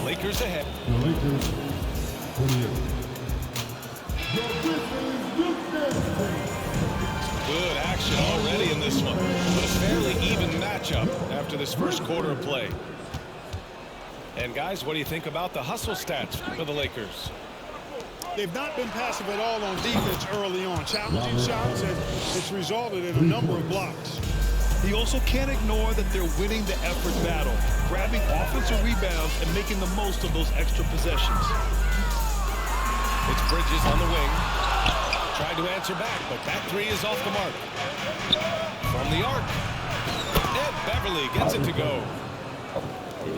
Lakers ahead. The Lakers 28. Good action already in this one. But a fairly even matchup after this first quarter of play. And guys, what do you think about the hustle stats for the Lakers? They've not been passive at all on defense early on. Challenging shots, and it's resulted in a number of blocks. He also can't ignore that they're winning the effort battle, grabbing offensive rebounds and making the most of those extra possessions. It's Bridges on the wing. Tried to answer back, but that 3 is off the mark. From the arc. Ed Beverly gets it to go.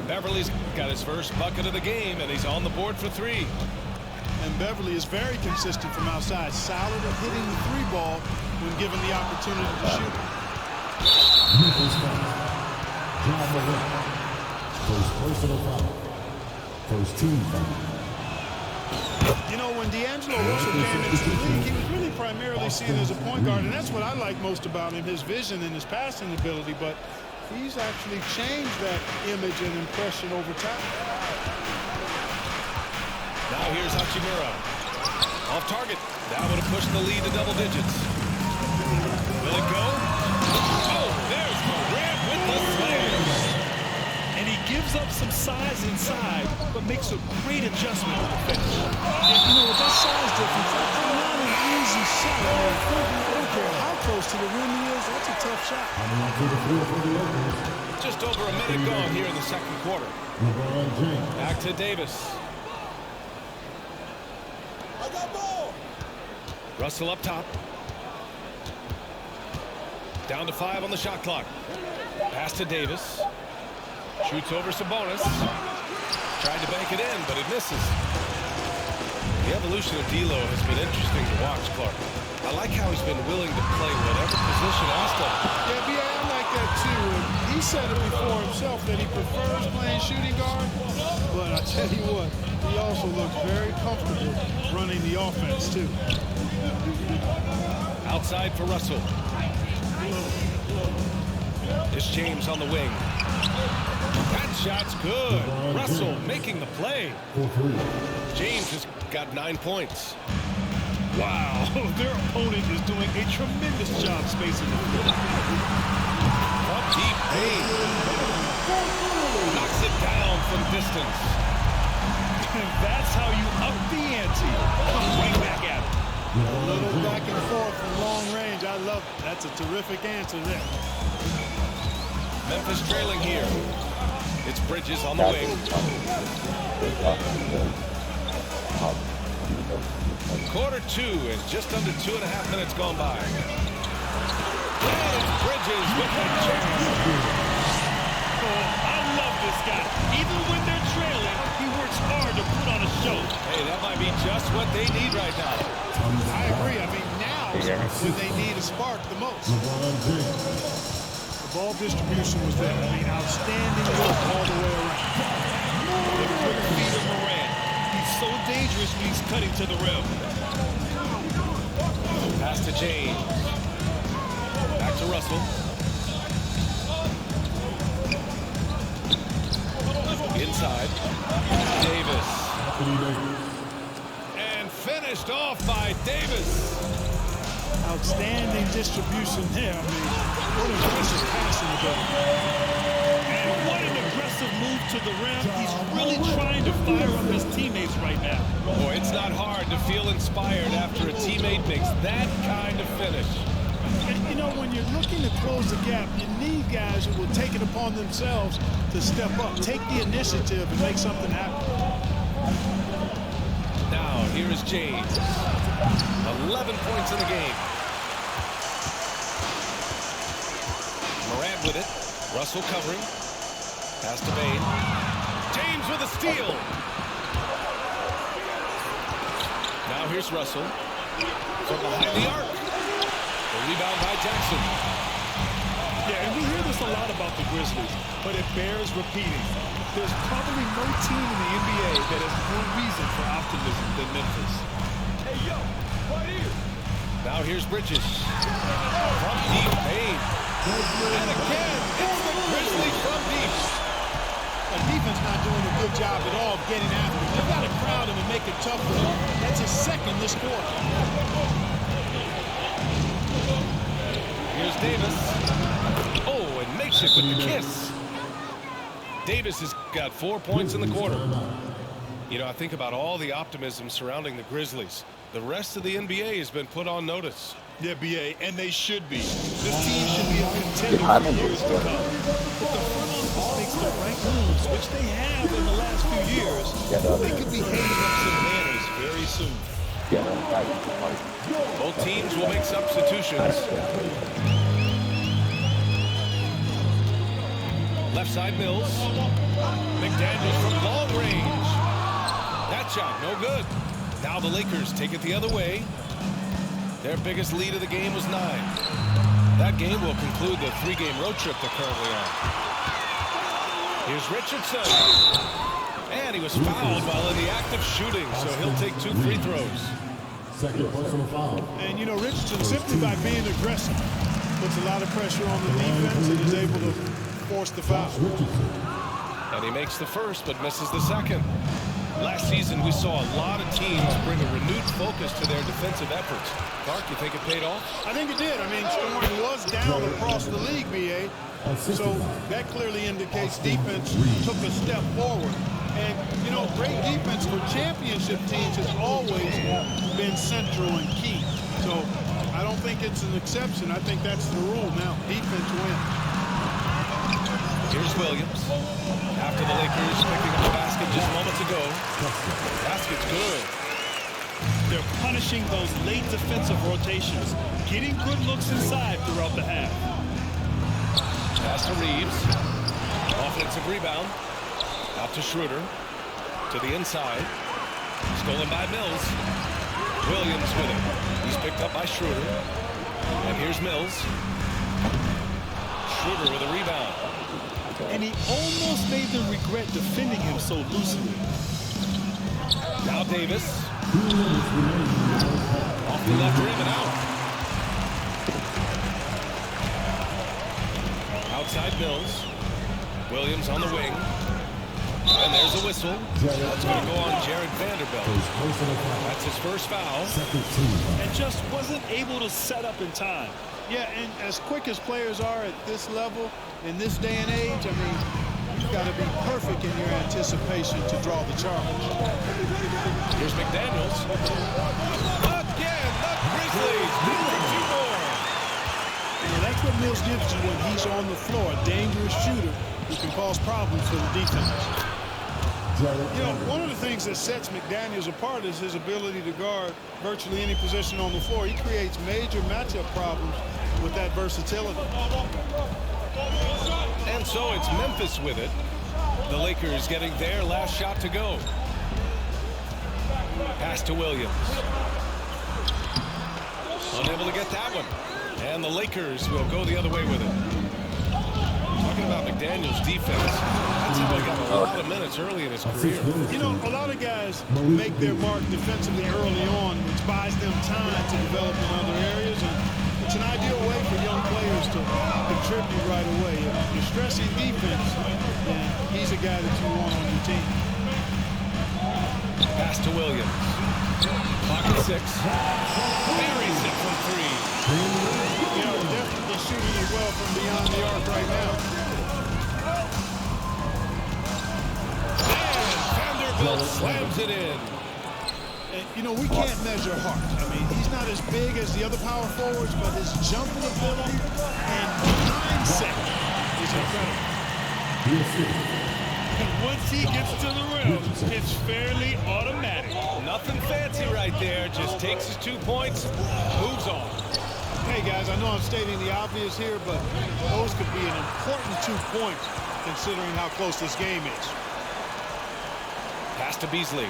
Beverly's got his first bucket of the game, and he's on the board for 3. And Beverly is very consistent from outside, solid at hitting the 3 ball when given the opportunity to shoot it. Nickel spot. John Morant. First personal foul. First team foul. You know, when D'Angelo Russell came into the league, he was really primarily seen as a point guard, and that's what I like most about him, his vision and his passing ability, but he's actually changed that image and impression over time. Now here's Hachimura. Off target. That would have pushed the lead to double digits. Will it go? Oh, there's Morant with the slam. And he gives up some size inside, but makes a great adjustment on the finish. And, you know, with that size difference, that's not an easy shot. I don't care how close to the rim he is, that's a tough shot. Just over a minute gone here in the second quarter. Back to Davis. Russell up top. Down to 5 on the shot clock. Pass to Davis. Shoots over Sabonis. Tried to bank it in, but it misses. The evolution of D'Lo has been interesting to watch, Clark. I like how he's been willing to play whatever position asked of him. Yeah, B.A., I like that too. And he said it before himself that he prefers playing shooting guard, but I tell you what, he also looks very comfortable running the offense too. Outside for Russell. It's James on the wing. That shot's good. Russell making the play. James has got 9 points. Wow, their opponent is doing a tremendous job spacing the floor. From deep range. Knocks it down from distance. And that's how you up the ante. Come right back at it. A little back and forth from long range. I love it. That's a terrific answer there. Memphis trailing here. It's Bridges on the wing. Quarter 2 and just under 2.5 minutes gone by. And Bridges with the chance. Oh, I love this guy. Even when they're trailing, he works hard to put on a show. Hey, that might be just what they need right now. I agree. I mean, now is when they need a spark the most. LeBron James. The ball distribution was there. I mean, outstanding work all the way around. The quick feet of Morant. He's so dangerous when he's cutting to the rim. Pass to James. Back to Russell. Inside. Davis. And finished off by Davis. Outstanding distribution there. I mean, what impressive passing ability. And what an aggressive move to the rim. He's really trying to fire up his teammates right now. Boy, it's not hard to feel inspired after a teammate makes that kind of finish. And, you know, when you're looking to close the gap, you need guys who will take it upon themselves to step up, take the initiative, and make something happen. Now, here is James. 11 points in the game. Morant with it. Russell covering. Pass to Bane. James with a steal. Now here's Russell. From behind the arc. The rebound by Jackson. Yeah, and we hear this a lot about the Grizzlies, but it bears repeating. There's probably no team in the NBA that has more reason for optimism than Memphis. Hey, yo, right here. Now here's Bridges. From deep, Bane. And again, it's the Grizzlies from deep. The defense not doing a good job at all of getting after him. They've got to crowd him and make it tough for him. That's his second this quarter. Here's Davis. Oh, and makes it with the kiss. Davis has got 4 points in the quarter. You know, I think about all the optimism surrounding the Grizzlies. The rest of the NBA has been put on notice. Yeah, BA, and they should be. This team should be a contender for years to come. But the front office makes the right moves, which they have in the last few years. They could be handing up some banners very soon. Both teams will make substitutions. Left side Mills. McDaniels from long range. That shot, no good. Now the Lakers take it the other way. Their biggest lead of the game was 9. That game will conclude the 3-game road trip they're currently on. Here's Richardson. And he was fouled while in the act of shooting, so he'll take 2 free throws. Second personal foul. And, you know, Richardson, simply by being aggressive, puts a lot of pressure on the defense and is able to force the foul. And he makes the first, but misses the second. Last season, we saw a lot of teams bring a renewed focus to their defensive efforts. Clark, you think it paid off? I think it did. I mean, scoring was down across the league, BA. So that clearly indicates defense took a step forward. And, you know, great defense for championship teams has always been central and key. So I don't think it's an exception. I think that's the rule now. Defense wins. Here's Williams. After the Lakers picking up the basket just moments ago. Basket's good. They're punishing those late defensive rotations, getting good looks inside throughout the half. Pass to Reeves. Offensive rebound. Out to Schroeder. To the inside. Stolen by Mills. Williams with it. He's picked up by Schroeder. And here's Mills. Schroeder with a rebound. And he almost made them regret defending him so loosely. Now Davis. Off the left rim and out. Outside Mills. Williams on the wing. And there's a whistle. That's going to go on Jared Vanderbilt. That's his first foul. And just wasn't able to set up in time. Yeah, and as quick as players are at this level, in this day and age, I mean, you've got to be perfect in your anticipation to draw the charge. Here's McDaniels. Again, the Grizzlies need 2 more. And that's what Mills gives you when he's on the floor, a dangerous shooter who can cause problems for the defense. You know, one of the things that sets McDaniels apart is his ability to guard virtually any position on the floor. He creates major matchup problems with that versatility. And so it's Memphis with it. The Lakers getting their last shot to go. Pass to Williams. Unable to get that one. And the Lakers will go the other way with it. Talking about McDaniel's defense. That's how he got a lot of minutes early in his career. You know, a lot of guys make their mark defensively early on, which buys them time to develop in other areas. And it's an ideal way for young players to contribute right away. If you're stressing defense, then he's a guy that you want on your team. Pass to Williams. Clock at 6. Buries it from 3. You know, definitely shooting it well from beyond the arc right now. And Vanderbilt slams it in. And, you know, we can't measure Hart. I mean, he's not as big as the other power forwards, but his jumping ability and mindset is incredible. And once he gets to the rim, it's fairly automatic. Nothing fancy right there. Just takes his 2 points, moves on. Hey, guys, I know I'm stating the obvious here, but those could be an important 2 points considering how close this game is. Pass to Beasley.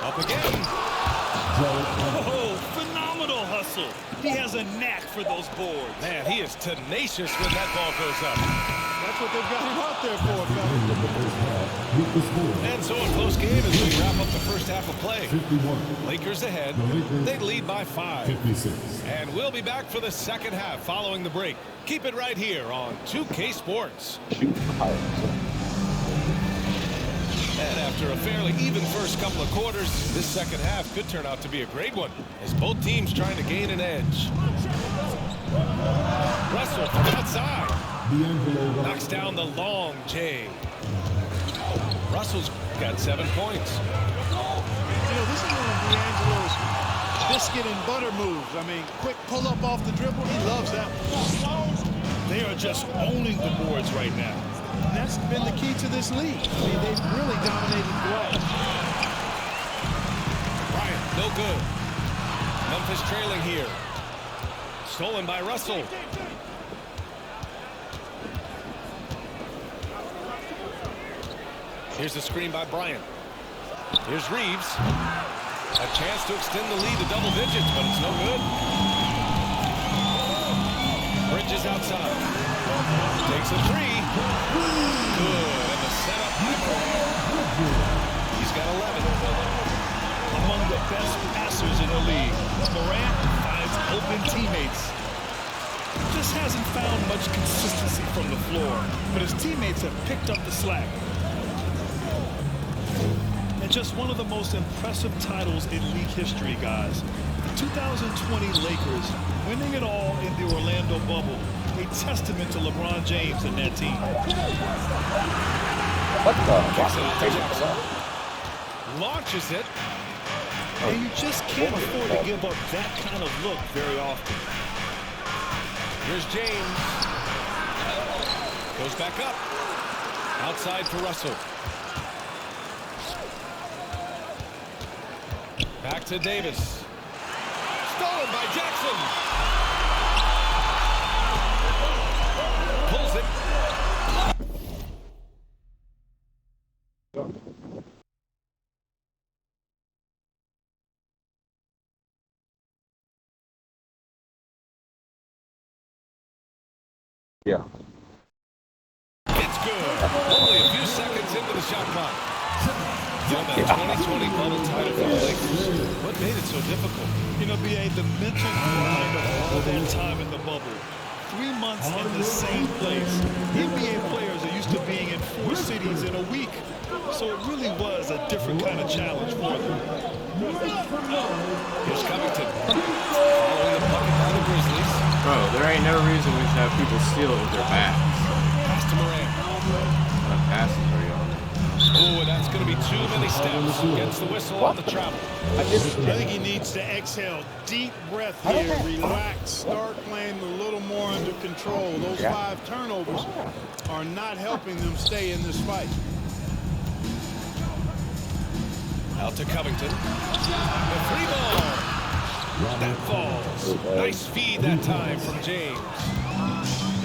Up again. Oh, phenomenal hustle. He has a knack for those boards. Man, he is tenacious when that ball goes up. That's what they've got him out there for, fellas. And so a close game as we wrap up the first half of play. 51. Lakers ahead. They lead by 5. 56. And we'll be back for the second half following the break. Keep it right here on 2K Sports. And after a fairly even first couple of quarters, this second half could turn out to be a great one as both teams trying to gain an edge. Russell from outside. Knocks down the long J. Russell's got 7 points. You know, this is one of D'Angelo's biscuit and butter moves. I mean, quick pull-up off the dribble. He loves that one. They are just owning the boards right now. And that's been the key to this league. I mean, they've really dominated the glass. Bryant, no good. Memphis trailing here. Stolen by Russell. Here's the screen by Bryant. Here's Reeves. A chance to extend the lead to double digits, but it's no good. Bridges outside. Takes a 3. Good. And the setup by Morant. He's got 11. Among the best passers in the league, Morant finds open teammates. Just hasn't found much consistency from the floor, but his teammates have picked up the slack. And just one of the most impressive titles in league history, guys. The 2020 Lakers winning it all in the Orlando bubble. A testament to LeBron James and that team. Launches it. And you just can't afford to give up that kind of look very often. Here's James. Goes back up. Outside for Russell. Back to Davis. Stolen by Jackson. Pulls it. Yeah. It's good. Only a few seconds into the shot clock. Won that 2020 bubble title for the Lakers. What made it so difficult? You know, B.A., the mental grind of all that time in the bubble. 3 months in the same place. NBA players are used to being in 4 cities in a week. So it really was a different kind of challenge for them. Here's Covington. Following the bucket by the Grizzlies. Bro, there ain't no reason we should have people steal with their backs. Pass to Morant. That pass is very on. Oh, that's going to be too many steps. Gets the whistle on the travel. I think he needs to exhale. Deep breath here. Relax. Start playing a little more under control. Those 5 turnovers are not helping them stay in this fight. Out to Covington. The 3-ball. That falls. Nice feed that time from James.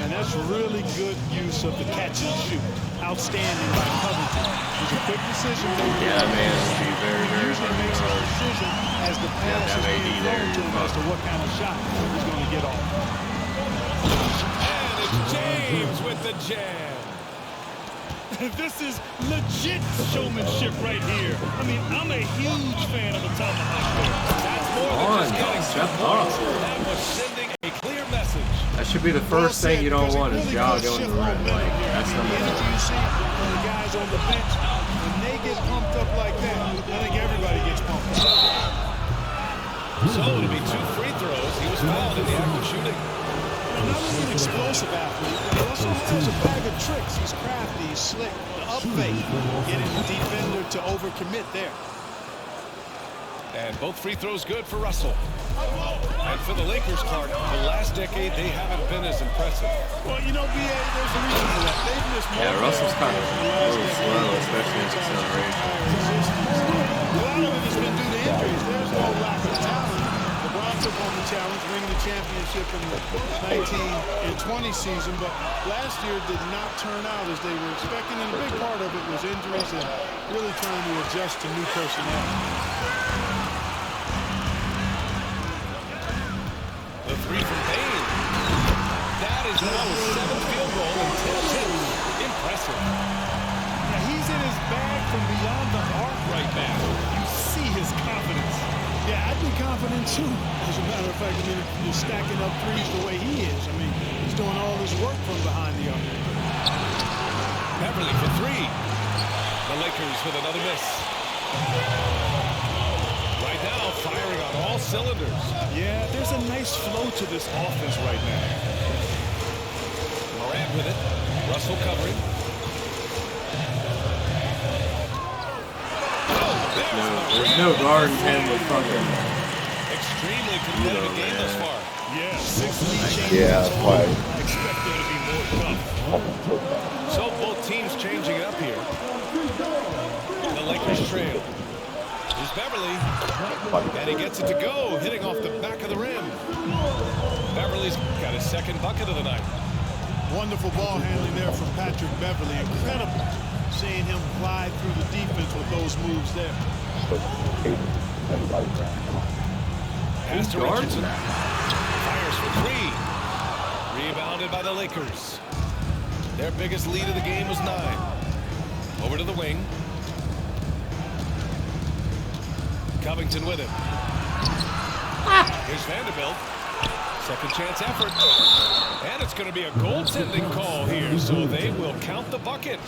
And that's really good use of the catch and shoot. Outstanding by Covington. It was a quick decision maker. Yeah, that man would be very, He very usually hard makes to a guard. decision as the pass that is AD being there, thrown to him you're as to what kind of shot he's going to get off. And it's James with the jam. This is legit showmanship right here. I mean, I'm a huge fan of a tomahawk there. That's more Come than on, just getting step 2 up. points. That was sending a clear message. That should be the first thing you don't want is Ja going to the rim. Like, that's the number energy one. you see from the guys on the bench, when they get pumped up like that, I think everybody gets pumped up. So it'll be 2 free throws. He was fouled in the act of shooting. Not only an explosive athlete, but he also has a bag of tricks. He's crafty, he's slick. The up fake, getting the defender to overcommit there. And both free throws good for Russell. And for the Lakers, Clark, the last decade, they haven't been as impressive. Well, you know, BA, there's a reason for that. They've missed more. Yeah, Russell's kind of a little slow, especially his acceleration. A lot of it has been due to injuries. There's no lack of talent. LeBron took on the challenge, winning the championship in the 19 and 20 season, but last year did not turn out as they were expecting, and a big part of it was injuries and really trying to adjust to new personnel. The 3 from Payne. That is now his 7th field goal in 10 attempts. Impressive. Yeah, he's in his bag from beyond the arc right now. You see his confidence. Yeah, I'd be confident too. As a matter of fact, I mean, if you're stacking up threes the way he is. I mean, he's doing all his work from behind the arc. Beverly for 3. The Lakers with another miss. Right now, firing on all cylinders. Yeah, there's a nice flow to this offense right now. Morant with it. Russell covering. There's no guarding him with fucking. Extremely competitive game thus far. Yeah, 6 lead changes. Yeah, that's why. I expect there to be more tough. So both teams changing it up here. The Lakers trail. Here's Beverly. And he gets it to go, hitting off the back of the rim. Beverly's got his 2nd bucket of the night. Wonderful ball handling there from Patrick Beverly. Incredible seeing him glide through the defense with those moves there. Pass to guards Richardson. that? Fires for 3. Rebounded by the Lakers. Their biggest lead of the game was 9. Over to the wing. Covington with it. Here's Vanderbilt. 2nd chance effort. And it's going to be a goaltending call here, so they will count the bucket.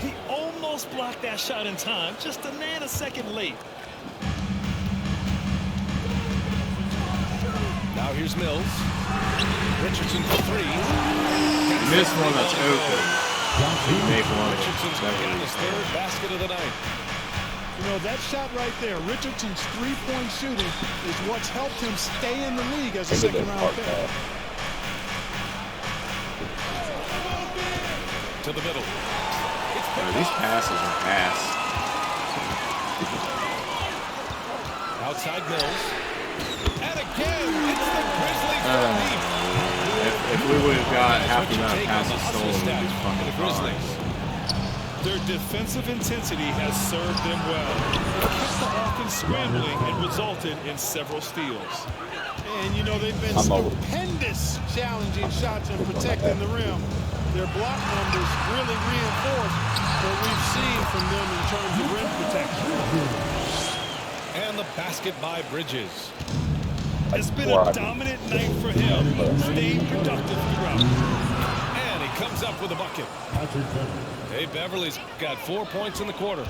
He almost blocked that shot in time, just a nanosecond late. Now here's Mills. Richardson for 3. Missed one that's open. He made one. Richardson's got his 3rd basket of the night. You know, that shot right there, Richardson's three-point shooting is what's helped him stay in the league as a second-round pick. To the middle. These passes are fast. Outside Mills. And again, it's the Grizzlies for the lead. If we would have got half the amount of passes stolen, we'd be For fucking the fine. Grizzlies. Their defensive intensity has served them well. It kept the offense scrambling and resulted in several steals. And, you know, they've been stupendous challenging shots and protecting the rim. Their block numbers really reinforce what we've seen from them in terms of rim protection. And the basket by Bridges. It's been a dominant night for him. Stayed productive throughout. And he comes up with a bucket. Patrick Beverly. Hey, Beverly's got 4 points in the quarter.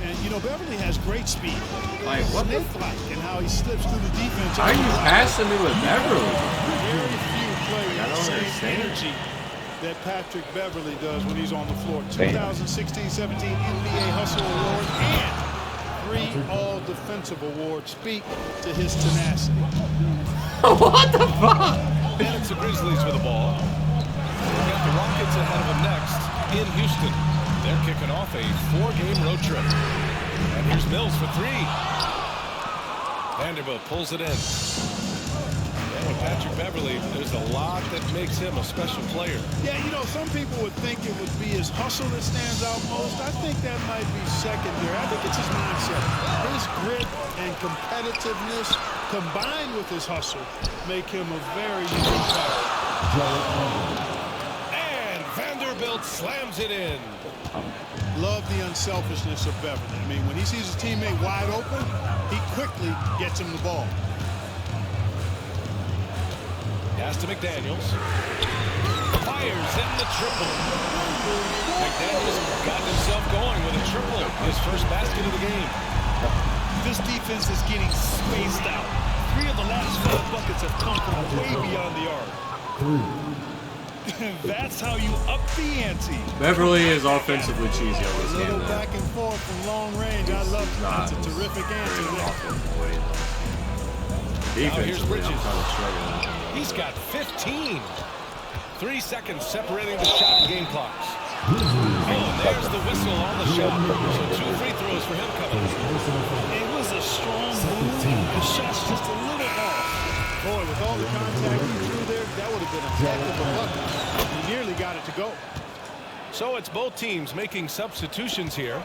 And, you know, Beverly has great speed. Like, what the Snake-like in how he slips through the defense. How are you passing me with Beverly? Very few players I don't the same understand. energy that Patrick Beverly does when he's on the floor. 2016-17 NBA Hustle Award and 3 All-Defensive Awards speak to his tenacity. What the fuck? And it's the Grizzlies with the ball. We've got the Rockets ahead of them next in Houston. They're kicking off a 4-game road trip. And here's Mills for 3. Vanderbilt pulls it in. And Patrick Beverly, there's a lot that makes him a special player. Yeah, you know, some people would think it would be his hustle that stands out most. I think that might be secondary. I think it's his mindset. His grit and competitiveness combined with his hustle make him a very unique player. And Vanderbilt slams it in. Love the unselfishness of Beverly. I mean, when he sees his teammate wide open, he quickly gets him the ball. Pass to McDaniels. Fires in the triple. McDaniels got himself going with a triple. His first basket of the game. This defense is getting spaced out. 3 of the last 5 buckets have come from way beyond the arc. That's how you up the ante. Beverly is offensively cheesy on this A little game. back and forth from long range. I love that. It's a terrific answer. Here's Defensively, Bridges. I'm kind of struggling. He's got 15. 3 seconds separating the shot and game clocks. Oh, and there's the whistle on the shot. So 2 free throws for him coming. It was a strong move. The shot's just a little off. Boy, with all the contact he drew there, that would have been a heck of a bucket. He nearly got it to go. So it's both teams making substitutions here.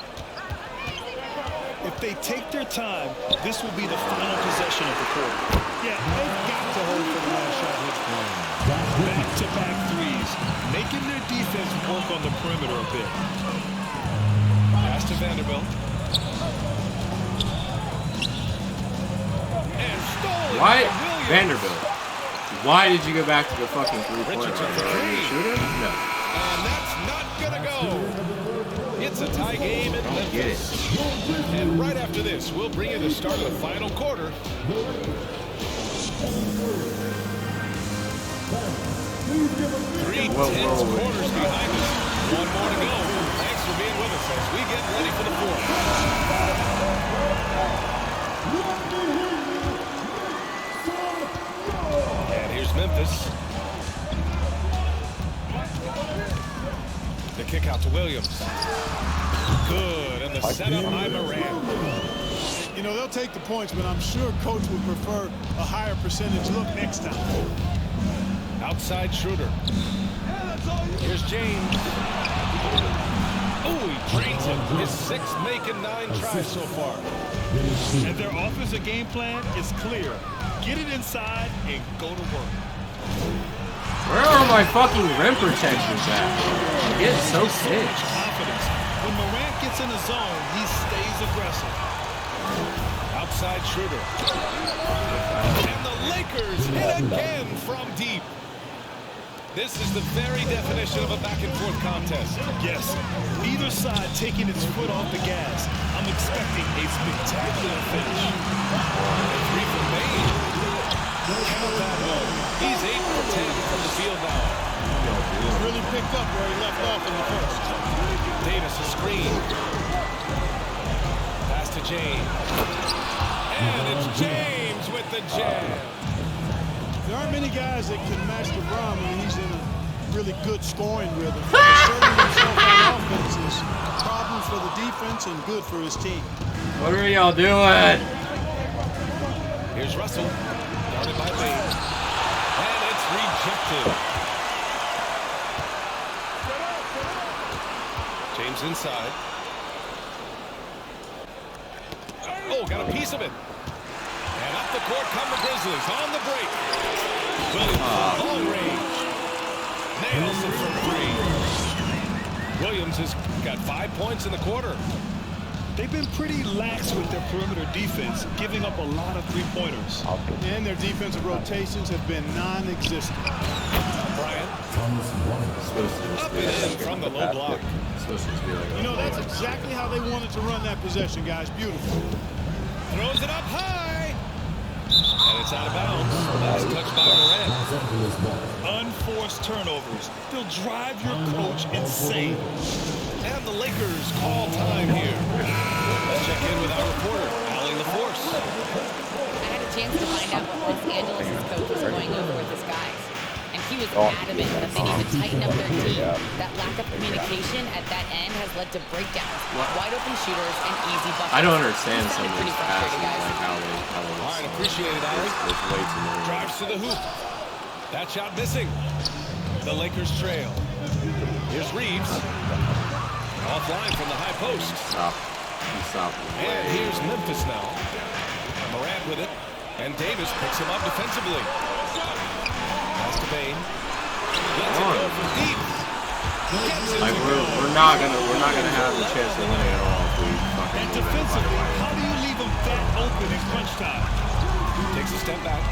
If they take their time, this will be the final possession of the quarter. Yeah, they've got to hold for the last shot. Back-to-back threes, making their defense work on the perimeter a bit. Pass to Vanderbilt. And stolen Why, by Williams. Vanderbilt? Why did you go back to the fucking three-pointer? Richardson for Are you a three. shooter? No. And that's not gonna go. It's a tie game in Memphis. And right after this, we'll bring you the start of the final quarter. 3 tense quarters behind us. 1 more to go. Thanks for being with us as we get ready for the fourth. And here's Memphis. The kick out to Williams. Good, and the setup by Morant. You know, they'll take the points, but I'm sure coach would prefer a higher percentage look next time. Outside Schroeder. Here's James. Oh, he drains it. His 6th make and 9 tries so far. And their offensive game plan is clear. Get it inside and go to work. Where are my fucking rim protections at? I'm getting so sick. Confidence. When Morant gets in the zone, he stays aggressive. Outside Schroeder. And the Lakers hit again from deep. This is the very definition of a back-and-forth contest. Yes, neither side taking its foot off the gas. I'm expecting a spectacular finish. 3 from Maine. Count that one. He's 8 for 10 from the field now. He's really picked up where he left off in the first. Davis a screen. Pass to James. And it's James with the jam. There aren't many guys that can match LeBron when he's in a really good scoring rhythm. Asserting himself on offense is problems for the defense and good for his team. What are y'all doing? Here's Russell. Guarded by Wade. And it's rejected. James inside. Oh, got a piece of it. And up the court come the Grizzlies on the break. Williams from long range. Nails it from 3. Williams has got 5 points in the quarter. They've been pretty lax with their perimeter defense, giving up a lot of three-pointers. And their defensive rotations have been non-existent. Bryant Supposed to just up be and in from the low block. Supposed to just be like You know, that's exactly how they wanted to run that possession, guys. Beautiful. Throws it up high. And it's out of bounds. That's touched by Morant. Unforced turnovers. They'll drive your coach insane. And the Lakers call time here. Let's check in with our reporter, Allie LaForce. I had a chance to find out what Los Angeles' coach was going over with his guys. And he was adamant that they need to tighten up their team. That lack of communication at that end has led to breakdowns, wide open shooters, and easy buckets. I don't understand some of Pretty these frustrated, passes, guys. like how they All right, appreciate it, Allie. There's way too many. Drives to the hoop. That shot missing. The Lakers trail. Here's Reeves. Offline from the high post. And here's Memphis now. Morant with it. And Davis picks him up defensively. Pass to Bane. Lets it go from deep. Like we're not gonna have the chance to win it at all if we fucking. And defensively, how do you leave them that open in crunch time? Takes a step back.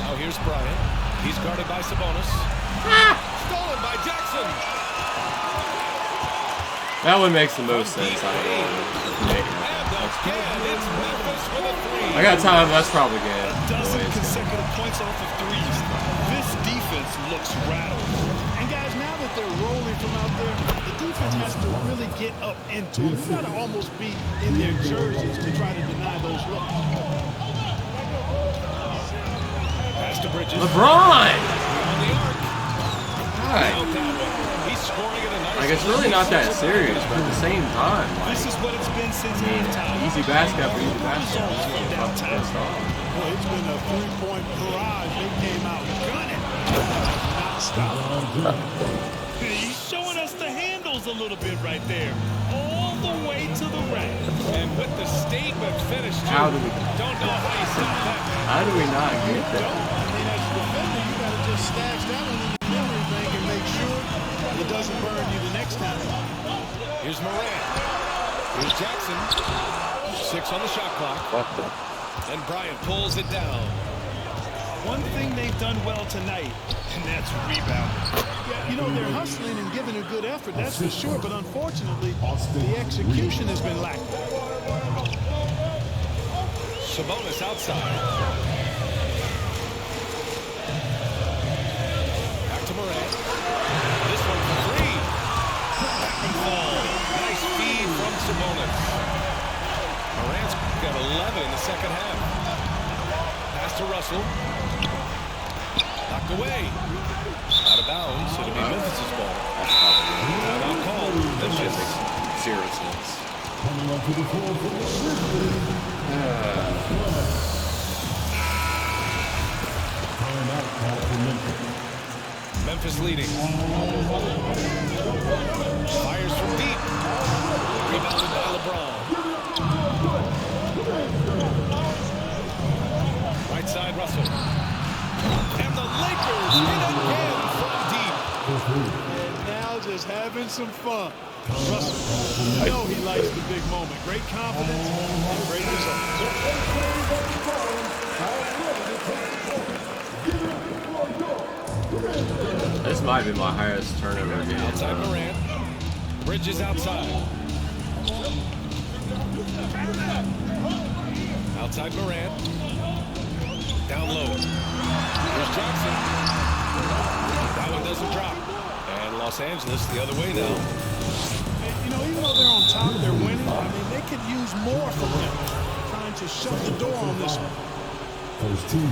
Now here's Bryant. He's guarded by Sabonis. Stolen by Jackson. That one makes the most sense. I gotta tell him that's probably good. A dozen consecutive points off of threes. This defense looks rattled. And guys, now that they're rolling from out there, the defense has to really get up into it. They've got to almost be in their jerseys to try to deny those looks. Pass to Bridges. LeBron! On the arc. He's scoring at a nice like, it's really not that serious, but at the same time, like, this is what it's been since halftime. easy basket for easy basket. Well, it's been a three-point barrage. They came out gunning. Not stopping. He's showing us the handles a little bit right there. All the way to the rack. And with the statement finish, too. How do we? Don't know how you stop that. How do we not get that? I mean, as a defender, you got to just stash that one in the memory bank and make sure it doesn't burn you the next time. Here's Morant. Here's Jackson. 6 on the shot clock. And Bryant pulls it down. One thing they've done well tonight, and that's rebounding. Yeah, you know, they're hustling and giving a good effort, that's for sure, but unfortunately, the execution has been lacking. Sabonis outside. Back to Morant. This one for 3. Nice feed from Sabonis. Morant's got 11 in the second half. Pass to Russell. Knocked away. Out of bounds. It'll be Memphis' ball. Timeout called. Memphis. 0 cents. Coming onto the floor for the Timeout call for Memphis. Memphis leading. Fires from deep. Rebounded by LeBron. Right side, Russell. And the Lakers hit again from deep. And now just having some fun. Russell, you know he likes the big moment. Great confidence and great results. This might be my highest turnover game. Outside Morant. Bridges outside. Outside Morant. Down low. Here's Jackson. That one doesn't drop. And Los Angeles the other way now. And, you know, even though they're on top, they're winning. I mean, they could use more from them. Trying to shut the door on this one. First team.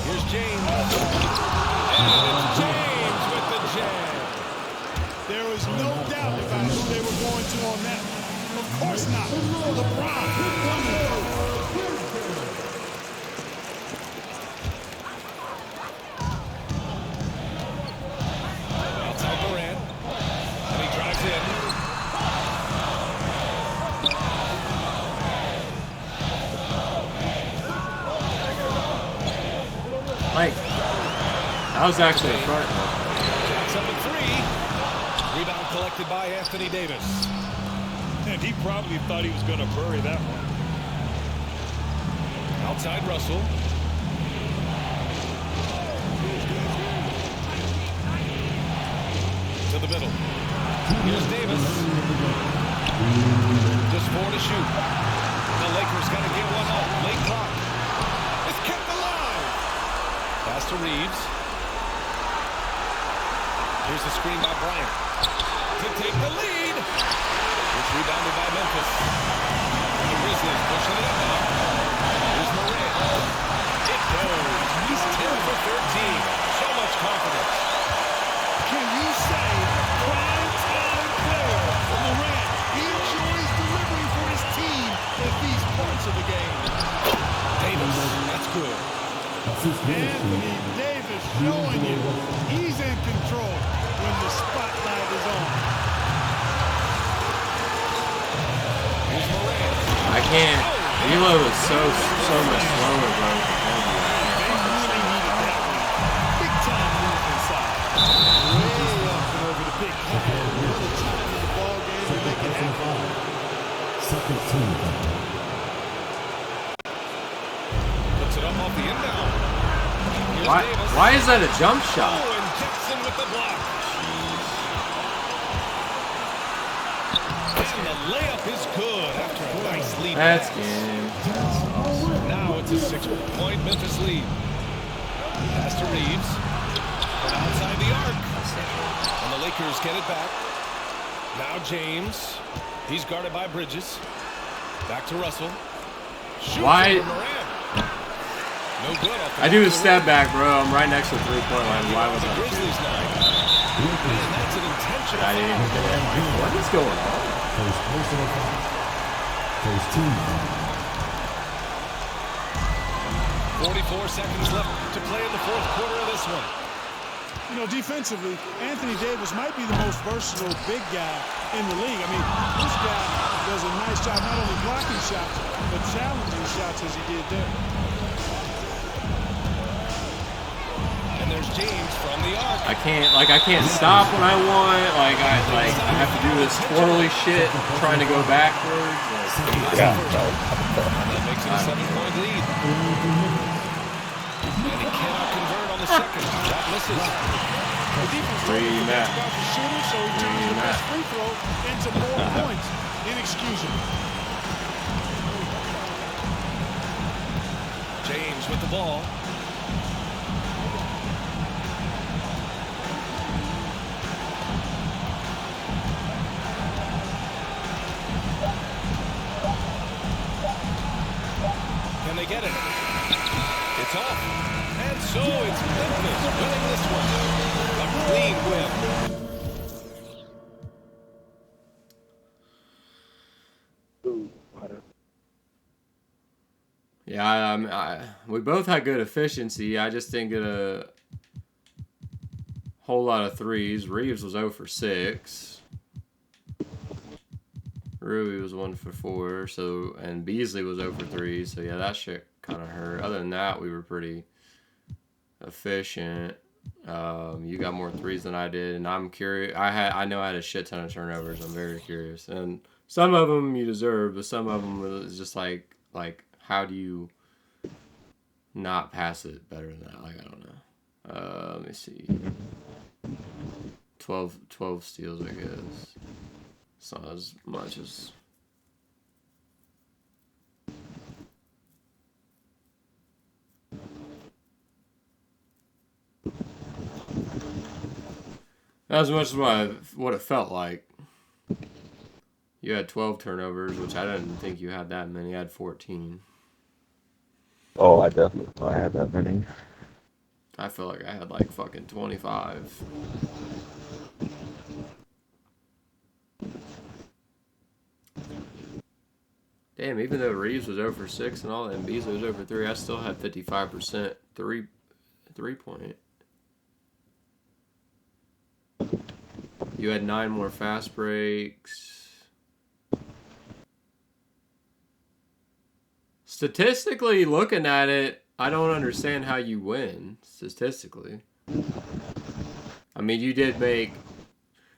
Here's James. And it's James with the jam. There was no doubt about who they were going to on that one. Of course not. LeBron coming through. Outside Morant. And he drives in. Like, that was actually a front. Shots up at 3. Rebound collected by Anthony Davis. And he probably thought he was going to bury that one. Outside Russell. To the middle. Here's Davis. Just 4 to shoot. The Lakers got to get one up. Late clock. It's kept alive. Pass to Reeves. Here's the screen by Bryant. To take the lead. It's rebounded by Memphis. The Grizzlies pushing it up now. Here's Morant. It goes. He's 10 for 13. So much confidence. Can you say prime time player Morant? He enjoys delivering for his team at these parts of the game. That's good. Anthony Davis showing you he's in control when the spotlight is on. Here's Moran. I can't. Elo is so much slower, bro. Really needed that one. Big time move inside. Way up and over the big head. Another time in the ball game to make it happen. Second team. Puts it up off the inbound. Here's Why? Davis. Why is that a jump shot? Oh, and Jackson with the block. And the layup is good after a nice lead. That's pass. game. Now it's a 6-point Memphis lead. Pass to Reeves. From outside the arc. And the Lakers get it back. Now James. He's guarded by Bridges. Back to Russell. Shoots Why- over Moran. No good off the I do a back of the step rim. back, bro. I'm right next to the 3-point line. Why was The I shooting? Grizzlies now. And that's an intentional I didn't even foul. get it. I'm like, what is going on? First personal foul. First team foul. 44 seconds left to play in the fourth quarter of this one. You know, defensively, Anthony Davis might be the most versatile big guy in the league. I mean, this guy does a nice job not only blocking shots, but challenging shots as he did there. And there's James from the arc. I can't stop when I want. I have to do this twirly shit, trying to go backwards. Yeah. And that makes it a 7-point lead. And he cannot convert on the second. That misses. The defense Free really Matt. about the shooter, so he turns the best free throw into more points. Inexcusable. James with the ball. Can they get it? It's off. And so it's Memphis winning this one. A clean win. Yeah, we both had good efficiency. I just didn't get a whole lot of threes. Reeves was 0 for 6. Rui was 1 for 4. So, and Beasley was 0 for 3. So yeah, that shit kind of hurt. Other than that, we were pretty efficient. You got more threes than I did, and I'm curious. I know I had a shit ton of turnovers. I'm very curious, and some of them you deserve, but some of them was just like how do you not pass it better than that? Like, I don't know. Let me see. 12 steals, I guess. It's not as much as... Not as much as what it felt like. You had 12 turnovers, which I didn't think you had that many. I had 14. Oh, I definitely thought I had that many. I feel like I had like fucking 25. Damn, even though Reeves was over 6 and all that, and Beasley was over 3, I still had 55% three-point. You had 9 more fast breaks. Statistically, looking at it, I don't understand how you win, statistically. I mean, you did make...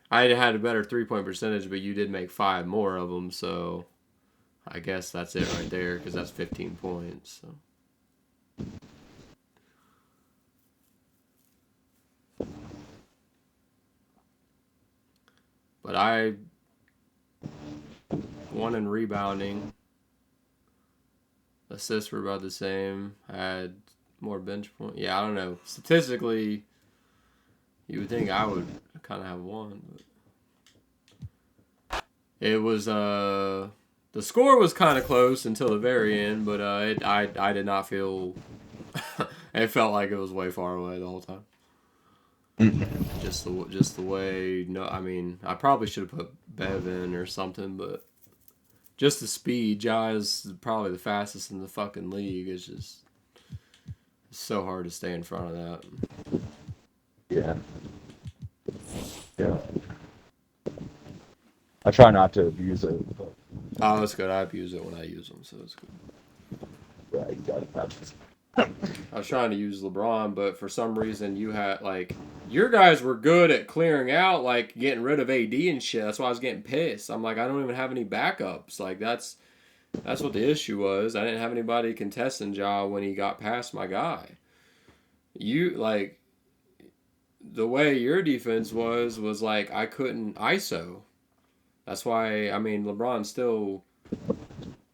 I had a better three-point percentage, but you did make 5 more of them, so... I guess that's it right there, because that's 15 points, so... But I won in rebounding. Assists were about the same. I had more bench points. Yeah, I don't know. Statistically, you would think I would kind of have won. But it was, the score was kind of close until the very end, but I did not feel... it felt like it was way far away the whole time. Just the way, no, I mean, I probably should have put Bev in or something, but just the speed. Ja is probably the fastest in the fucking league. It's just so hard to stay in front of that. Yeah. Yeah. I try not to abuse it, but Oh, that's good. I abuse it when I use them, so it's good. yeah, you gotta have it. I was trying to use LeBron, but for some reason you had like your guys were good at clearing out, like getting rid of AD and shit. That's why I was getting pissed. I'm like, I don't even have any backups. Like that's what the issue was. I didn't have anybody contesting Ja when he got past my guy. You like the way your defense was like I couldn't ISO. That's why I mean LeBron still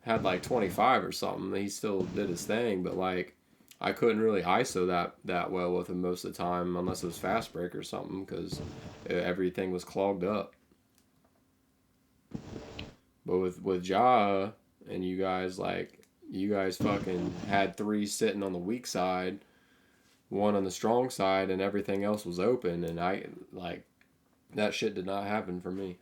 had like 25 or something. He still did his thing, but like I couldn't really ISO that well with him most of the time unless it was fast break or something because everything was clogged up. But with Ja and you guys fucking had 3 sitting on the weak side, 1 on the strong side, and everything else was open, and I like that shit did not happen for me.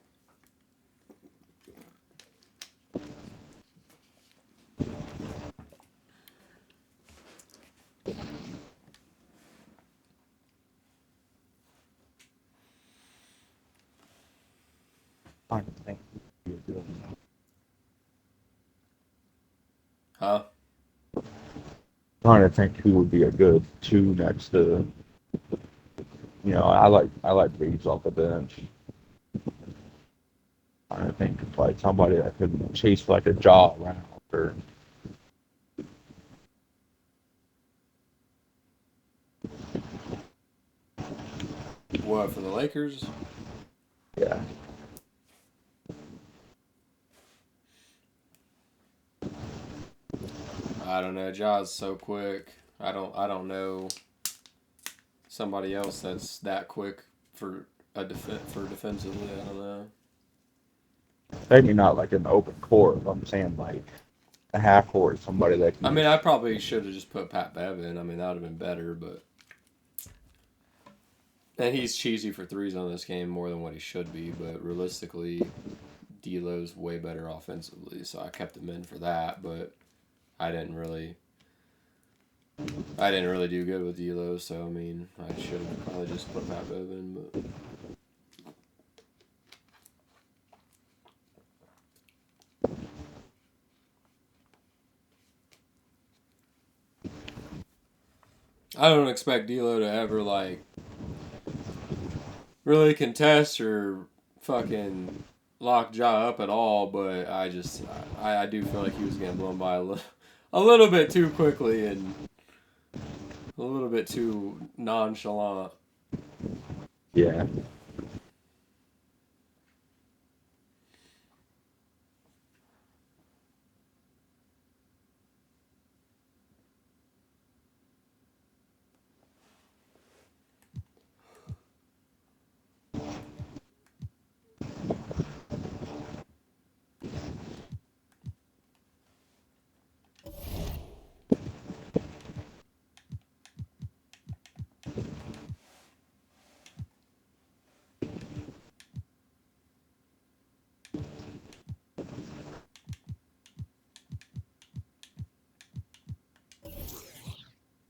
I think Huh? trying to think who would be a good 2 next to. I like Reeves off the bench. I think like somebody that could chase like a jaw around or What for the Lakers? yeah. I don't know. Ja's so quick. I don't know somebody else that's that quick for defensively. I don't know. Maybe not like an open court. But I'm saying like a half court, somebody that can. I mean, I probably should have just put Pat Bev in. I mean, that would have been better, but and he's cheesy for threes on this game more than what he should be. But realistically, D'Lo's way better offensively, so I kept him in for that. But I didn't really do good with D'Lo, so I mean, I should have probably just put Pat Bev in, but. I don't expect D'Lo to ever like really contest or fucking lock Ja up at all, but I do feel like he was getting blown by a little bit too quickly and a little bit too nonchalant. Yeah.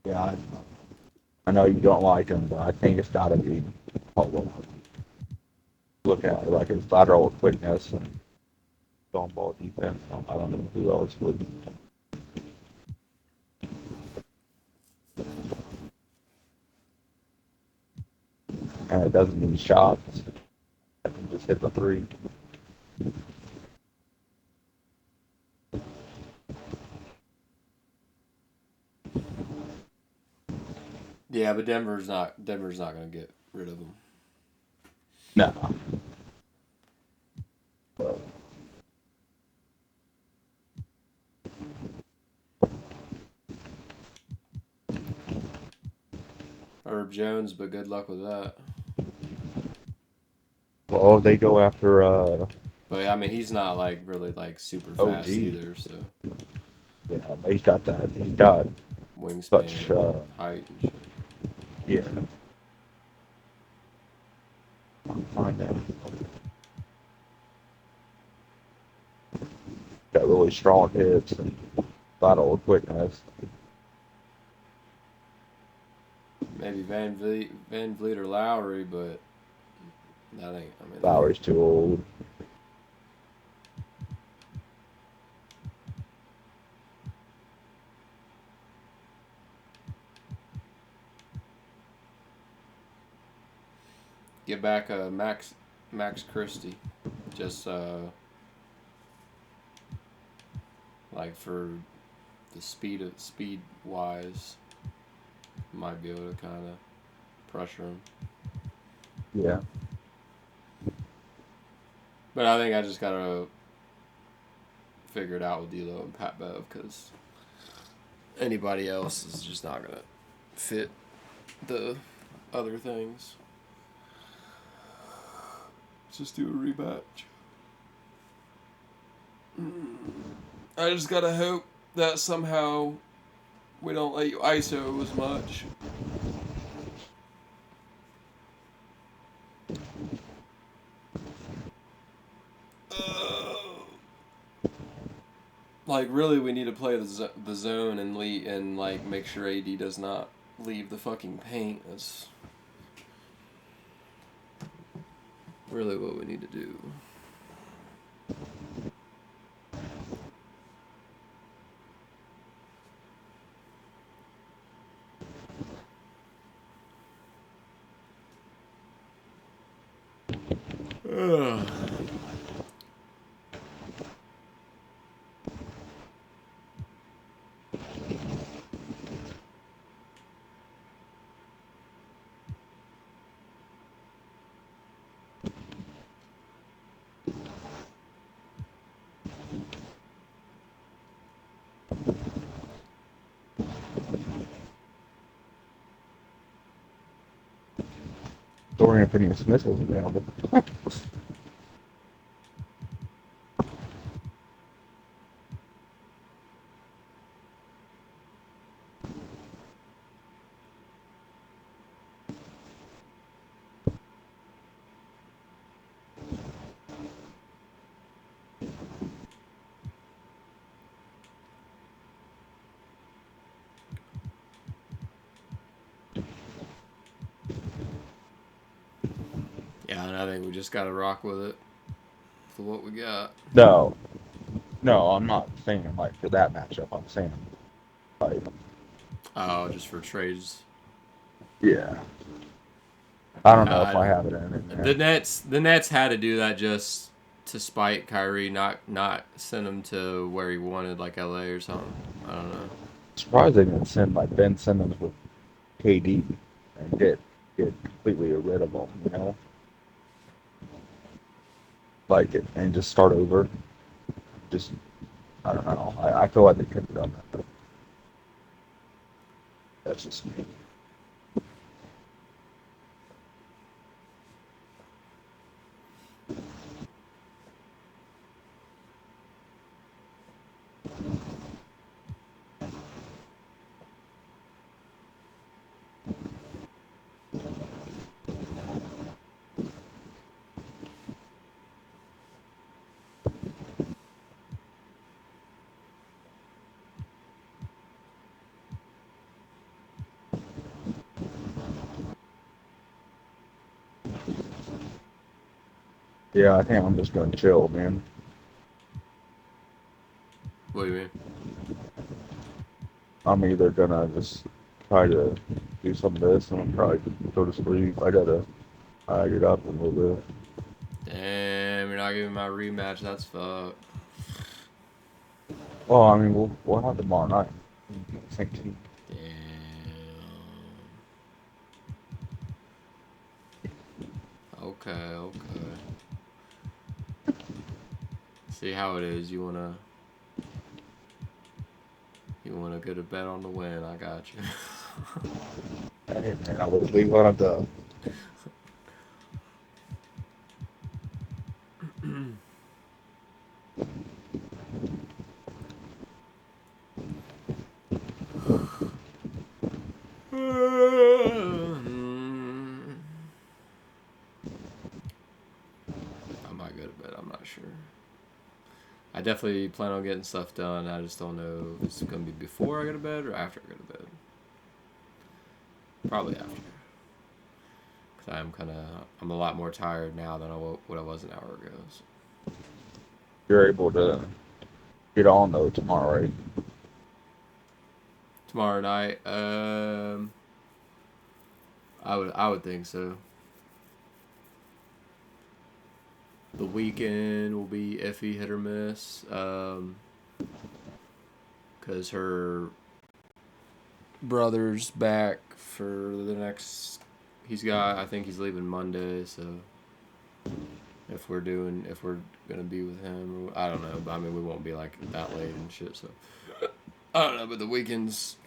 Yeah, I know you don't like him, but I think it's got to be Polo. Look at it, like his lateral quickness and on ball defense. I don't know who else would. And it doesn't need shots. I can just hit the 3. Yeah, but Denver's not gonna get rid of him. No. Herb Jones, but good luck with that. Well, they go after But I mean, he's not like really like super fast either. So yeah, he's got that. He's got wingspan, such height, and shit. yeah. I'll find out. got really strong hips and lateral quickness. Maybe Van Vliet or Lowry, but that ain't. I mean, Lowry's too old. get back Max Christie, just like for the speed wise, might be able to kind of pressure him. Yeah. But I think I just gotta figure it out with D'Lo and Pat Bev, because anybody else is just not gonna fit the other things. Let's just do a rematch. I just gotta hope that somehow we don't let you ISO as much. Like, really, we need to play the zone and like make sure AD does not leave the fucking paint. That's really what we need to do. Ugh. Dorian Finney-Smith was available. Yeah, and I think we just gotta rock with it for what we got. No, I'm not saying like for that matchup. I'm saying like, Oh, just for trades. yeah. I don't know if I I have it in there. The Nets had to do that just to spite Kyrie, not send him to where he wanted, like LA or something. I don't know. Surprised they didn't send like Ben Simmons with KD and get completely rid of them, you know? Like it and just start over. Just I don't know. I feel like they could have done that. But that's just me. Yeah, I think I'm just gonna chill, man. What do you mean? I'm either gonna just try to do some of this and I'm probably go to sleep. I gotta get up a little bit. Damn, you're not giving my rematch. That's fucked. Well, I mean, we'll have tomorrow night. Same team. Damn. Okay. See how it is. You wanna get a bet on the win? I got you. Hey, man, I would leave one of the. I might go to bed. I'm not sure. I definitely plan on getting stuff done. I just don't know if it's gonna be before I go to bed or after I go to bed. Probably after. Because I'm a lot more tired now than what I was an hour ago. So. You're able to get on though tomorrow, right? Tomorrow night, I would think so. The weekend will be iffy, hit or miss, because her brother's back for the next. I think he's leaving Monday, so if we're gonna be with him, I don't know. But I mean, we won't be like that late and shit. So I don't know. But the weekends,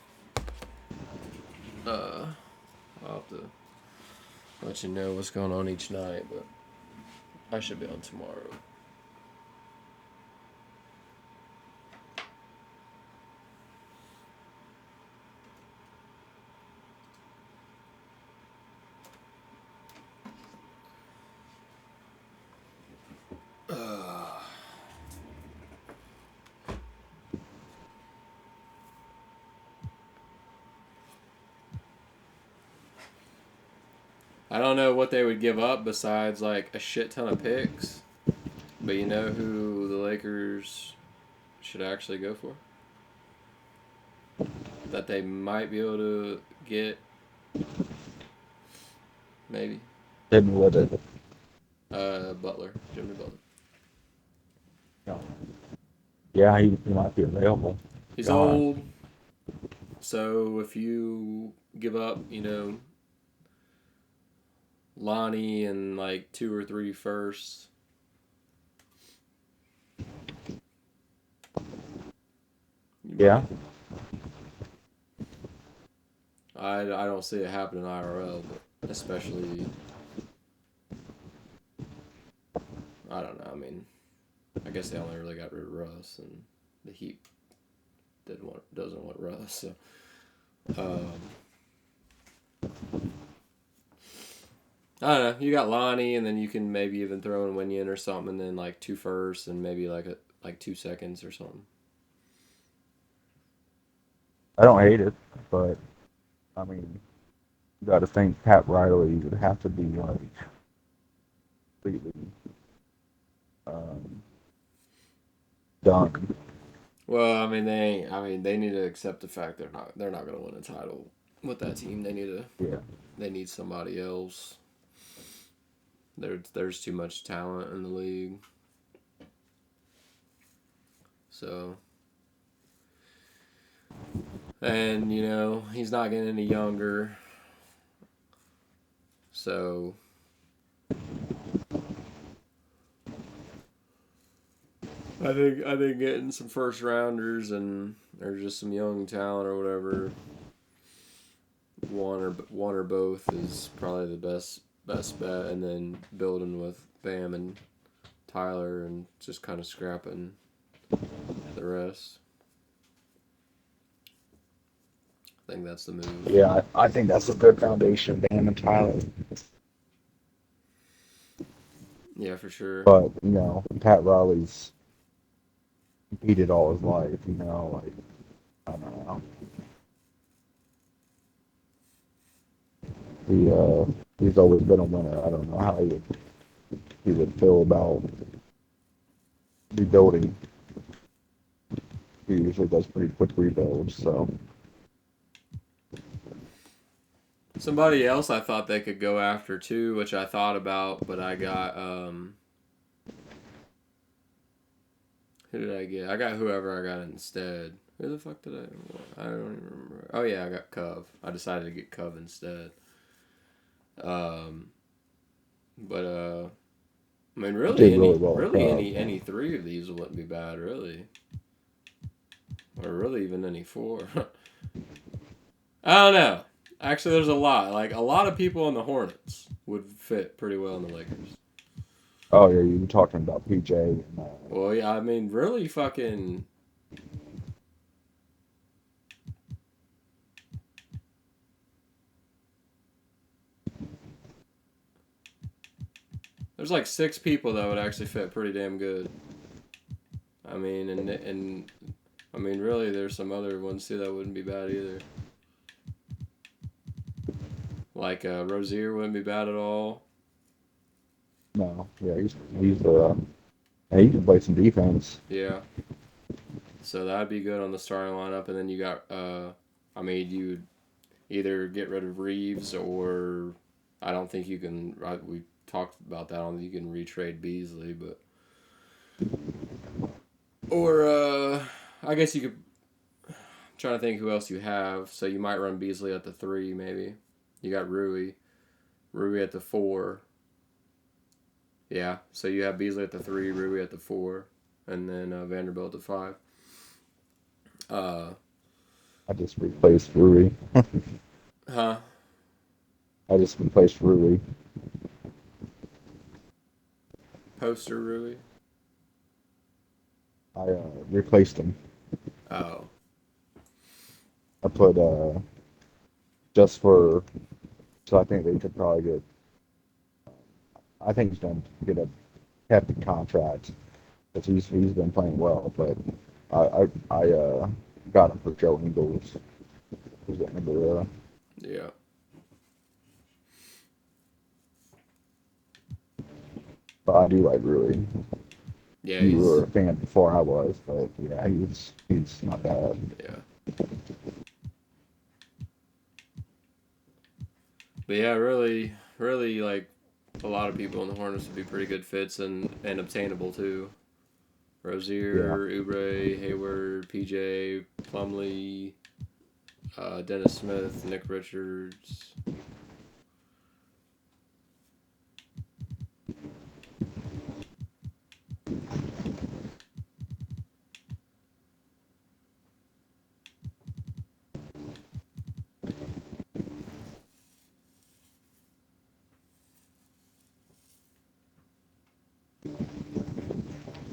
I'll have to let you know what's going on each night. But I should be on tomorrow. I don't know what they would give up besides like a shit ton of picks, but you know who the Lakers should actually go for? That they might be able to get, maybe. Didn't with it. Butler, Jimmy Butler. Yeah, he might be available. He's old, so if you give up, Lonnie and like 2 or 3 firsts. Yeah. I don't see it happening IRL, but especially, I don't know. I mean, I guess they only really got rid of Russ, and the Heat doesn't want Russ. So, I don't know. You got Lonnie, and then you can maybe even throw in Winyan or something, and then like 2 firsts and maybe like 2 seconds or something. I don't hate it, but I mean, you got to think Pat Riley would have to be like completely done. Well, I mean they need to accept the fact they're not going to win a title with that team. They need somebody else. There's too much talent in the league. So, and he's not getting any younger. So, I think getting some first rounders or just some young talent or whatever, one or both is probably the best bet, and then building with Bam and Tyler and just kind of scrapping the rest. I think that's the move. Yeah, I think that's a good foundation, Bam and Tyler. Yeah, for sure. But Pat Riley's competed all his life. Like I don't know. He's always been a winner. I don't know how he would feel about rebuilding. He usually does pretty quick rebuilds, so. Somebody else I thought they could go after too, which I thought about, but I got who did I get? I got whoever I got instead. Who the fuck did I don't even remember. Oh yeah, I got Cove. I decided to get Cove instead. But I mean really any 3 of these wouldn't be bad, really. Or really even any 4. I don't know. Actually, there's a lot. Like, a lot of people in the Hornets would fit pretty well in the Lakers. Oh, yeah, you were talking about PJ. And, well, yeah, I mean, really fucking... There's like 6 people that would actually fit pretty damn good. I mean, and I mean, really, there's some other ones too that wouldn't be bad either. Like Rozier wouldn't be bad at all. No, yeah, he can play some defense. Yeah. So that'd be good on the starting lineup, and then you got, I mean, you either get rid of Reeves or I don't think you can. We talked about that on you can retrade Beasley, but or I guess you could. I'm trying to think who else you have. So you might run Beasley at the 3, maybe. You got Rui at the 4. Yeah, so you have Beasley at the 3, Rui at the 4, and then Vanderbilt at the 5. I just replaced Rui. Huh? I just replaced Rui. Poster Rui? I replaced him. Oh. I put just for so I think they could probably get. I think he's going to get a hefty contract because he's been playing well, but I got him for Joe Ingles. Who's that number? Yeah. But I do like Rui. Yeah, You were a fan before I was, but yeah, he's not bad. Yeah. But yeah, really, like a lot of people in the Hornets would be pretty good fits and obtainable too. Rozier, Oubre, Hayward, PJ, Plumlee, Dennis Smith, Nick Richards.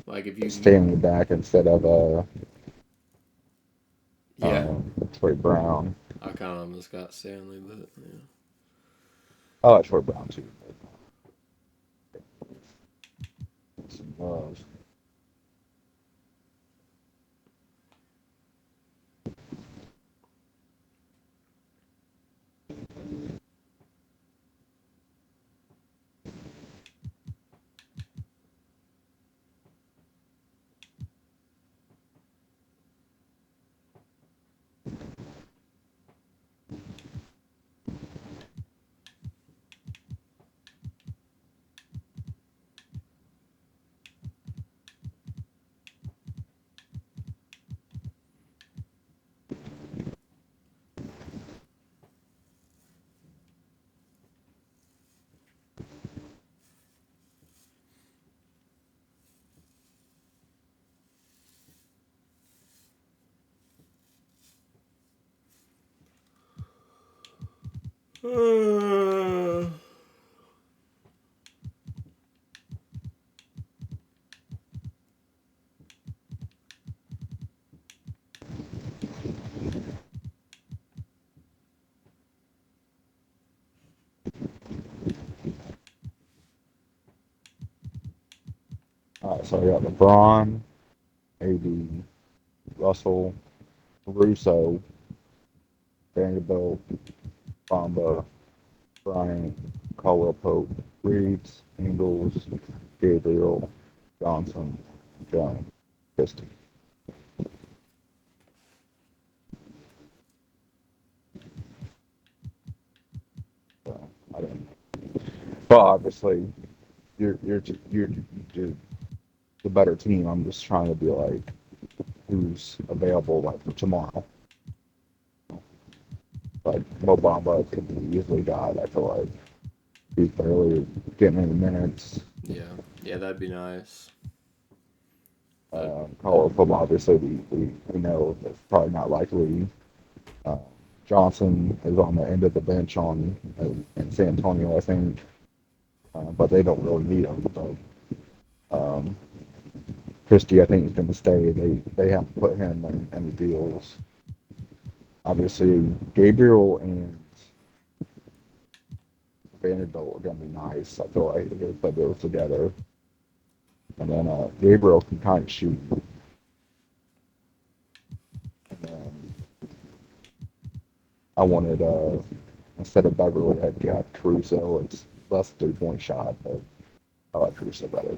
Like if you Stanley back instead of yeah, Troy Brown. I kind of almost got Stanley, but yeah. I like Troy Brown too. Some love. All right, so I got LeBron, AD, Russell, Russo, Vanderbilt, Bamba, Bryant, Caldwell Pope, Reeves, Ingles, Gabriel, Johnson, Jones, Christie. So I don't. But obviously, you're the better team. I'm just trying to be like who's available like for tomorrow. Like Mo Bamba could be easily got. I feel like he's barely getting any minutes. Yeah, that'd be nice. Caldwell Pope, obviously, we know that's probably not likely. Uh, Johnson is on the end of the bench in San Antonio, I think, but they don't really need him. But Christie, I think, is going to stay. They have to put him in the deals. Obviously, Gabriel and Vanderbilt are going to be nice. I feel like they're going to play those together. And then Gabriel can kind of shoot. I wanted instead of Beverly, I'd got Caruso. It's less 3-point shot, but I like Caruso better.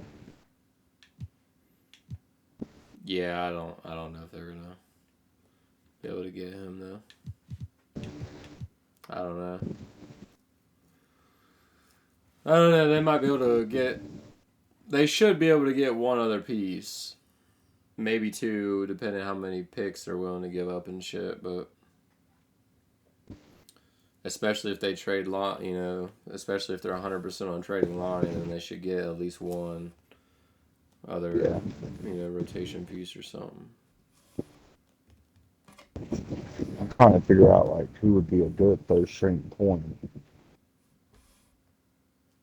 Yeah, I don't know if they're gonna be able to get him though. I don't know. I don't know. They might be able to get. They should be able to get one other piece, maybe two, depending how many picks they're willing to give up and shit. But especially if they trade especially if they're 100% on trading Lonnie, then they should get at least one other, rotation piece or something. I'm trying to figure out like who would be a good third string point.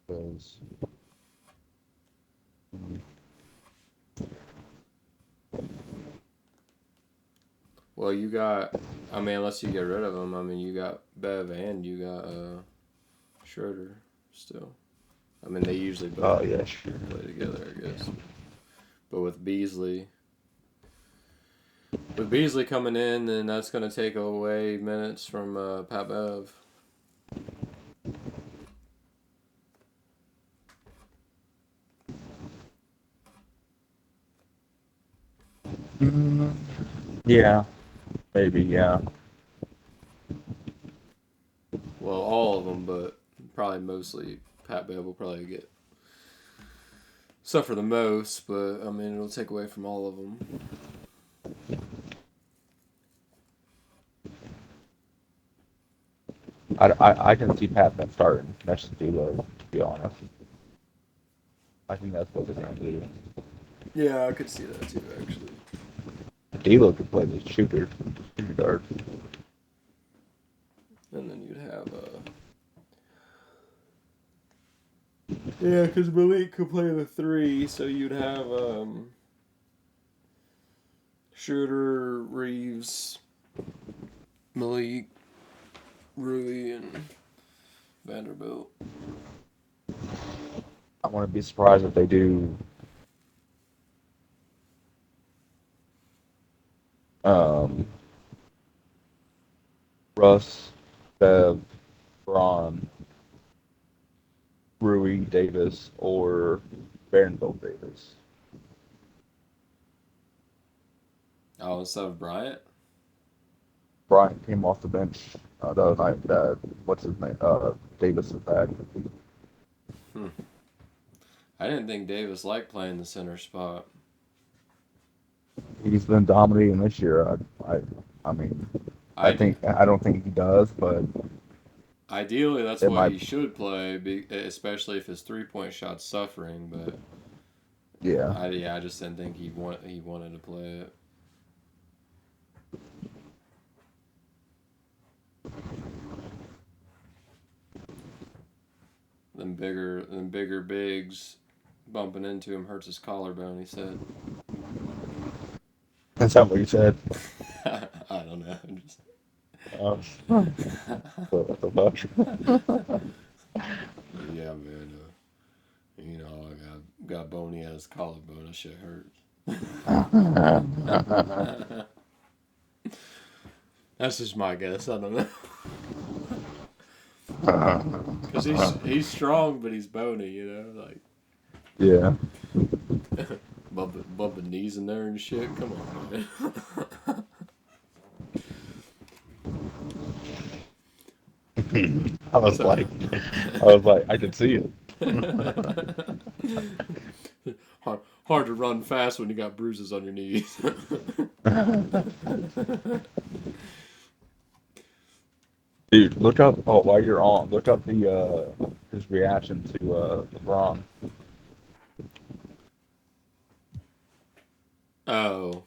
Because Well, you got. I mean, unless you get rid of him, I mean, you got Bev and you got Schroeder still. I mean, they usually both play together, I guess. But with Beasley coming in, then that's going to take away minutes from Pat Bev. yeah, maybe yeah. Well, all of them, but probably mostly Pat Bev will probably get suffer the most. But I mean, it'll take away from all of them. I can see Pat Bev starting next to D'Lo, to be honest. I think that's what they're going to do. Yeah, I could see that too, actually. D'Lo could play the shooter guard. And then you'd have yeah, because Malik could play the 3, so you'd have Schroeder, Reeves, Malik, Rui, and Vanderbilt. I wouldn't be surprised if they do Russ, Bev, Braun, Rui Davis, or Vanderbilt Davis. Oh, instead of Bryant? Bryant came off the bench the other night. What's his name? Davis is back. I didn't think Davis liked playing the center spot. He's been dominating this year. I mean, I don't think he does, but ideally that's what he should play, especially if his 3-point shot's suffering. But I just didn't think he wanted to play it. Them bigger bigs bumping into him hurts his collarbone, he said. That's not what you said. I don't know. Just... what the fuck? Yeah, man. I got bony ass collarbone. That shit hurts. That's just my guess. I don't know. Because he's strong, but he's bony. Like. Yeah. bumping knees in there and shit. Come on, man. I was like, I could see it. Hard to run fast when you got bruises on your knees. Dude, look up. Oh, while you're on, look up his reaction to LeBron. Oh,